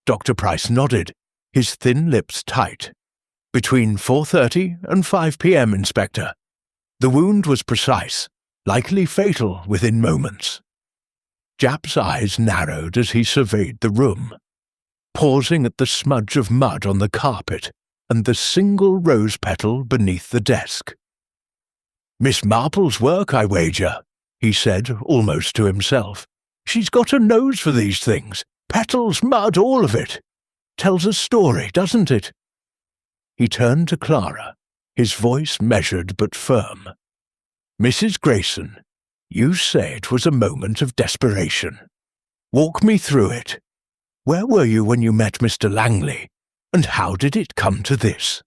Dr. Price nodded, his thin lips tight. "Between 4:30 and 5 p.m., Inspector. The wound was precise, likely fatal within moments." Japp's eyes narrowed as he surveyed the room, pausing at the smudge of mud on the carpet and the single rose petal beneath the desk. "Miss Marple's work, I wager," he said, almost to himself. "She's got a nose for these things. Petals, mud, all of it. Tells a story, doesn't it?" He turned to Clara, his voice measured but firm. "Mrs. Grayson, you say it was a moment of desperation. Walk me through it. Where were you when you met Mr. Langley, and how did it come to this?"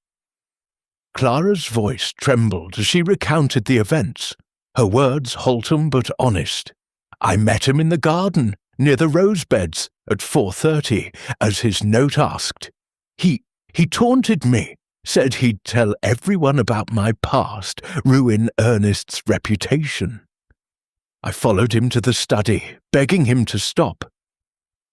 Clara's voice trembled as she recounted the events, her words wholesome but honest. "I met him in the garden, near the rose beds, at 4:30, as his note asked. He taunted me, said he'd tell everyone about my past, ruin Ernest's reputation. I followed him to the study, begging him to stop.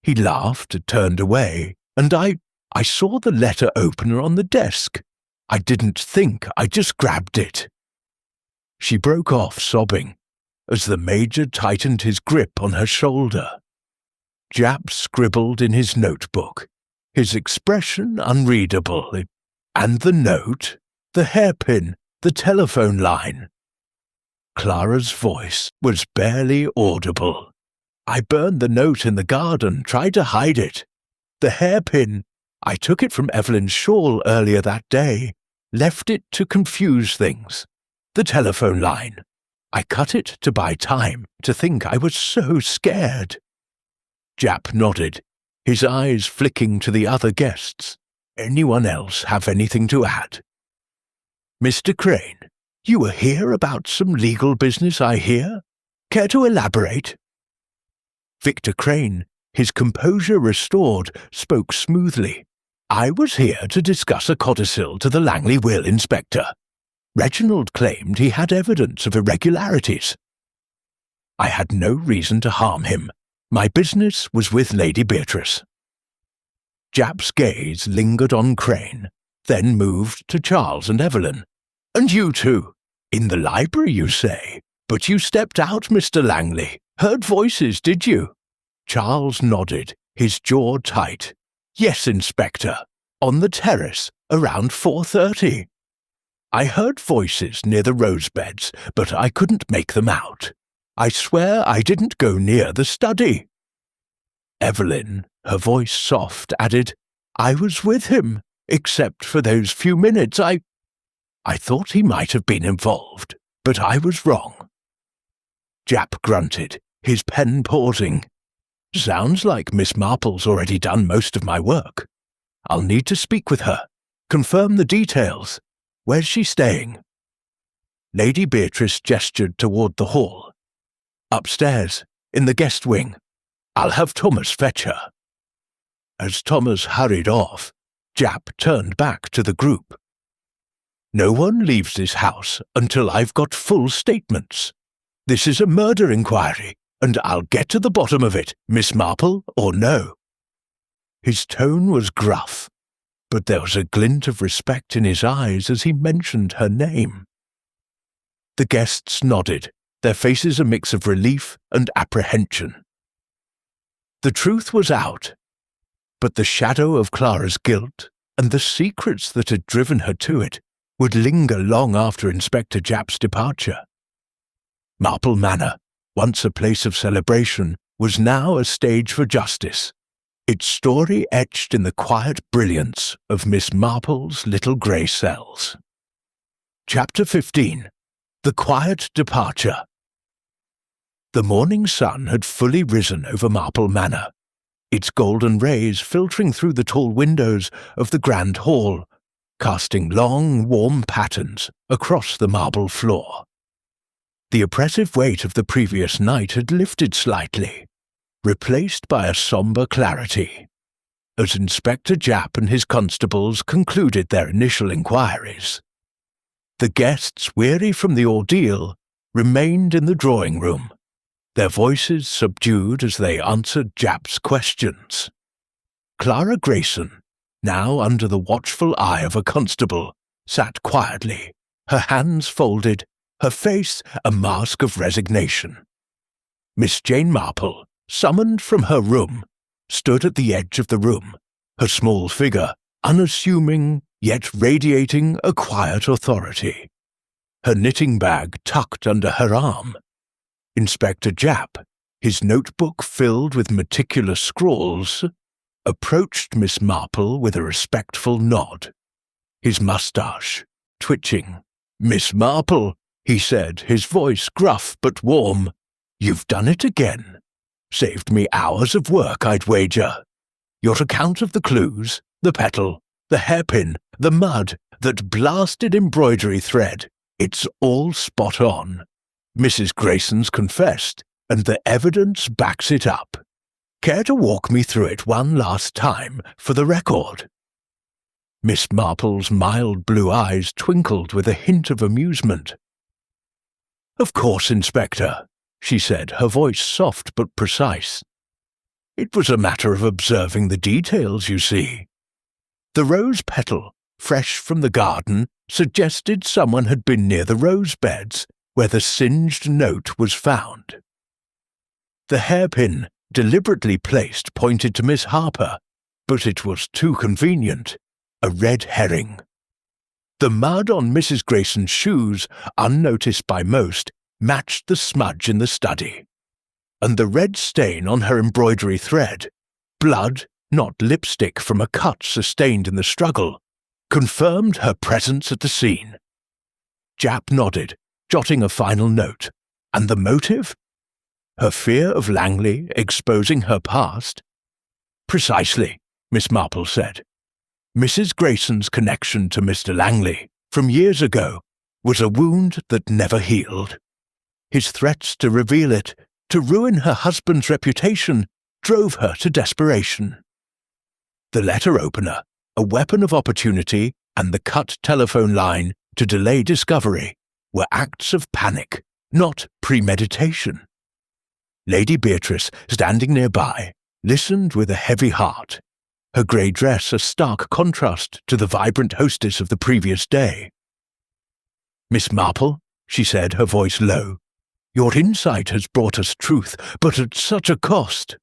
He laughed, turned away, and I saw the letter opener on the desk. I didn't think, I just grabbed it." She broke off, sobbing, as the Major tightened his grip on her shoulder. Japp scribbled in his notebook, his expression unreadable. And the note, the hairpin, the telephone line. Clara's voice was barely audible. "I burned the note in the garden, tried to hide it. The hairpin, I took it from Evelyn's shawl earlier that day, left it to confuse things. The telephone line, I cut it to buy time, to think I was so scared." Japp nodded, his eyes flicking to the other guests. Anyone else have anything to add? "Mr. Crane, you were here about some legal business, I hear. Care to elaborate?" Victor Crane, his composure restored, spoke smoothly. "I was here to discuss a codicil to the Langley will, Inspector. Reginald claimed he had evidence of irregularities. I had no reason to harm him. My business was with Lady Beatrice." Japp's gaze lingered on Crane, then moved to Charles and Evelyn. "And you too. In the library, you say? But you stepped out, Mr. Langley. Heard voices, did you?" Charles nodded, his jaw tight. "Yes, Inspector. On the terrace, around 4:30. I heard voices near the rose beds, but I couldn't make them out. I swear I didn't go near the study." Evelyn, her voice soft, added, "I was with him, except for those few minutes. I thought he might have been involved, but I was wrong." Japp grunted, his pen pausing. "Sounds like Miss Marple's already done most of my work. I'll need to speak with her, confirm the details. Where's she staying?" Lady Beatrice gestured toward the hall. "Upstairs, in the guest wing. I'll have Thomas fetch her." As Thomas hurried off, Japp turned back to the group. "No one leaves this house until I've got full statements. This is a murder inquiry, and I'll get to the bottom of it, Miss Marple or no." His tone was gruff, but there was a glint of respect in his eyes as he mentioned her name. The guests nodded, their faces a mix of relief and apprehension. The truth was out, but the shadow of Clara's guilt and the secrets that had driven her to it would linger long after Inspector Japp's departure. Marple Manor, once a place of celebration, was now a stage for justice, its story etched in the quiet brilliance of Miss Marple's little grey cells. Chapter 15. The Quiet Departure. The morning sun had fully risen over Marple Manor, its golden rays filtering through the tall windows of the grand hall, casting long, warm patterns across the marble floor. The oppressive weight of the previous night had lifted slightly, replaced by a sombre clarity, as Inspector Japp and his constables concluded their initial inquiries. The guests, weary from the ordeal, remained in the drawing room, their voices subdued as they answered Japp's questions. Clara Grayson, now under the watchful eye of a constable, sat quietly, her hands folded, her face a mask of resignation. Miss Jane Marple, summoned from her room, stood at the edge of the room, her small figure unassuming yet radiating a quiet authority, her knitting bag tucked under her arm. Inspector Japp, his notebook filled with meticulous scrawls, approached Miss Marple with a respectful nod, his moustache twitching. "Miss Marple," he said, his voice gruff but warm, "you've done it again. Saved me hours of work, I'd wager. Your account of the clues, the petal, the hairpin, the mud, that blasted embroidery thread, it's all spot on. Mrs. Grayson's confessed, and the evidence backs it up. Care to walk me through it one last time, for the record?" Miss Marple's mild blue eyes twinkled with a hint of amusement. "Of course, Inspector," she said, her voice soft but precise. "It was a matter of observing the details, you see. The rose petal, fresh from the garden, suggested someone had been near the rose beds where the singed note was found. The hairpin, deliberately placed, pointed to Miss Harper, but it was too convenient, a red herring. The mud on Mrs. Grayson's shoes, unnoticed by most, matched the smudge in the study, and the red stain on her embroidery thread, blood, not lipstick from a cut sustained in the struggle, confirmed her presence at the scene." Japp nodded, jotting a final note. "And the motive? Her fear of Langley exposing her past?" "Precisely," Miss Marple said. "Mrs. Grayson's connection to Mr. Langley, from years ago, was a wound that never healed. His threats to reveal it, to ruin her husband's reputation, drove her to desperation. The letter opener, a weapon of opportunity, and the cut telephone line to delay discovery were acts of panic, not premeditation." Lady Beatrice, standing nearby, listened with a heavy heart, her grey dress a stark contrast to the vibrant hostess of the previous day. "Miss Marple," she said, her voice low, "your insight has brought us truth, but at such a cost.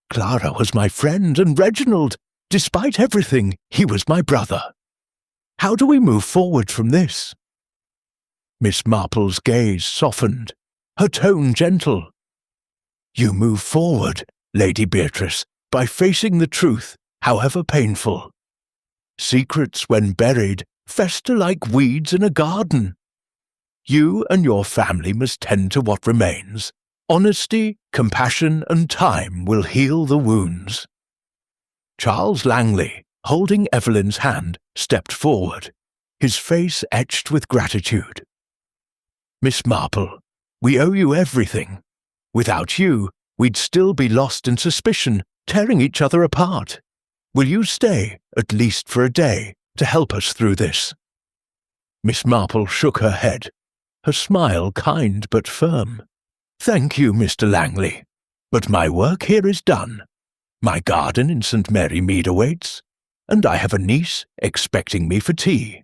Clara was my friend, and Reginald, despite everything, he was my brother. How do we move forward from this?" Miss Marple's gaze softened, her tone gentle. "You move forward, Lady Beatrice, by facing the truth, however painful. Secrets, when buried, fester like weeds in a garden. You and your family must tend to what remains. Honesty, compassion, and time will heal the wounds." Charles Langley, holding Evelyn's hand, stepped forward, his face etched with gratitude. "Miss Marple, we owe you everything. Without you, we'd still be lost in suspicion, tearing each other apart. Will you stay, at least for a day, to help us through this?" Miss Marple shook her head, her smile kind but firm. "Thank you, Mr. Langley, but my work here is done. My garden in St. Mary Mead awaits, and I have a niece expecting me for tea.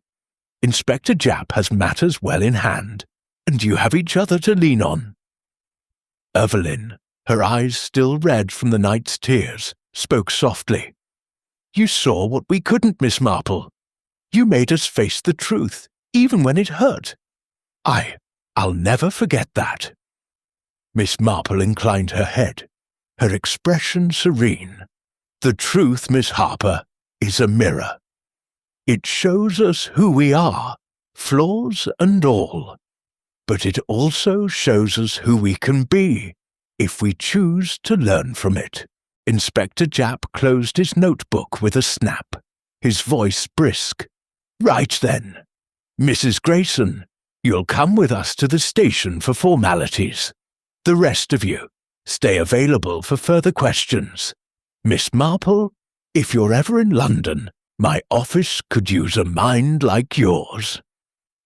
Inspector Japp has matters well in hand, and you have each other to lean on." Evelyn, her eyes still red from the night's tears, spoke softly. "You saw what we couldn't, Miss Marple. You made us face the truth, even when it hurt. I'll never forget that." Miss Marple inclined her head, her expression serene. "The truth, Miss Harper, is a mirror. It shows us who we are, flaws and all. But it also shows us who we can be, if we choose to learn from it." Inspector Japp closed his notebook with a snap, his voice brisk. "Right then. Mrs. Grayson, you'll come with us to the station for formalities. The rest of you, stay available for further questions. Miss Marple, if you're ever in London, my office could use a mind like yours."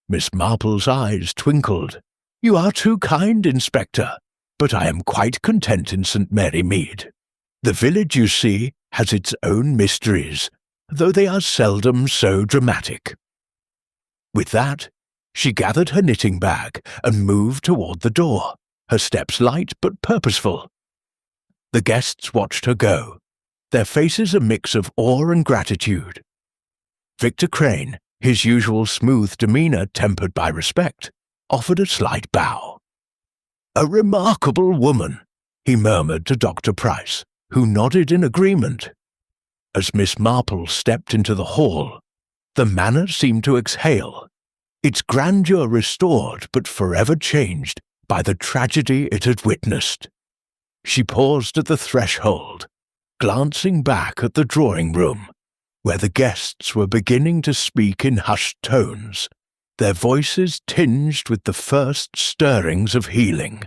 Miss Marple's eyes twinkled. "You are too kind, Inspector, but I am quite content in St. Mary Mead. The village, you see, has its own mysteries, though they are seldom so dramatic." With that, she gathered her knitting bag and moved toward the door, her steps light but purposeful. The guests watched her go, their faces a mix of awe and gratitude. Victor Crane, his usual smooth demeanor tempered by respect, offered a slight bow. "A remarkable woman," he murmured to Dr. Price, who nodded in agreement. As Miss Marple stepped into the hall, the manor seemed to exhale, its grandeur restored but forever changed by the tragedy it had witnessed. She paused at the threshold, glancing back at the drawing room, where the guests were beginning to speak in hushed tones, their voices tinged with the first stirrings of healing.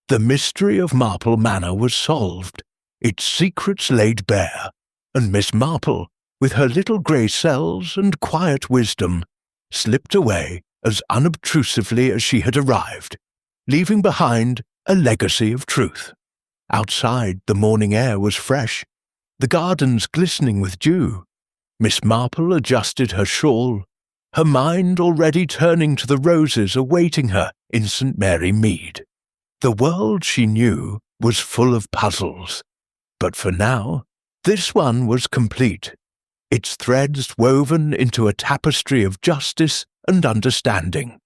The mystery of Marple Manor was solved, its secrets laid bare, and Miss Marple, with her little grey cells and quiet wisdom, slipped away as unobtrusively as she had arrived, leaving behind a legacy of truth. Outside, the morning air was fresh, the gardens glistening with dew. Miss Marple adjusted her shawl, her mind already turning to the roses awaiting her in St. Mary Mead. The world she knew was full of puzzles, but for now, this one was complete, its threads woven into a tapestry of justice and understanding.